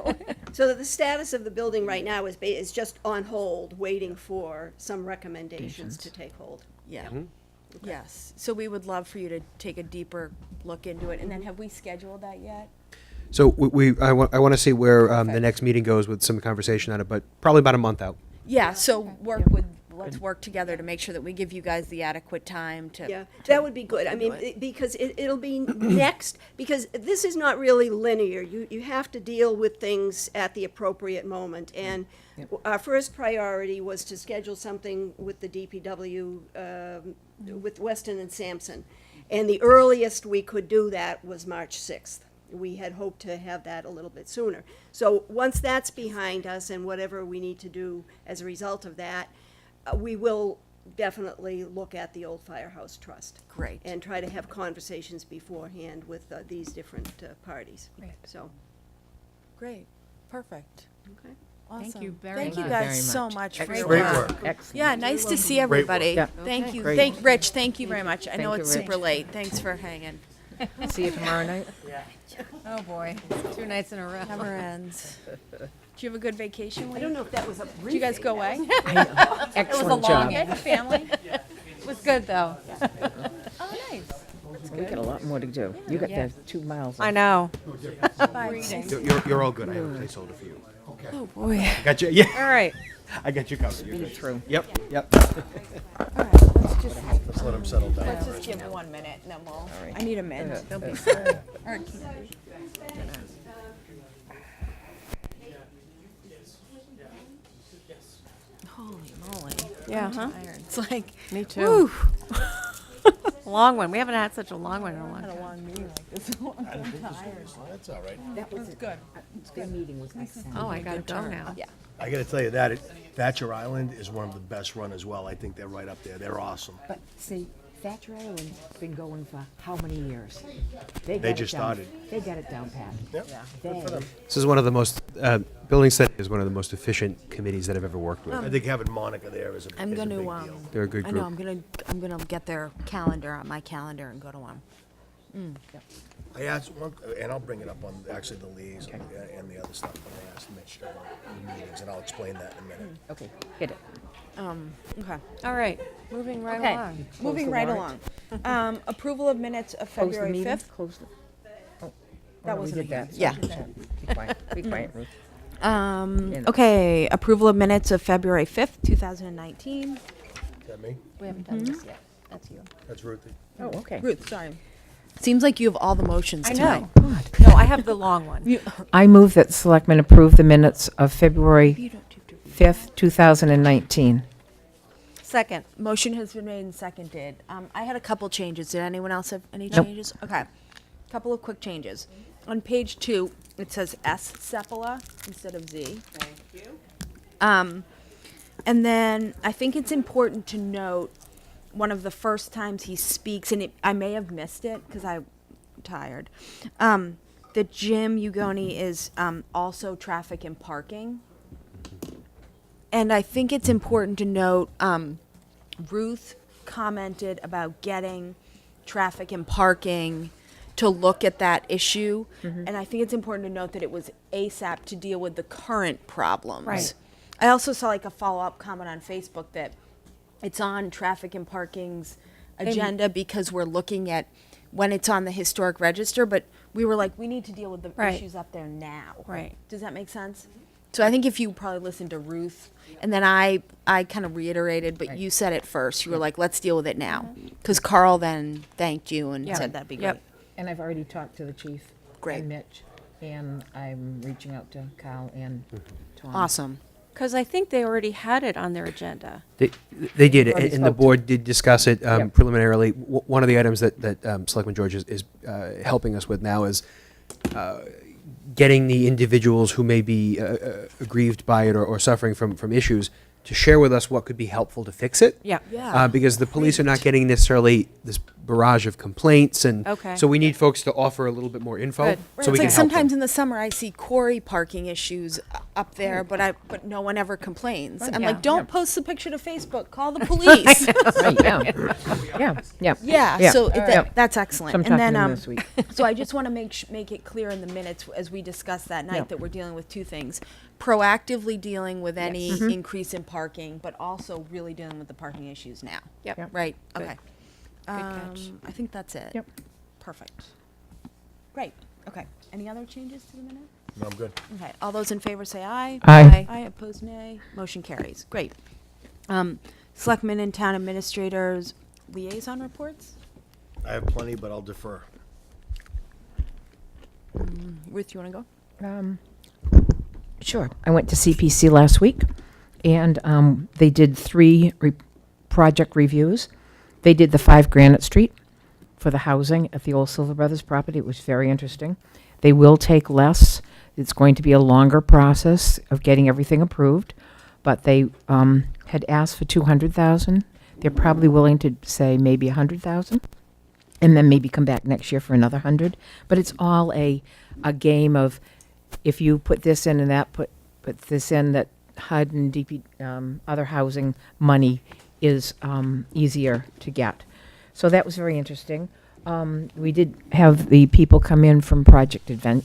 So the status of the building right now is just on hold, waiting for some recommendations to take hold. Yeah. Yes. So we would love for you to take a deeper look into it. And then have we scheduled that yet? So I want to see where the next meeting goes with some conversation on it, but probably about a month out. Yeah. So let's work together to make sure that we give you guys the adequate time to. Yeah, that would be good. I mean, because it'll be next, because this is not really linear. You have to deal with things at the appropriate moment. And our first priority was to schedule something with the DPW, with Weston and Sampson. And the earliest we could do that was March 6th. We had hoped to have that a little bit sooner. So once that's behind us and whatever we need to do as a result of that, we will definitely look at the old Firehouse Trust. Great. And try to have conversations beforehand with these different parties. Great. So, Great. Perfect. okay. Awesome. Thank you very Thank you much. guys Very so much. much for Great your work. Excellent. Yeah, nice to see Great work. everybody. Yeah. Thank you. Great. Rich, thank you very much. I know Thank it's you, super Rich. late. Thanks for hanging. See you tomorrow night. Oh, boy. 2 nights in a row. Never ends. Did you have a good vacation week? I don't know if that was a Did you guys go away? It was a Excellent long, job. family. It was good, though. Oh, nice. We got a lot more to do. You got the 2 miles. I know. You're all good. I have a placeholder for you. Oh, boy. I got you. Yeah, All right. I got you covered. You're Been good. through. Yep. Let's let them settle down. Let's just give 1 minute and then we'll, right. I need a minute. They'll be Holy moly. Yeah, I'm huh? tired. It's like, Me too. whew. Long one. We haven't had such a long one in a long Had a time. long meeting like this. I'm tired. That's all right. That was Good. Their meeting was excellent. Oh, I gotta go now. Yeah. I gotta tell you that, Thatcher Island is one of the best run as well. I think they're right up there. They're awesome. But see, Thatcher Island's been going for how many years? They They got it just down- started. They got it down pat. Yep. They, This is one of the most building study is one of the most efficient committees that I've ever worked with. I think having Monica there is a I'm big gonna, deal. They're a good I know, group. I'm gonna get their calendar on my calendar and go to one. I asked one, and I'll bring it up on actually the liaison and the other stuff, but I asked Mitch about the meetings, and I'll explain that in a minute. okay, hit it. Okay. All right. Moving right Okay. along. Moving the right warrant. along. Approval of minutes of Close the February meeting, 5th. close the. Oh, That we wasn't did a that. yeah. Be quiet, be quiet, Ruth. Okay, approval of minutes of February 5th, 2019. Is that me? We haven't done this yet. That's you. That's Ruthie. Oh, okay. Ruth, sorry. Seems like you have all the motions I tonight. know. No, I have the long one. I move that Selectmen approve the minutes of February 5th, 2019. Second. Motion has been made and seconded. I had a couple changes. Did anyone else have any Nope. changes? Okay. Couple of quick changes. On page 2, it says S. Sepola instead of Z. Thank you. And then I think it's important to note one of the first times he speaks, and I may have missed it because I'm tired, that Jim Ugoni is also traffic and parking. And I think it's important to note, Ruth commented about getting traffic and parking to look at that issue. And I think it's important to note that it was ASAP to deal with the current problems. Right. I also saw like a follow-up comment on Facebook that it's on traffic and parking's agenda because we're looking at when it's on the historic register, but we were like, we need to deal with the Right. issues up there now. Right. Does that make sense? So I think if you probably listened to Ruth, and then I kind of reiterated, but you said it first. You were like, let's deal with it now. Because Carl then thanked you and Yeah. said that'd be Yep. great. And I've already talked to the chief. Great. And Mitch, and I'm reaching out to Kyle and Tom. Awesome. Because I think they already had it on their agenda. They did, Already and the spoke to- board did discuss it Yep. preliminarily. One of the items that Selectman George is helping us with now is getting the individuals who may be aggrieved by it or suffering from issues to share with us what could be helpful to fix it. Yeah. Yeah. Because the police are not getting necessarily this barrage of complaints, and Okay. so we need folks to offer a little bit more info Good. so It's we like can help sometimes them. in the summer I see quarry parking issues up there, but no one ever complains. I'm like, don't post the picture to Facebook. Call the police. Right, yeah. Yeah. So that's excellent. So I'm And talking then, to them this week. so I just want to make it clear in the minutes as we discussed that night Yeah. that we're dealing with two things: proactively dealing with any Mm-hmm. increase in parking, but also really dealing with the parking issues now. Yep. Right. Good. Okay. catch. I think that's it. Yep. Perfect. Great. Okay. Any other changes to the minute? No, I'm good. Okay. All those in favor say aye. Aye. Aye. Opposed, nay. Motion carries. Great. Selectmen and town administrators liaison reports. I have plenty, but I'll defer. Ruth, you want to go? Sure. I went to CPC last week, and they did 3 project reviews. They did the 5 Granite Street for the housing at the old Silver Brothers property. It was very interesting. They will take less. It's going to be a longer process of getting everything approved, but they had asked for 200,000. They're probably willing to say maybe 100,000, and then maybe come back next year for another 100. But it's all a game of, if you put this in and that put this in, that HUD and DP other housing money is easier to get. So that was very interesting. We did have the people come in from the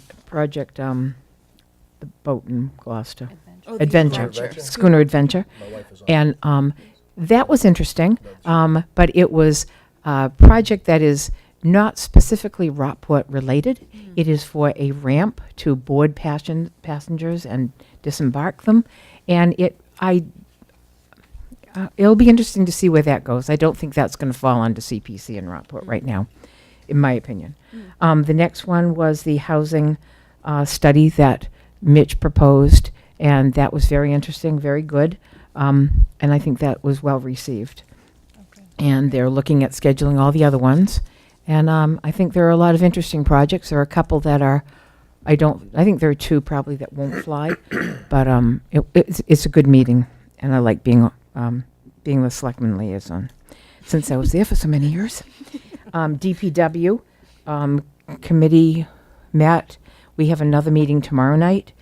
boat in Gloucester. Oh, the Adventure. Adventure. Schooner Adventure. My wife is on. And that was interesting, but it was a project that is not specifically Rockport related. It is for a ramp to board passengers and disembark them. And it'll be interesting to see where that goes. I don't think that's going to fall under CPC in Rockport right now, in my opinion. The next one was the housing study that Mitch proposed, and that was very interesting, very good. And I think that was well received. And they're looking at scheduling all the other ones. And I think there are a lot of interesting projects. There are a couple that are, I think there are 2 probably that won't fly, but it's a good meeting, and I like being the selectman liaison, since I was there for so many years. DPW committee met. We have another meeting tomorrow night,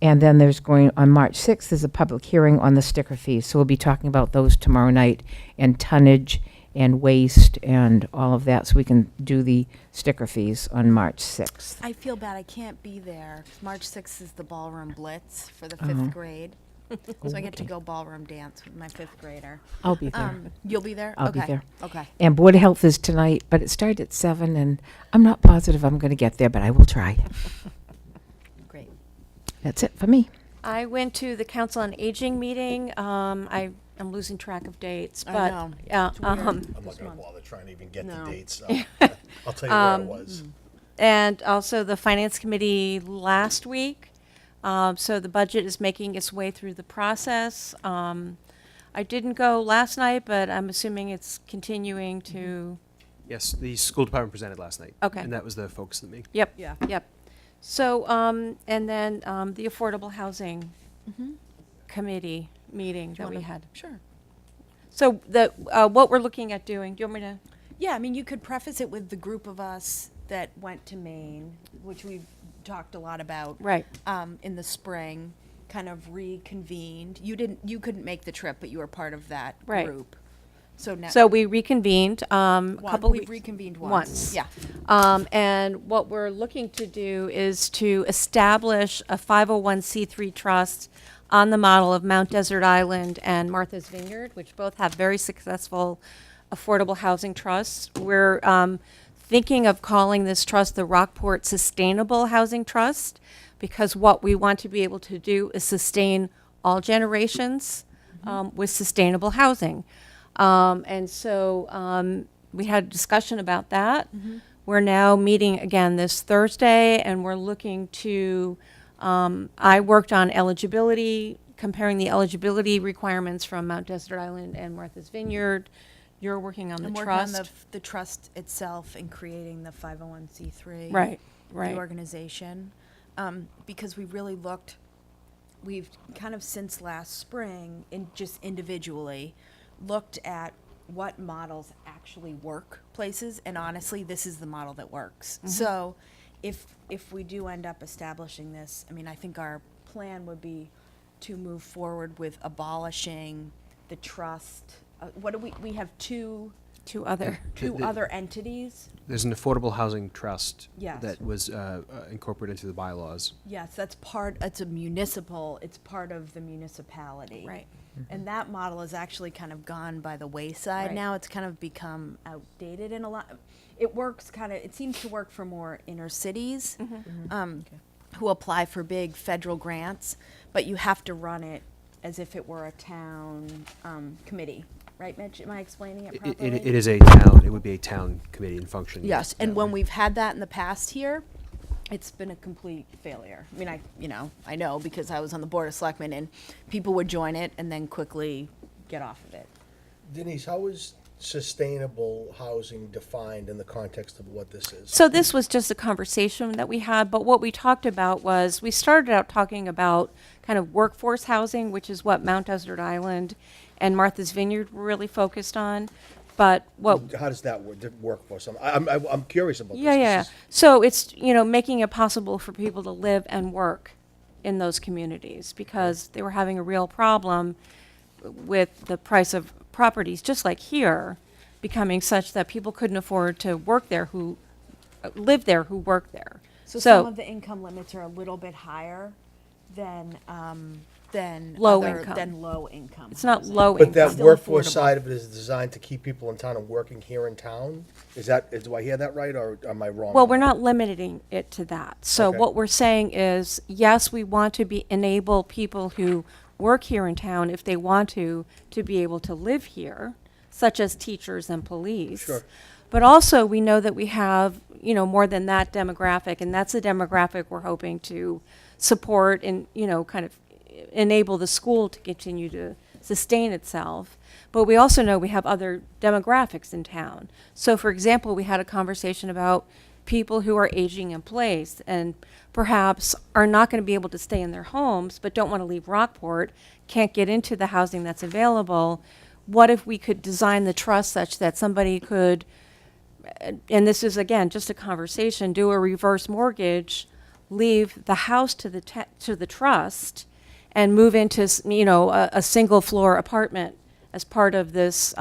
and then there's on March 6th, there's a public hearing on the sticker fees. So we'll be talking about those tomorrow night, and tonnage and waste and all of that, so we can do the sticker fees on March 6th. I feel bad I can't be there. March 6th is the ballroom blitz for the 5th grade. So I get to go ballroom dance with my 5th grader. I'll be there. You'll be there? I'll Okay. be there. Okay. And Board of Health is tonight, but it started at 7, and I'm not positive I'm going to get there, but I will try. Great. That's it for me. I went to the Council on Aging meeting. I'm losing track of dates, I but know. yeah, It's weird. I'm not going to bother trying to even get No. the dates. I'll tell you where it was. and also the Finance Committee last week. So the budget is making its way through the process. I didn't go last night, but I'm assuming it's continuing to. Yes, the school department presented last night. Okay. And that was the focus of the meeting. Yep. Yeah. Yep. So and then the Affordable Housing Committee meeting that we had. Sure. So what we're looking at doing. Do you want me to? Yeah, I mean, you could preface it with the group of us that went to Maine, which we've talked a lot about. Right. In the spring, kind of reconvened. You couldn't make the trip, but you were part of that Right. group. So now. So we reconvened a couple We've weeks. reconvened once. Yeah. And what we're looking to do is to establish a 501c3 trust on the model of Mount Desert Island and Martha's Vineyard, which both have very successful affordable housing trusts. We're thinking of calling this trust the Rockport Sustainable Housing Trust, because what we want to be able to do is sustain all generations with sustainable housing. And so we had a discussion about that. We're now meeting again this Thursday, and we're looking to, I worked on eligibility, comparing the eligibility requirements from Mount Desert Island and Martha's Vineyard. You're working on the I'm working trust. on the trust itself and creating the 501c3. Right. The organization. Because we really we've kind of since last spring, just individually, looked at what models actually work places, and honestly, this is the model that works. So if we do end up establishing this, I mean, I think our plan would be to move forward with abolishing the trust. What do we have two other entities. There's an affordable housing trust Yes. that was incorporated into the bylaws. Yes, it's part of the municipality. Right. And that model is actually kind of gone by the wayside Right. now. It's kind of become outdated in a lot. It seems to work for more inner cities who apply for big federal grants, but you have to run it as if it were a town committee. Right, Mitch? Am I explaining it properly? It is a town, it would be a town committee in function. Yes, and that when way. we've had that in the past here, it's been a complete failure. I mean, I know because I was on the Board of Selectmen, and people would join it and then quickly get off of it. Denise, how is sustainable housing defined in the context of what this is? So this was just a conversation that we had, but what we talked about was, we started out talking about kind of workforce housing, which is what Mount Desert Island and Martha's Vineyard were really focused on. But what How does that work for some? I'm curious about this. Yeah. So it's, making it possible for people to live and work in those communities, because they were having a real problem with the price of properties, just like here, becoming such that people couldn't afford to work there who live there, who work there. So some of the income limits are a little bit higher than Low other- income. than low income. It's not housing. low But income. that Still workforce affordable. side of it is designed to keep people in town and working here in town? Do I hear that right, or am I wrong? Well, we're not limiting it to that. So Okay. what we're saying is, yes, we want to enable people who work here in town, if they want to be able to live here, such as teachers and police. Sure. But also, we know that we have, more than that demographic, and that's the demographic we're hoping to support and, kind of enable the school to continue to sustain itself. But we also know we have other demographics in town. So, for example, we had a conversation about people who are aging in place and perhaps are not going to be able to stay in their homes, but don't want to leave Rockport, can't get into the housing that's available. What if we could design the trust such that somebody could, and this is again just a conversation, do a reverse mortgage, leave the house to the trust, and move into a single floor apartment as part of this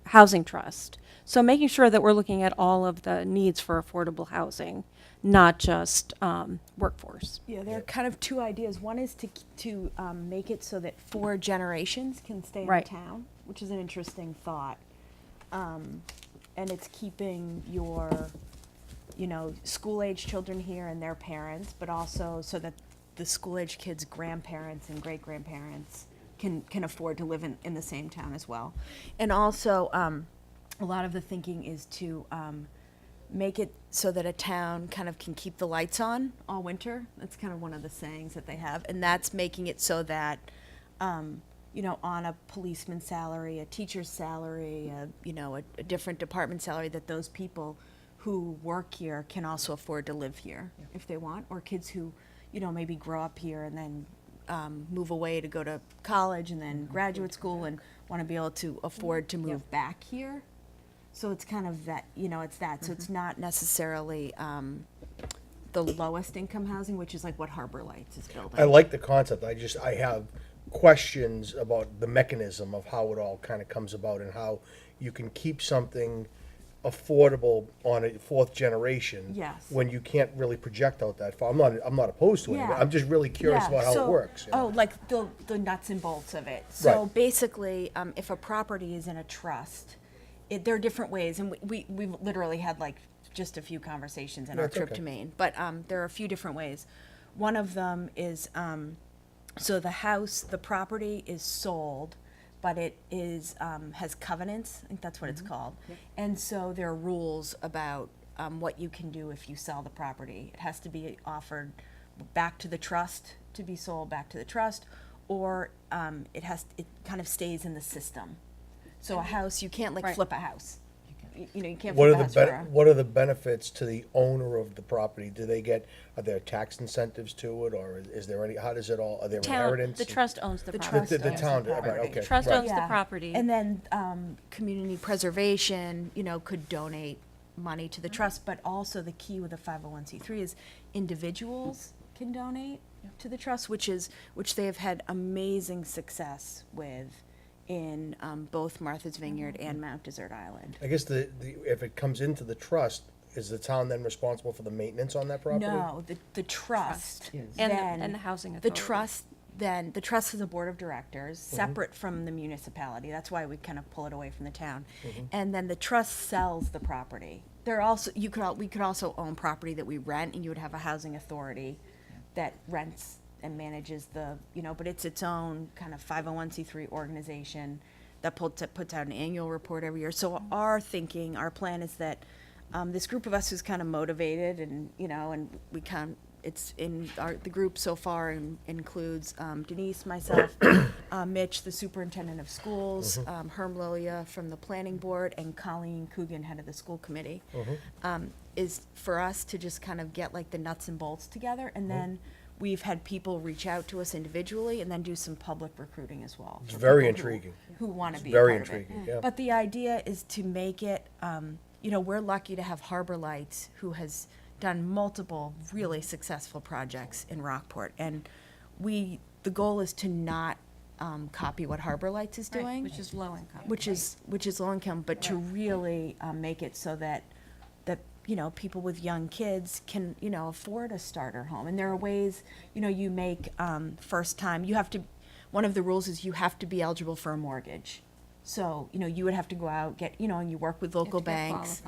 housing trust. So making sure that we're looking at all of the needs for affordable housing, not just workforce. Yeah, there are kind of two ideas. One is to make it so that 4 generations can stay in Right. town, which is an interesting thought. And it's keeping your, school-age children here and their parents, but also so that the school-age kids' grandparents and great-grandparents can afford to live in the same town as well. And also, a lot of the thinking is to make it so that a town kind of can keep the lights on all winter. That's kind of one of the sayings that they have. And that's making it so that, on a policeman's salary, a teacher's salary, a different department salary, that those people who work here can also afford to live here if they want, or kids who, maybe grow up here and then move away to go to college and then graduate school and want to be able to afford to move back here. So it's kind of that, it's that. So it's not necessarily the lowest income housing, which is like what Harbor Lights is building. I like the concept. I have questions about the mechanism of how it all kind of comes about and how you can keep something affordable on a 4th generation. Yes. When you can't really project out that far. I'm not opposed to it, but Yeah. I'm just really curious Yeah, about how so- it works. Oh, like the nuts and bolts of it. So Right. basically, if a property is in a trust, there are different ways, and we've literally had like just a few conversations in our That's trip okay. to Maine. But there are a few different ways. One of them is so the property is sold, but it is has covenants. I think that's what it's called. And so there are rules about what you can do if you sell the property. It has to be offered back to the trust to be sold back to the trust, or it kind of stays in the system. So a house, you can't Right. flip a house. you know, you can't What flip are a the Hasbara. what are the benefits to the owner of the property? Do they get, are there tax incentives to it, or is there any, how does it all, are there Town, inheritance? the trust owns the The property. trust The owns town, the right, property. okay. Trust right. owns the property. And then community preservation, you know, could donate money to the trust, but also the key with a 501c3 is individuals can donate to the trust, which they have had amazing success with in both Martha's Vineyard and Mount Desert Island. I guess if it comes into the trust, is the town then responsible for the maintenance on that property? No, the trust. And the housing The authority. trust, then, the trust is a board of directors, separate from the municipality. That's why we kind of pull it away from the town. And then the trust sells the property. There also, we could also own property that we rent, and you would have a housing authority that rents and manages the, you know, but it's its own kind of 501c3 organization that puts out an annual report every year. So our thinking, our plan is that this group of us who's kind of motivated and, you know, and we it's in the group so far includes Denise, myself, Mitch, the superintendent of schools, Herm Lilia from the planning board, and Colleen Coogan, head of the school committee, is for us to just kind of get like the nuts and bolts together, and then we've had people reach out to us individually and then do some public recruiting as well. It's for very people intriguing. Who want to be Very a part of it. intriguing, yeah. But the idea is to make it, you know, we're lucky to have Harbor Lights, who has done multiple really successful projects in Rockport. And the goal is to not copy what Harbor Lights is doing. Which is low income. Which is low income, but to really make it so that, you know, people with young kids can, you know, afford a starter home. And there are ways, you know, you make first time, one of the rules is you have to be eligible for a mortgage. So, you know, you would have to go out, you know, and you work with local banks.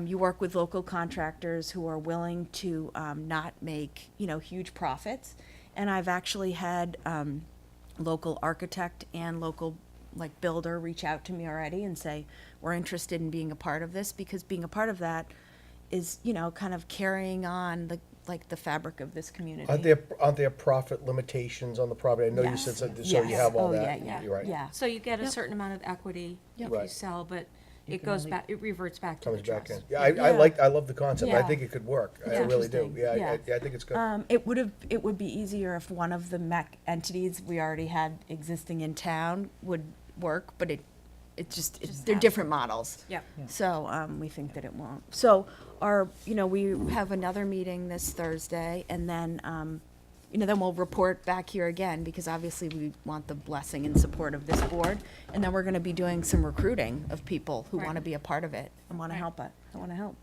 You work with local contractors who are willing to not make, you know, huge profits. And I've actually had local architect and local like builder reach out to me already and say, we're interested in being a part of this, because being a part of that is, you know, kind of carrying on the fabric of this community. Aren't there profit limitations on the property? I know you said something, so you Yes. have all Oh, that. yeah. You're right. Yeah. So you get a certain amount of equity if you Right. sell, but You it can goes only- back, it reverts back to the Comes back trust. in. Yeah, I love the concept. I Yeah. think it could work. I It's really do. interesting. Yeah, I think it's good. It would be easier if one of the MEC entities we already had existing in town would work, but they're different models. Yep. So, we think that it won't. So we have another meeting this Thursday, and then, then we'll report back here again, because obviously we want the blessing and support of this board. And then we're gonna be doing some recruiting of people who wanna be a part of it and wanna help it, I wanna help.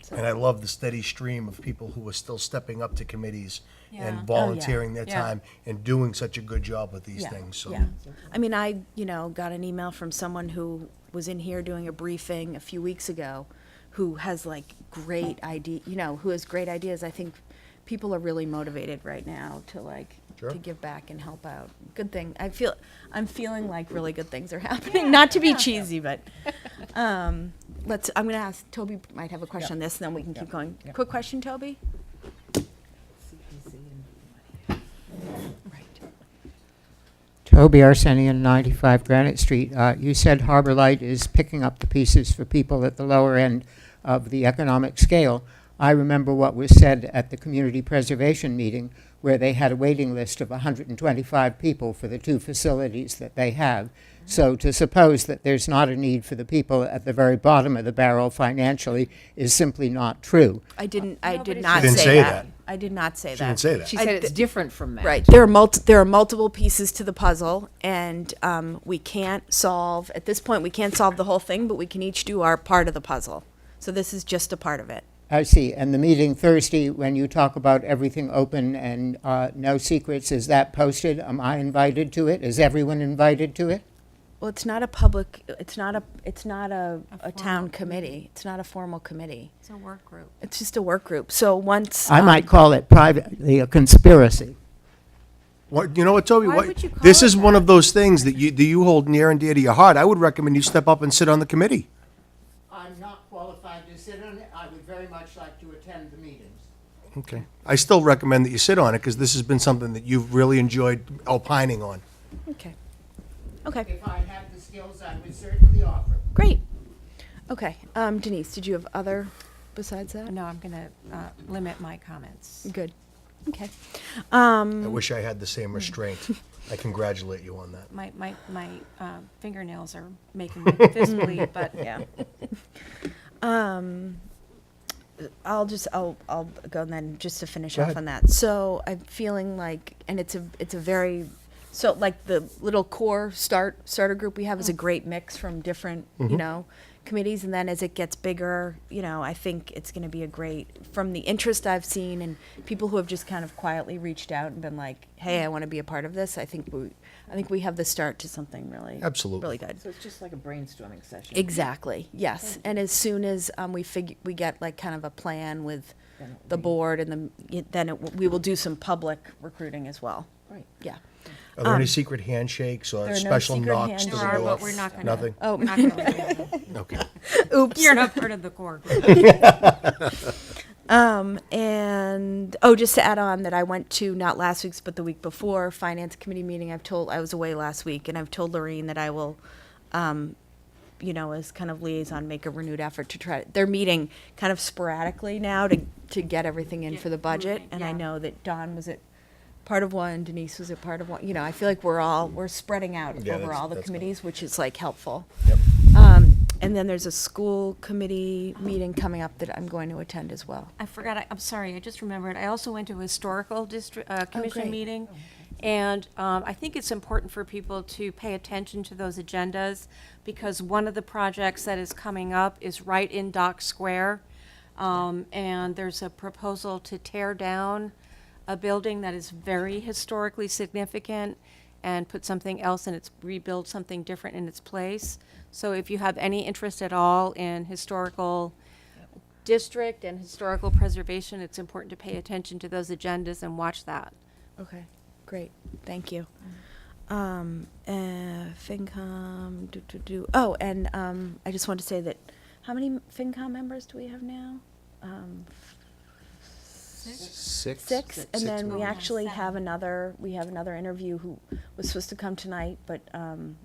So- And I love the steady stream of people who are still stepping up to committees Yeah. Oh, and yeah. volunteering their Yeah. time and doing such a good job with these Yeah, things, so. yeah. I mean, I got an email from someone who was in here doing a briefing a few weeks ago, who has like great who has great ideas. I think people are really motivated right now to Sure. to give back and help out. Good thing. I'm feeling like really good things are happening. Not to be cheesy, but I'm gonna ask, Toby might have a question on this, and then we can keep going. Quick question, Toby? Toby Arsenian, 95 Granite Street. You said Harbor Light is picking up the pieces for people at the lower end of the economic scale. I remember what was said at the community preservation meeting, where they had a waiting list of 125 people for the two facilities that they have. So to suppose that there's not a need for the people at the very bottom of the barrel financially is simply not true. I did not She didn't say that. I did not say that. She didn't say that. She said it's different from that. Right. There are multiple pieces to the puzzle, and we can't solve, at this point, we can't solve the whole thing, but we can each do our part of the puzzle. So this is just a part of it. I see. And the meeting Thursday, when you talk about everything open and no secrets, is that posted? Am I invited to it? Is everyone invited to it? Well, it's not a town committee. It's not a formal committee. It's a work group. It's just a work group. So once. I might call it privately a conspiracy. What, you know what, Toby? Why What- would you call this it is one that? of those things that you hold near and dear to your heart. I would recommend you step up and sit on the committee. I'm not qualified to sit on it. I would very much like to attend the meetings. Okay. I still recommend that you sit on it, because this has been something that you've really enjoyed opining on. Okay. Okay. If I had the skills, I would certainly offer. Great. Okay, Denise, did you have other besides that? No, I'm going to limit my comments. Good. Okay. I wish I had the same restraint. I congratulate you on that. My fingernails are making my fist bleed, but yeah. I'll go then just to finish Go off ahead. on that. So I'm feeling like, and it's a very, so like the little core starter group we have is a great mix from different, you know, committees. And then as it gets bigger, you know, I think it's going to be a great, from the interest I've seen and people who have just kind of quietly reached out and been like, hey, I want to be a part of this. I think we have the start to something really, Absolutely. really good. So it's just like a brainstorming session. Exactly. Yes. And as soon as we get like kind of a plan with the board, and we will do some public recruiting as well. Right. Yeah. Are there any secret handshakes or there are no special secret knocks to the handshakes. door? But we're not going to. Nothing? Oh. We're not going to. Okay. Oops. You're not part of the core group. And just to add on that I went to, not last week's but the week before, finance committee meeting. I was away last week, and I've told Lorene that I will, you know, as kind of liaison, make a renewed effort to try. They're meeting kind of sporadically now to get everything in for the budget, and I know that Dawn was at part of one, Denise was a part of one. You know, I feel like we're spreading out Yeah, over all the that's committees, which is like helpful. Yep. And then there's a school committee meeting coming up that I'm going to attend as well. I forgot. I'm sorry. I just remembered. I also went to a historical district commission great. meeting, and I think it's important for people to pay attention to those agendas because one of the projects that is coming up is right in Dock Square, and there's a proposal to tear down a building that is very historically significant and put something else in its, rebuild something different in its place. So if you have any interest at all in historical district and historical preservation, it's important to pay attention to those agendas and watch that. Okay, great, thank you. FinCom, Oh, and I just want to say that, how many FinCom members do we have now? Six, and then we actually have another interview who was supposed to come tonight, but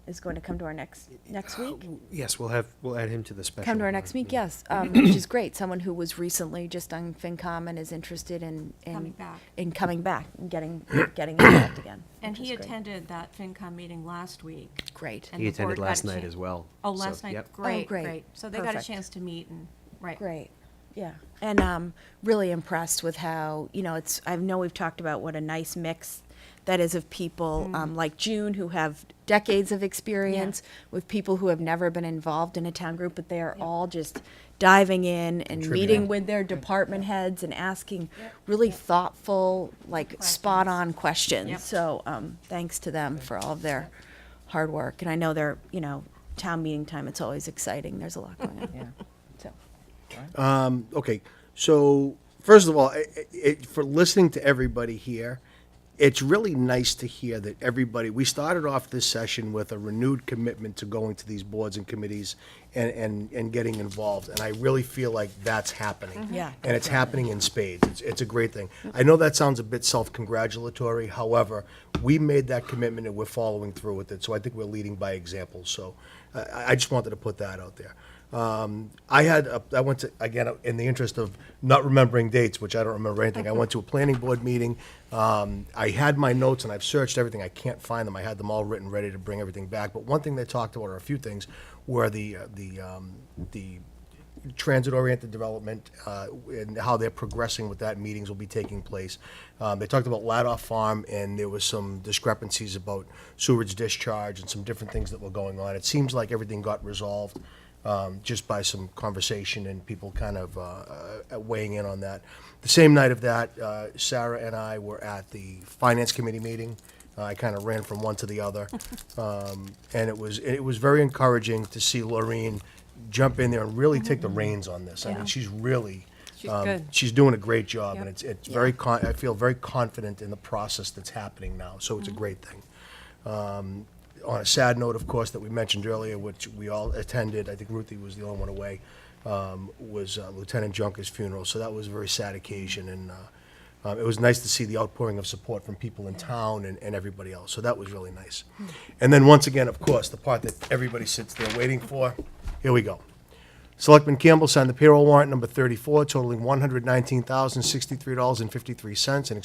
is going to come to our next week. Yes, we'll add him to the special. Come to our next week, yes, which is great. Someone who was recently just on FinCom and is interested in Coming back. in coming back and getting involved again. And which he is great. attended that FinCom meeting last week. Great. And He the board attended got last a night chan- as well. Oh, So, last night, yep. great, great. great. So they got a Perfect. chance to meet and, right. Great, yeah, and really impressed with how, you know, I know we've talked about what a nice mix that is of people like June who have decades of experience with people who have never been involved in a town group, but they are all just diving in and meeting with their department heads and asking really thoughtful, like spot-on questions. Yep. So thanks to them for all of their hard work, and I know they're, you know, town meeting time, it's always exciting, there's a lot going on. Yeah. So. Okay, so first of all, for listening to everybody here, it's really nice to hear that we started off this session with a renewed commitment to going to these boards and committees and getting involved, and I really feel like that's happening. Yeah. And it's happening in spades. It's a great thing. I know that sounds a bit self-congratulatory, however, we made that commitment and we're following through with it, so I think we're leading by example, so I just wanted to put that out there. I went to, again, in the interest of not remembering dates, which I don't remember anything, I went to a planning board meeting. I had my notes and I've searched everything. I can't find them. I had them all written, ready to bring everything back. But one thing they talked about, or a few things, were the transit-oriented development and how they're progressing with that. Meetings will be taking place. They talked about Ladoff Farm, and there was some discrepancies about sewage discharge and some different things that were going on. It seems like everything got resolved just by some conversation and people kind of weighing in on that. The same night of that, Sarah and I were at the Finance Committee meeting. I kind of ran from one to the other. And it was very encouraging to see Lorene jump in there and really take the reins on this. I mean, she's really, good. she's doing a great job, Yep. and it's very, I feel very confident in the process that's happening now, so it's a great thing. On a sad note, of course, that we mentioned earlier, which we all attended, I think Ruthie was the only one away, was Lieutenant Junker's funeral, so that was a very sad occasion, and it was nice to see the outpouring of support from people in town and everybody else, so that was really nice. And then once again, of course, the part that everybody sits there waiting for, here we go. Selectman Campbell signed the payroll warrant number 34 totaling $119,063.53, and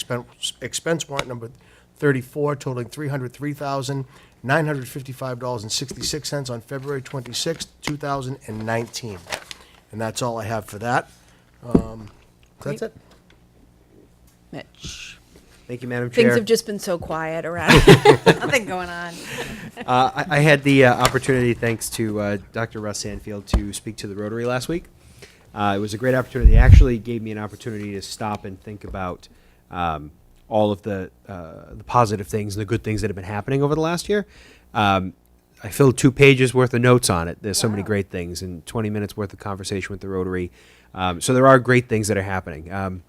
expense warrant number 34 totaling $303,955.66 on February 26, 2019. And that's all I have for that. That's it. Mitch. Thank you, Madam Chair. Things have just been so quiet around. Nothing going on. I had the opportunity, thanks to Dr. Russ Sandfield, to speak to the Rotary last week. It was a great opportunity. It actually gave me an opportunity to stop and think about all of the positive things and the good things that have been happening over the last year. I filled 2 pages worth of notes on it. There's so many great things, and 20 minutes worth of conversation with the Rotary. So there are great things that are happening.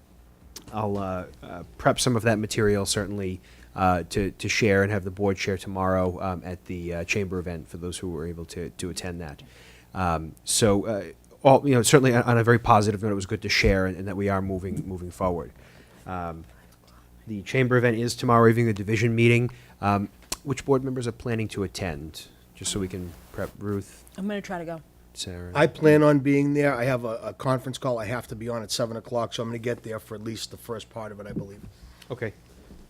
I'll prep some of that material, certainly, to share and have the board share tomorrow at the chamber event for those who were able to attend that. Certainly on a very positive note, it was good to share and that we are moving forward. The chamber event is tomorrow evening, the division meeting. Which board members are planning to attend? Just so we can prep. Ruth, I'm going to try to go. Sarah. I plan on being there. I have a conference call I have to be on at 7 o'clock, so I'm going to get there for at least the first part of it, I believe. Okay.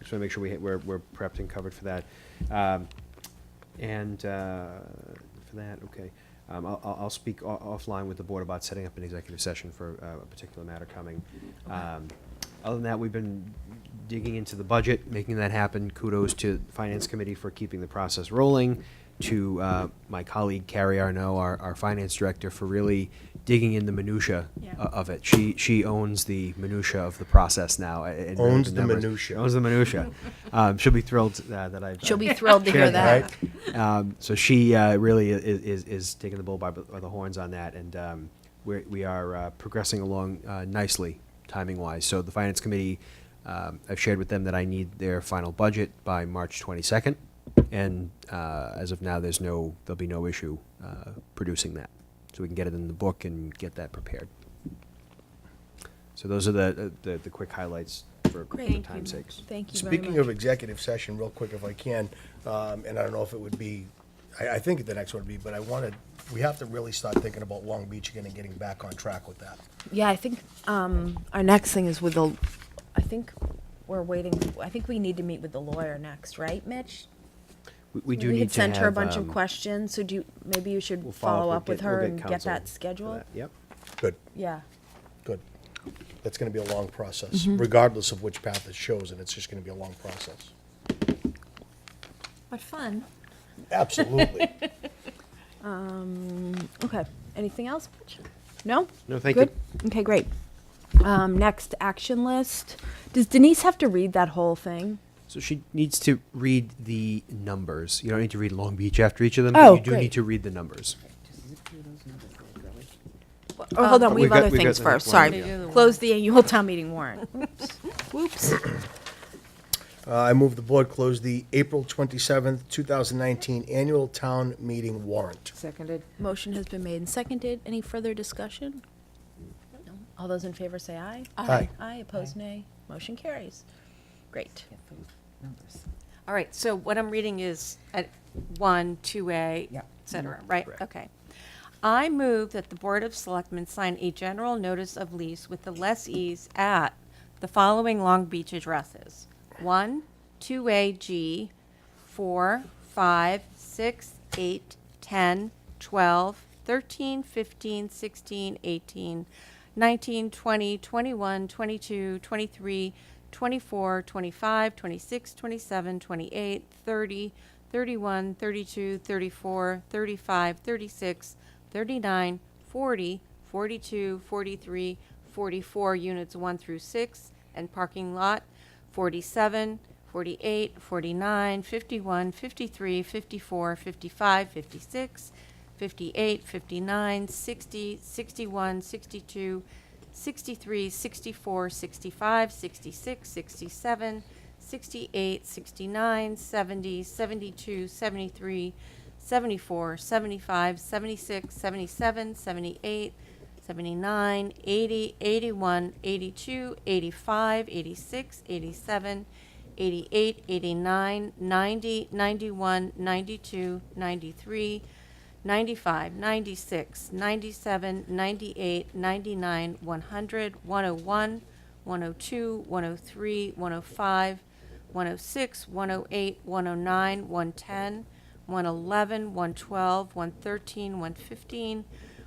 Just want to make sure we're prepped and covered for that. For that, okay. I'll speak offline with the board about setting up an executive session for a particular matter coming. Other than that, we've been digging into the budget, making that happen. Kudos to the Finance Committee for keeping the process rolling, to my colleague Carrie Arnaud, our finance director, for really digging in the minutia of it. She owns the minutia of the process now. Owns the minutia. Owns the minutia. She'll be thrilled that I've She'll be thrilled to hear that. Right? So she really is taking the bull by the horns on that, and we are progressing along nicely, timing-wise. So the Finance Committee, I've shared with them that I need their final budget by March 22nd. And as of now, there'll be no issue producing that, so we can get it in the book and get that prepared. So those are the quick highlights for time's sake. Thank you. Speaking of executive session, real quick if I can, and I don't know if it would be, I think the next one would be, but we have to really start thinking about Long Beach again and getting back on track with that. Yeah, I think our next thing is with I think we're waiting. I think we need to meet with the lawyer next, right, Mitch? We do need had to sent her a have, bunch of questions, so maybe you should we'll follow up with her we'll and get counsel that for scheduled? that. Yep. Good, Yeah. good. That's going to be a long process, regardless of which path it shows, and it's just going to be a long process. But fun. Absolutely. Okay. Anything else, Mitch? No? No, thank Good? you. Okay, great. Next action list. Does Denise have to read that whole thing? So she needs to read the numbers. You don't need to read Long Beach after each of them, Oh, but you do great. need to read the numbers. Oh, hold on, But we we've have got- other we've things got the first. next Sorry. one, yeah. Close the annual town meeting warrant. Whoops. I move the board close the April 27th, 2019 annual town meeting warrant. Seconded. Motion has been made and seconded. Any further discussion? No. All those in favor say aye. Aye. Aye, opposed nay. Motion carries. Great. All right, so what I'm reading is at 1, 2A, Yeah. et cetera, right? Okay. I move that the Board of Selectmen sign a general notice of lease with the lessees at the following Long Beach addresses: 1, 2AG, 4, 5, 6, 8, 10, 12, 13, 15, 16, 18, 19, 20, 21, 22, 23, 24, 25, 26, 27, 28, 30, 31, 32, 34, 35, 36, 39, 40, 42, 43, 44 units 1 through 6, and parking lot 47, 48, 49, 51, 53, 54, 55, 56, 58, 59, 60, 61, 62, 63, 64, 65, 66, 67, 68, 69, 70, 72, 73, 74, 75, 76, 77, 78, 79, 80, 81, 82, 85, 86, 87, 88, 89, 90, 91, 92, 93, 95, 96, 97, 98, 99, 100, 101, 102, 103, 105, 106, 108, 109, 110, 111, 112, 113, 115,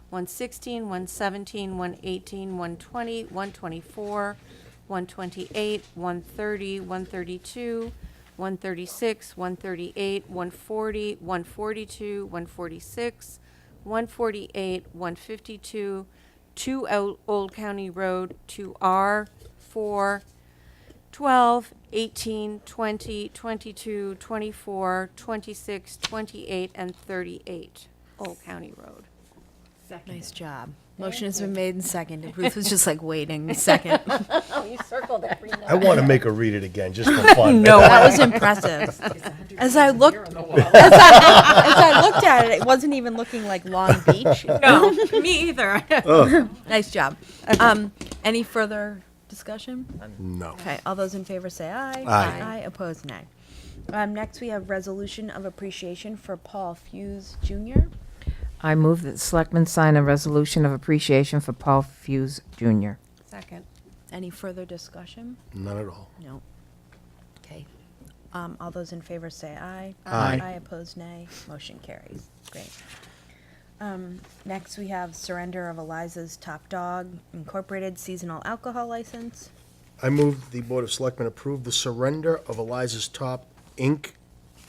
116, 117, 118, 120, 124, 128, 130, 132, 136, 138, 140, 142, 146, 148, 152, 2 Old County Road, 2R, 4, 12, 18, 20, 22, 24, 26, 28, and 38 Old County Road. Nice job. Motion has been made and seconded. Ruth was just like waiting a second. Oh, you circled every note. I want to make her read it again, just for fun. No, that was impressive. As I looked, as I looked at it, it wasn't even looking like Long Beach. No, me either. Nice job. Any further discussion? No. Okay, all those in favor say aye. Aye. Opposed, nay. Next, we have resolution of appreciation for Paul Fuse Jr. I move that the Selectmen sign a resolution of appreciation for Paul Fuse Jr. Second. Any further discussion? None at all. No. Okay. All those in favor say aye. Aye. Aye, opposed, nay. Motion carries. Great. Next, we have surrender of Eliza's Top Dog Incorporated seasonal alcohol license. I move the Board of Selectmen approve the surrender of Eliza's Top Inc.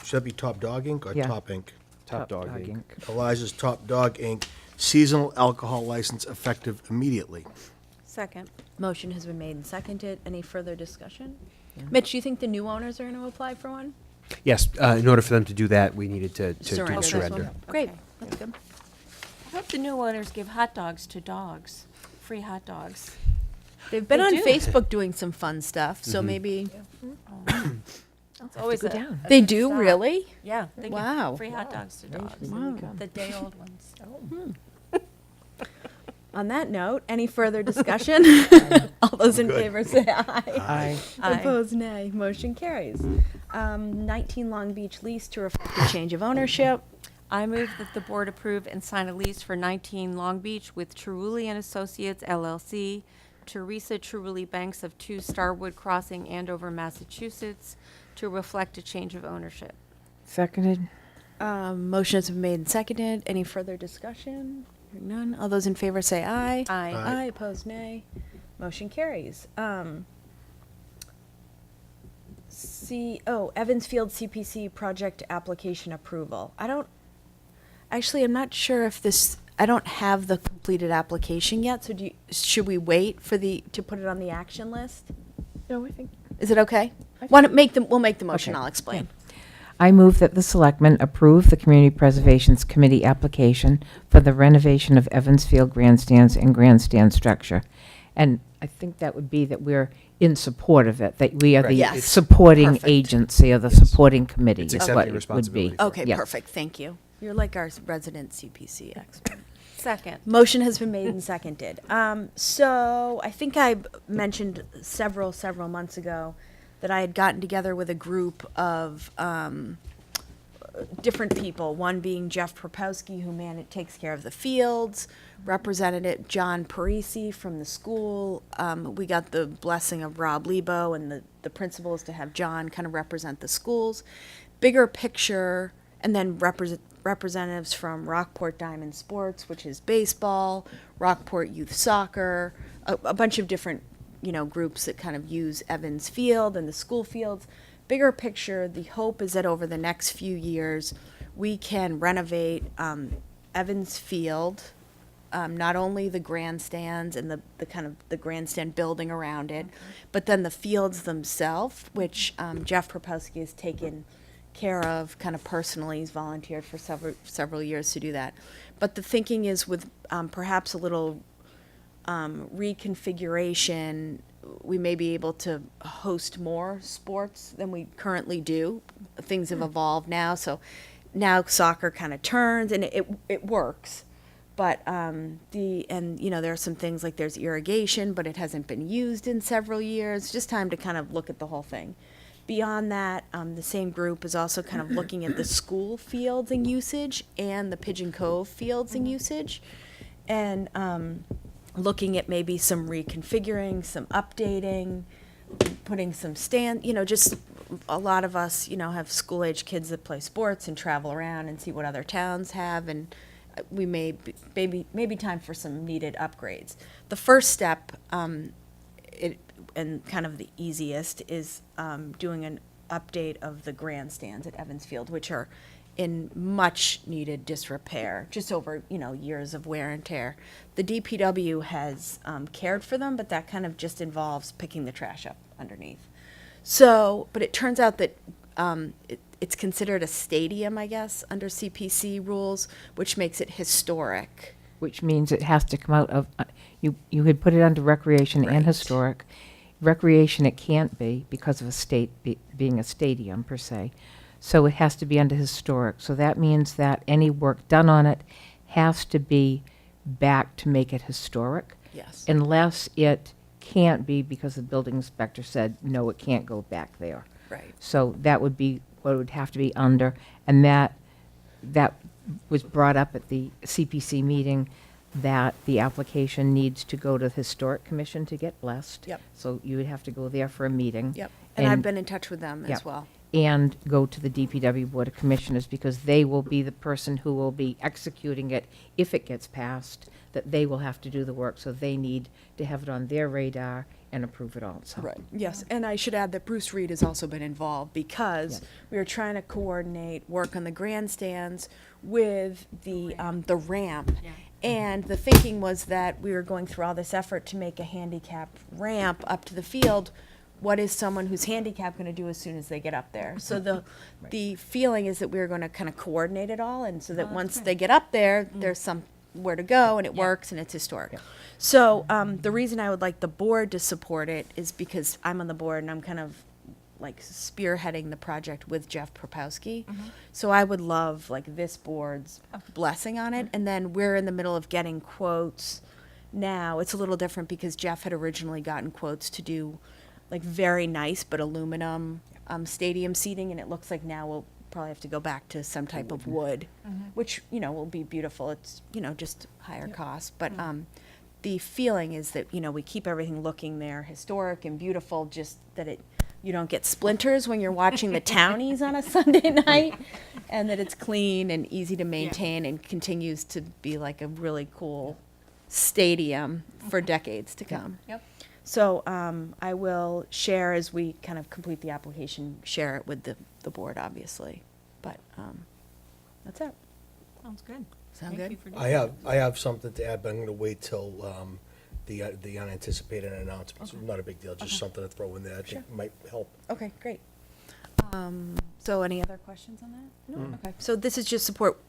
Should that be Top Dog Inc. or Yeah. Top Inc.? Top Dog Inc. Eliza's Top Dog Inc. seasonal alcohol license effective immediately. Second. Motion has been made and seconded. Any further discussion? Mitch, do you think the new owners are going to apply for one? Yes, in order for them to do that, we needed to do Surrender the this surrender. one. Great, that's good. I hope the new owners give hot dogs to dogs, free hot dogs. They've been They on do. Facebook doing some fun stuff, so Mhm. maybe. It's always go a- down. a They good do, stop. really? Yeah, they Wow. give free hot dogs to dogs. Wow. The day-old ones. On that note, any further discussion? All those in Good. favor say aye. Aye. Opposed, nay. Motion carries. 19 Long Beach lease to reflect the change of ownership. I move that the board approve and sign a lease for 19 Long Beach with Trulli and Associates LLC, Teresa Trulli Banks of 2 Starwood Crossing, Andover, Massachusetts, to reflect a change of ownership. Seconded. Motion has been made and seconded. Any further discussion? Hearing none. All those in favor say aye. Aye. Aye. Opposed, nay. Motion carries. Evansfield CPC project application approval. I'm not sure if this, I don't have the completed application yet, so should we wait to put it on the action list? No, I think. Is it okay? We'll make the motion, Okay. I'll explain. I move that the Selectmen approve the Community Preservations Committee application for the renovation of Evansfield grandstands and grandstand structure. And I think that would be that we're in support of it, that we are the Yes. supporting Perfect. agency or the supporting committee It's is accepting what it would responsibility be. for it. Okay, Yes. perfect, thank you. You're like our resident CPC expert. Second. Motion has been made and seconded. So I think I mentioned several months ago that I had gotten together with a group of different people, one being Jeff Propowski, who takes care of the fields, Representative John Parisi from the school. We got the blessing of Rob Lebo and the principals to have John kind of represent the schools. Bigger picture, and then representatives from Rockport Diamond Sports, which is baseball, Rockport Youth Soccer, a bunch of different, groups that kind of use Evans Field and the school fields. Bigger picture, the hope is that over the next few years, we can renovate Evans Field, not only the grandstands and the kind of the grandstand building around it, but then the fields themselves, which Jeff Propowski has taken care of kind of personally. He's volunteered for several years to do that. But the thinking is with perhaps a little reconfiguration, we may be able to host more sports than we currently do. Things have evolved now, so now soccer kind of turns and it works. But there are some things like there's irrigation, but it hasn't been used in several years. Just time to kind of look at the whole thing. Beyond that, the same group is also kind of looking at the school fields and usage and the Pigeon Cove fields and usage, and looking at maybe some reconfiguring, some updating, putting some just a lot of us, have school-age kids that play sports and travel around and see what other towns have, and we maybe time for some needed upgrades. The first step, and kind of the easiest, is doing an update of the grandstands at Evans Field, which are in much needed disrepair, just over, years of wear and tear. The DPW has cared for them, but that kind of just involves picking the trash up underneath. So, but it turns out that it's considered a stadium, I guess, under CPC rules, which makes it historic. Which means it has to come out of, you had put it under recreation and historic. Recreation it can't be because of being a stadium per se. So it has to be under historic. So that means that any work done on it has to be back to make it historic. Yes. Unless it can't be because the building inspector said, no, it can't go back there. Right. So that would be what it would have to be under. And that was brought up at the CPC meeting, that the application needs to go to the Historic Commission to get blessed. Yep. So you would have to go there for a meeting. Yep. And I've been in touch with them Yep. as well. And go to the DPW Board of Commissioners, because they will be the person who will be executing it if it gets passed, that they will have to do the work, so they need to have it on their radar and approve it also. Right. Yes, and I should add that Bruce Reed has also been involved, because we were trying to coordinate work on the grandstands with the ramp. And the thinking was that we were going through all this effort to make a handicap ramp up to the field. What is someone who's handicapped going to do as soon as they get up there? So the feeling is that we're going to kind of coordinate it all, and so that once they get up there, there's somewhere to go, and it works, and it's historic. So the reason I would like the board to support it is because I'm on the board, and I'm kind of like spearheading the project with Jeff Propowski. So I would love like this board's blessing on it, and then we're in the middle of getting quotes now. It's a little different because Jeff had originally gotten quotes to do like very nice but aluminum stadium seating, and it looks like now we'll probably have to go back to some type of wood, which will be beautiful. It's just higher cost, but the feeling is that we keep everything looking there historic and beautiful, just that you don't get splinters when you're watching the townies on a Sunday night, and that it's clean and easy to maintain and continues to be like a really cool stadium for decades to come. Yep. So I will share, as we kind of complete the application, share it with the board, obviously. But that's it. Sounds good. Sound Thank good? you for doing I have something to add, but I'm going to wait till the unanticipated announcements. Not a big deal, just something to throw in there. I think might help. Okay, great. So any other questions on that? No? Okay. So this is just support.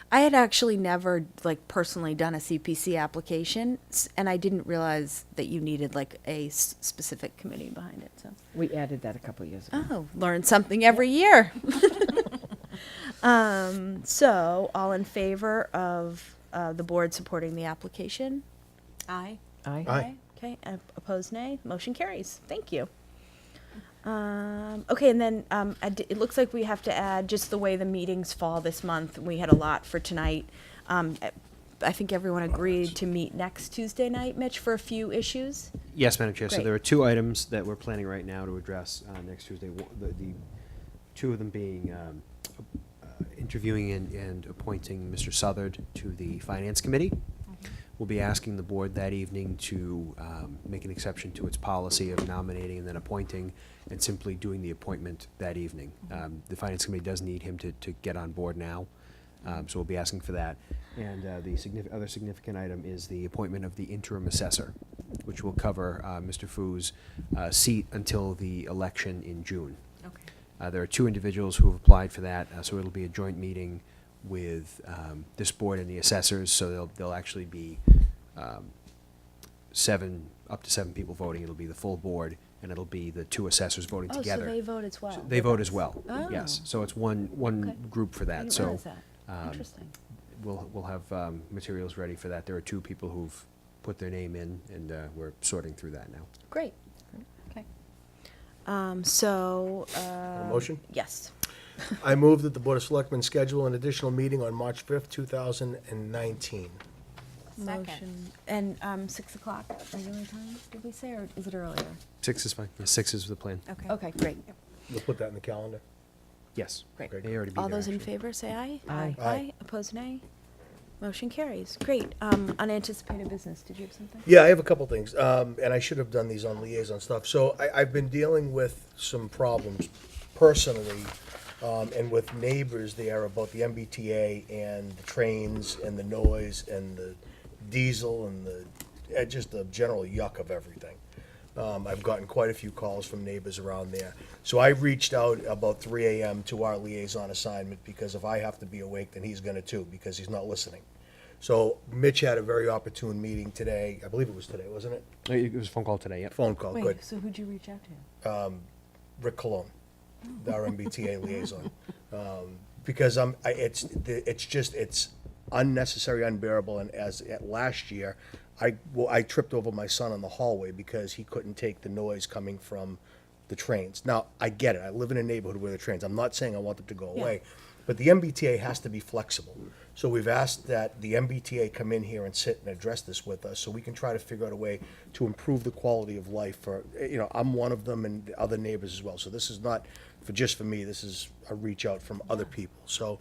I had actually never personally done a CPC application, and I didn't realize that you needed like a specific committee behind it. So We added that a couple of years ago. oh, learn something every year. So all in favor of the board supporting the application? Aye. Aye. Aye. Okay, opposed, nay. Motion carries. Thank you. Okay, and then it looks like we have to add just the way the meetings fall this month. We had a lot for tonight. I think everyone agreed to meet next Tuesday night, Mitch, for a few issues. Yes, Madam Chair. So Great. there are two items that we're planning right now to address next Tuesday. The two of them being interviewing and appointing Mr. Southard to the Finance Committee. We'll be asking the board that evening to make an exception to its policy of nominating and then appointing, and simply doing the appointment that evening. The Finance Committee does need him to get on board now, so we'll be asking for that. And the other significant item is the appointment of the interim assessor, which will cover Mr. Fu's seat until the election in June. Okay. There are two individuals who have applied for that, so it'll be a joint meeting with this board and the assessors, so there'll actually be up to seven people voting. It'll be the full board, and it'll be the two assessors voting together. So they vote as well. They vote as well. Oh. Yes. So it's one Okay. group for I that. didn't So realize that. Interesting. we'll have materials ready for that. There are two people who've put their name in, and we're sorting through that now. Great. Okay. A motion? Yes. I move that the Board of Selectmen schedule an additional meeting on March 5th, 2019. Motion. And 6 o'clock regular time, did we say, or is it earlier? 6 is fine. Yeah, 6 is the plan. Okay. Okay, great. We'll put that in the calendar. Yes. Great. They already be All there, those in actually. favor, say aye. Aye. Aye. Opposed, nay. Motion carries. Great. Unanticipated business. Did you have something? Yeah, I have a couple things, and I should have done these on liaison stuff. So I've been dealing with some problems personally, and with neighbors there about the MBTA and the trains and the noise and the diesel and just the general yuck of everything. I've gotten quite a few calls from neighbors around there. So I reached out about 3 a.m. to our liaison assignment, because if I have to be awake, then he's gonna too, because he's not listening. So Mitch had a very opportune meeting today. I believe it was today, wasn't it? It was a phone call today, yep. Phone call, good. Wait, so who'd you reach out to? Rick Cologne, our MBTA liaison. Because it's unnecessary, unbearable, and last year, I tripped over my son in the hallway because he couldn't take the noise coming from the trains. Now, I get it, I live in a neighborhood where the trains, I'm not saying I want them to go away, but the MBTA has to be flexible. So we've asked that the MBTA come in here and sit and address this with us, so we can try to figure out a way to improve the quality of life for, I'm one of them and the other neighbors as well. So this is not just for me, this is a reach out from other people. So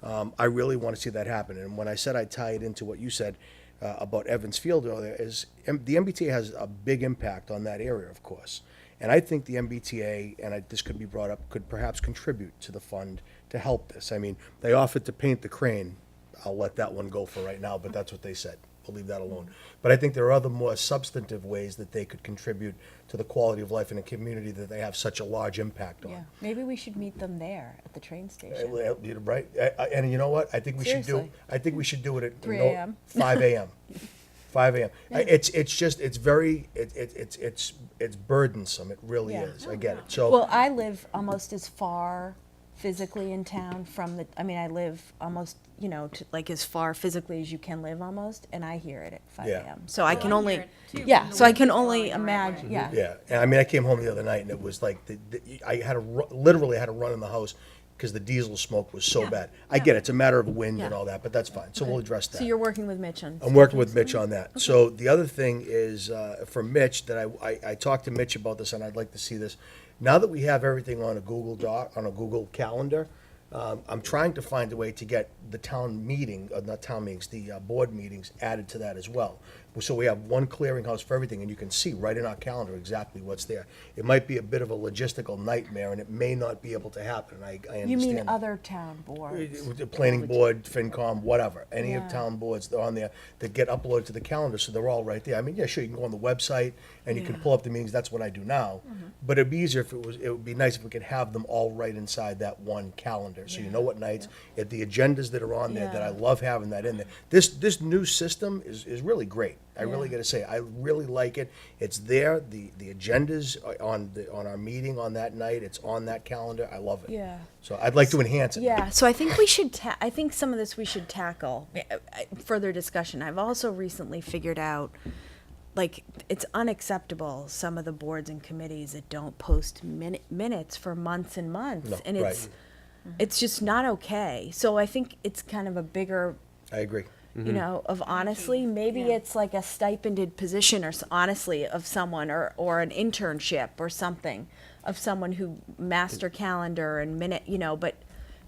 I really want to see that happen. And when I said I'd tie it into what you said about Evans Field earlier, is the MBTA has a big impact on that area, of course. And I think the MBTA, and this could be brought up, could perhaps contribute to the fund to help this. I mean, they offered to paint the crane. I'll let that one go for right now, but that's what they said. We'll leave that alone. But I think there are other more substantive ways that they could contribute to the quality of life in a community that they have such a large impact on. Yeah. Maybe we should meet them there at the train station. You're right. And you know what? I think we should do. Seriously. I think we should do it at 3 a.m. 5 a.m. 5 a.m. It's very burdensome. It really Yeah. is. I get it. So Well, I live almost as far physically in town from I live almost, like as far physically as you can live almost, and I hear it at 5 Yeah. a.m. So I can I only, hear it too, yeah, from the so I wind can blowing only the right imagine, way. yeah. yeah, and I mean, I came home the other night and it was like I had to literally had to run in the house because the diesel smoke was so bad. I get it. It's a matter of wind and Yeah. all that, but that's fine. So we'll address that. So you're working with Mitch on. I'm working with Mitch on that. So the other thing is, for Mitch, that I talked to Mitch about this, and I'd like to see this. Now that we have everything on a Google Doc, on a Google Calendar, I'm trying to find a way to get the town meeting, not town meetings, the board meetings added to that as well. So we have one clearinghouse for everything, and you can see right in our calendar exactly what's there. It might be a bit of a logistical nightmare, and it may not be able to happen, I understand. You mean that. other town boards? The planning board, FinCom, whatever, any of Yeah. town boards, they're on there, that get uploaded to the calendar, so they're all right there. I mean, yeah, sure, you can go on the website, and you can pull up the meetings, that's what I do now. But it'd be easier if it would be nice if we could have them all right inside that one calendar, so you know what nights, at the agendas that are on there, that I Yeah. love having that in there. This new system is really great. I really Yeah. gotta say, I really like it. It's there, the agendas are on our meeting on that night, it's on that calendar, I love it. Yeah. So I'd like to enhance it. Yeah, so I think we should, I think some of this we should tackle, further discussion. I've also recently figured out, like, it's unacceptable, some of the boards and committees that don't post minutes for months and months. No, And right. it's just not okay. So I think it's kind of a bigger, I agree. of honestly, maybe it's like a stipended position or honestly of someone or an internship or something of someone who master calendar and minute,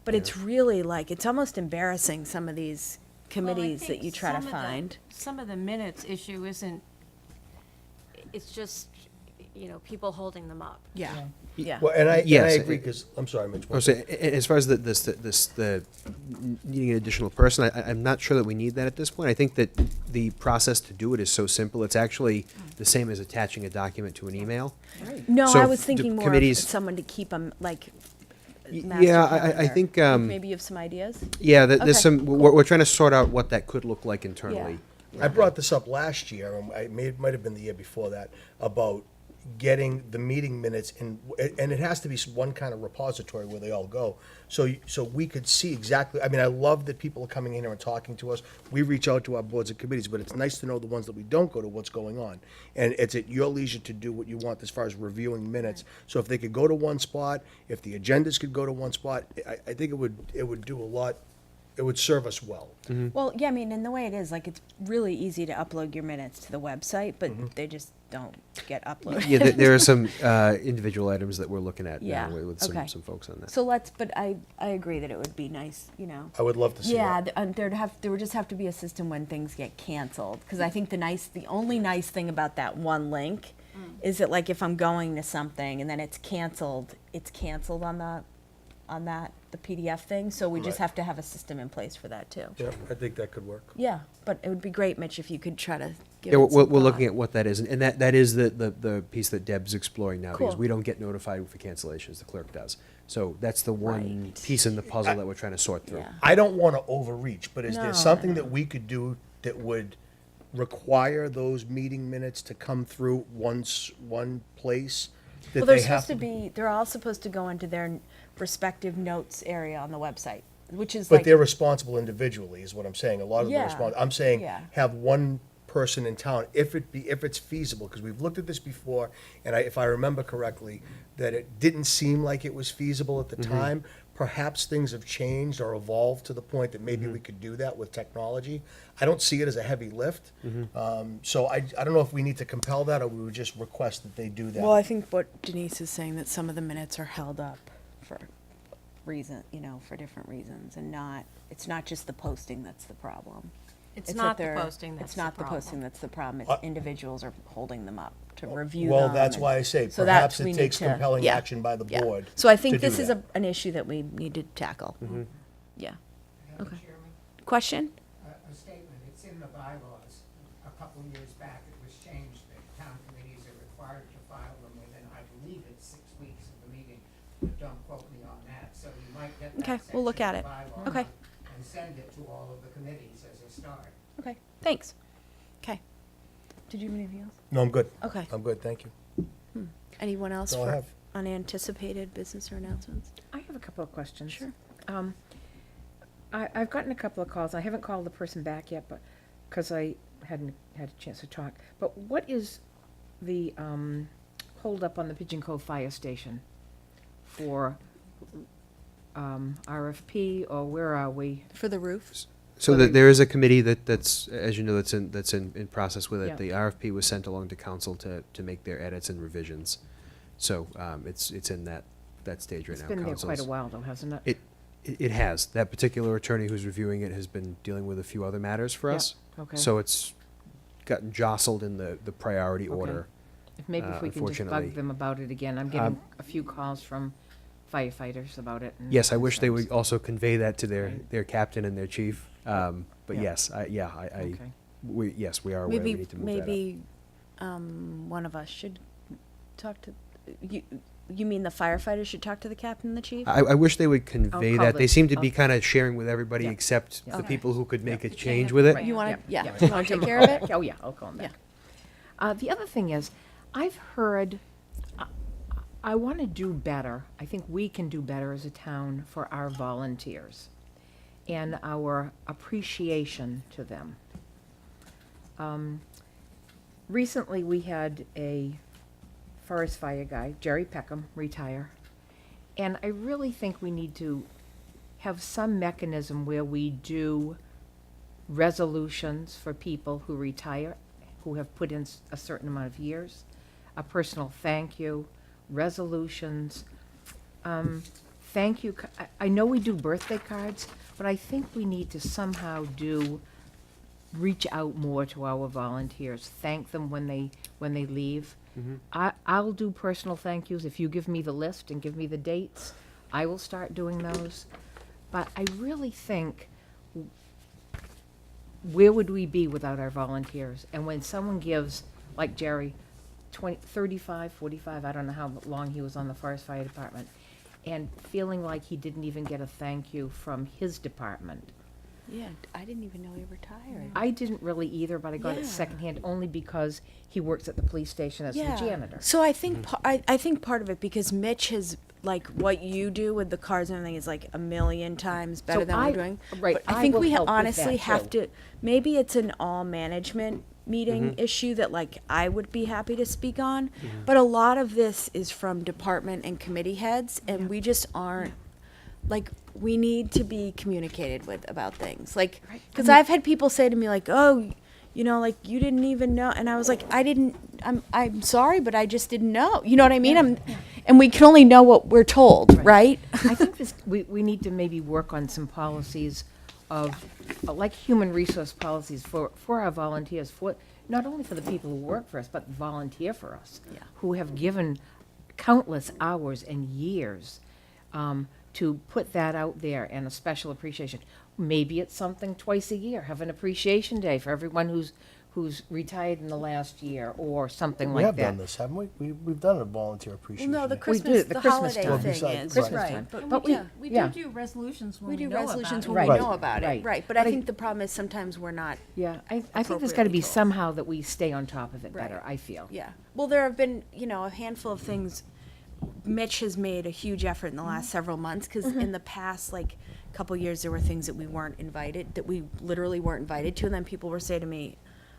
but it's really like, it's almost embarrassing, some of these committees that you try to find. Some of the minutes issue isn't, it's just, people holding them up. Yeah, yeah. Well, and I Yes, agree, because, I'm sorry, Mitch. I was saying, as far as the needing an additional person, I'm not sure that we need that at this point. I think that the process to do it is so simple. It's actually the same as attaching a document to an email. No, So I was the thinking more of committees- someone to keep them, like, Yeah, I master think, calendar. Maybe you have some ideas? yeah, there's Okay, some, we're trying to sort out what that could look like internally. I brought this up last year, and it might have been the year before that, about, getting the meeting minutes and it has to be one kind of repository where they all go. So we could see exactly, I mean, I love that people are coming in here and talking to us. We reach out to our boards and committees, but it's nice to know the ones that we don't go to, what's going on. And it's at your leisure to do what you want as far as reviewing minutes. So if they could go to one spot, if the agendas could go to one spot, I think it would do a lot, it would serve us well. Well, yeah, I mean, and the way it is, like, it's really easy to upload your minutes to the website, but they just don't get uploaded. Yeah, there are some individual items that we're looking at Yeah, now with okay. some folks on that. So but I agree that it would be nice, you know. I would love to see Yeah, that. there would just have to be a system when things get canceled, because I think the only nice thing about that one link is that, like, if I'm going to something and then it's canceled on the PDF thing, so we just Right. have to have a system in place for that too. Yeah, I think that could work. Yeah, but it would be great, Mitch, if you could try to give Yeah, it we're, some we're looking thought. at what that is, and that is the piece that Deb's exploring now, because Cool. we don't get notified for cancellations, the clerk does. So that's the one Right. piece in the puzzle that we're trying to sort through. Yeah. I don't want to overreach, but is No, there I something know. that we could do that would require those meeting minutes to come through one place? that Well, they're they have supposed to be, they're all supposed to go into their respective notes area on the website, which is But like, they're responsible individually, is what I'm saying. A lot of them Yeah, are responsible. I'm saying yeah. have one person in town, if it's feasible, because we've looked at this before, and if I remember correctly, that it didn't seem like it was feasible at the time. Perhaps things have changed or evolved to the point that maybe we could do that with technology. I don't see it as a heavy lift. So I don't know if we need to compel that, or we would just request that they do that. well, I think what Denise is saying, that some of the minutes are held up for for different reasons, and it's not just the posting that's the problem. It's that not the they're- posting that's It's the not the problem. posting that's the problem, it's individuals are holding them up to review Well, them. that's and- why I say so perhaps we it need takes to- compelling yeah, action by the yeah. board. So I think to do this is that. an issue that we need to tackle. Yeah. Madam Okay. Chairman, Question? a statement, it's in the bylaws. A couple of years back, it was changed that town committees are required to file them within, I believe it's 6 weeks of the meeting, but don't quote me on that. So you might get that Okay, section we'll look at of it. the bylaw Okay. and send it to all of the committees as a start. Okay, thanks. Okay. Did you have anything else? No, I'm good. Okay. I'm good, thank you. Anyone else That's all I for have. unanticipated business or announcements? I have a couple of questions. Sure. I've gotten a couple of calls. I haven't called the person back yet, but, because I hadn't had a chance to talk. But what is the holdup on the Pigeon Cove Fire Station for RFP, or where are we? For the roofs? So there is a committee that's, as you know, that's in process with it. Yeah. The RFP was sent along to council to make their edits and revisions. So it's in that stage right It's now. been there quite a Council's- while, though, hasn't it? It has. That particular attorney who's reviewing it has been dealing with a few other matters for Yeah, us. okay. So it's gotten jostled in the priority Okay. order. Maybe if we can just unfortunately. bug them about it again. I'm getting a few calls from firefighters about it. and Yes, I wish they concerns. would also convey that to Right. their captain and their chief. But Yeah. yes, we are aware we Maybe, need to move that up. maybe, one of us should talk to, you mean the firefighters should talk to the captain and the chief? I wish they would convey call that. They them. seem to be I'll- kind of sharing with everybody Yeah. except Yeah. the Okay. people who could make a Yeah. change with it. Right, You wanna- yeah. yeah. You wanna take care of it? Oh, yeah, I'll call them back. The other thing is, I've heard, I want to do better. I think we can do better as a town for our volunteers and our appreciation to them. Recently, we had a forest fire guy, Jerry Peckham, retire. And I really think we need to have some mechanism where we do resolutions for people who retire, who have put in a certain amount of years, a personal thank you, resolutions. Thank you. I know we do birthday cards, but I think we need to somehow reach out more to our volunteers, thank them when they leave. I'll do personal thank yous. If you give me the list and give me the dates, I will start doing those. But I really think, where would we be without our volunteers? And when someone gives, like Jerry, 35, 45, I don't know how long he was on the forest fire department, and feeling like he didn't even get a thank you from his department, Yeah, I didn't even know he retired. I didn't really either, but I got it Yeah. secondhand only because he works at the police station as the janitor. So I think I think part of it because Mitch has like what you do with the cars and everything is like a million times better So than I- we're doing. right, But I I think will we help with honestly that, have too. to. Maybe it's an all management meeting issue that like I would be happy to speak on. But a lot of this is from department and committee heads, and we just aren't like we need to be communicated with about things like because I've had people say to me like, oh, you know, like you didn't even know, and I was like, I'm sorry, but I just didn't know, you know what I mean? And we can only know what we're told, right? I think we need to maybe work on some policies of, like human resource policies for our volunteers, for, not only for the people who work for us, but volunteer for us. Yeah. Who have given countless hours and years, to put that out there and a special appreciation. Maybe it's something twice a year, have an appreciation day for everyone who's retired in the last year, or something We like have that. done this, haven't we? We've done a volunteer Well, appreciation. no, the Day. Christmas, the the Christmas holiday time. thing Besides- is Christmas right, time. but, But yeah. We yeah. do resolutions when We we do know about resolutions it. when Right. we know about it, Right. right? But I think the problem is sometimes we're not. Yeah, I think there's gotta be appropriately told. somehow that we stay on top of it better, Right. I feel. Yeah. Well, there have been, you know, a handful of things. Mitch has made a huge effort in the last several months because in the past, like, couple years, there were things that we weren't invited, that we literally weren't invited to. And then people were saying to me,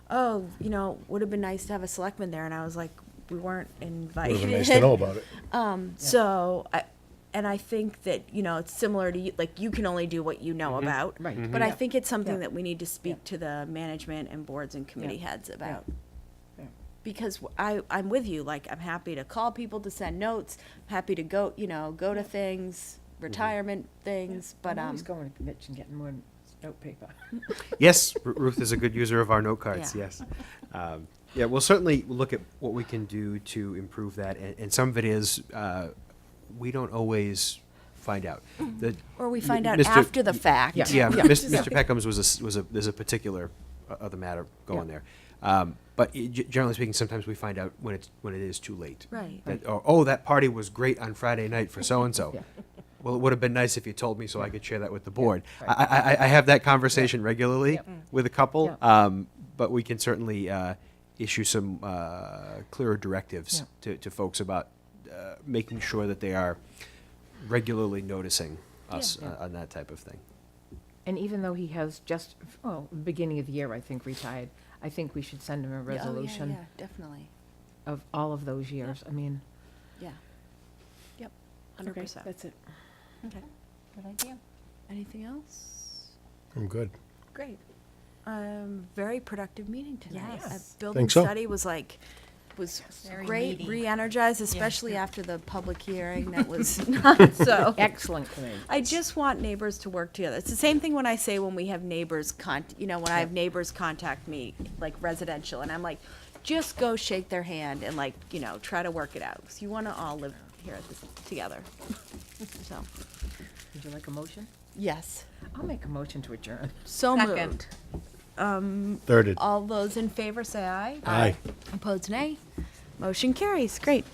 oh, you know, would have been nice to have a selectman there. And I was like, we weren't invited. Would have been nice to know about it. So, I think that, you know, it's similar to you, like, you can only do what you know about. Right. But I think it's something Yeah. that we need to speak to the management and boards and committee heads about. Yeah. Because I'm with you, like, I'm happy to call people to send notes, happy to go, you know, go to things, retirement things, but, I'm always going to Mitch and getting more note paper. Yes, Ruth is a good user of our note cards, Yeah. yes. Yeah, we'll certainly look at what we can do to improve that, and some of it is, we don't always find out. or we find out Mr. after the fact. Yeah. Yeah, Yeah. Mr. Peckham's there's a particular other matter going there. But generally speaking, sometimes we find out when it is too late. Right. That, oh, that party was great on Friday night for so-and-so. Yeah. Well, it would have been nice if you told me so I could share that with the board. I have that conversation regularly with a couple, but we can certainly issue some clearer directives to folks about making sure that they are regularly noticing us on that type of thing. And even though he has just, beginning of the year, I think, retired, I think we should send him a resolution Yeah, definitely. of all of those years. I mean, Yeah. Yep. 100%. that's it. Okay. Good idea. Anything else? I'm good. Great. Very productive meeting tonight. Yes. Building Think so? study was Very great, meaty. re-energized, especially after the public hearing that was not so. Excellent committee. I just want neighbors to work together. It's the same thing when I say when we have neighbors when I have neighbors contact me, like residential, and I'm like, just go shake their hand and like, you know, try to work it out. Because you want to all live here together. So, Would you like a motion? yes. I'll make a motion to adjourn. So Second. moved. Thirded. All those in favor say aye. Aye. Opposed, nay. Motion carries. Great.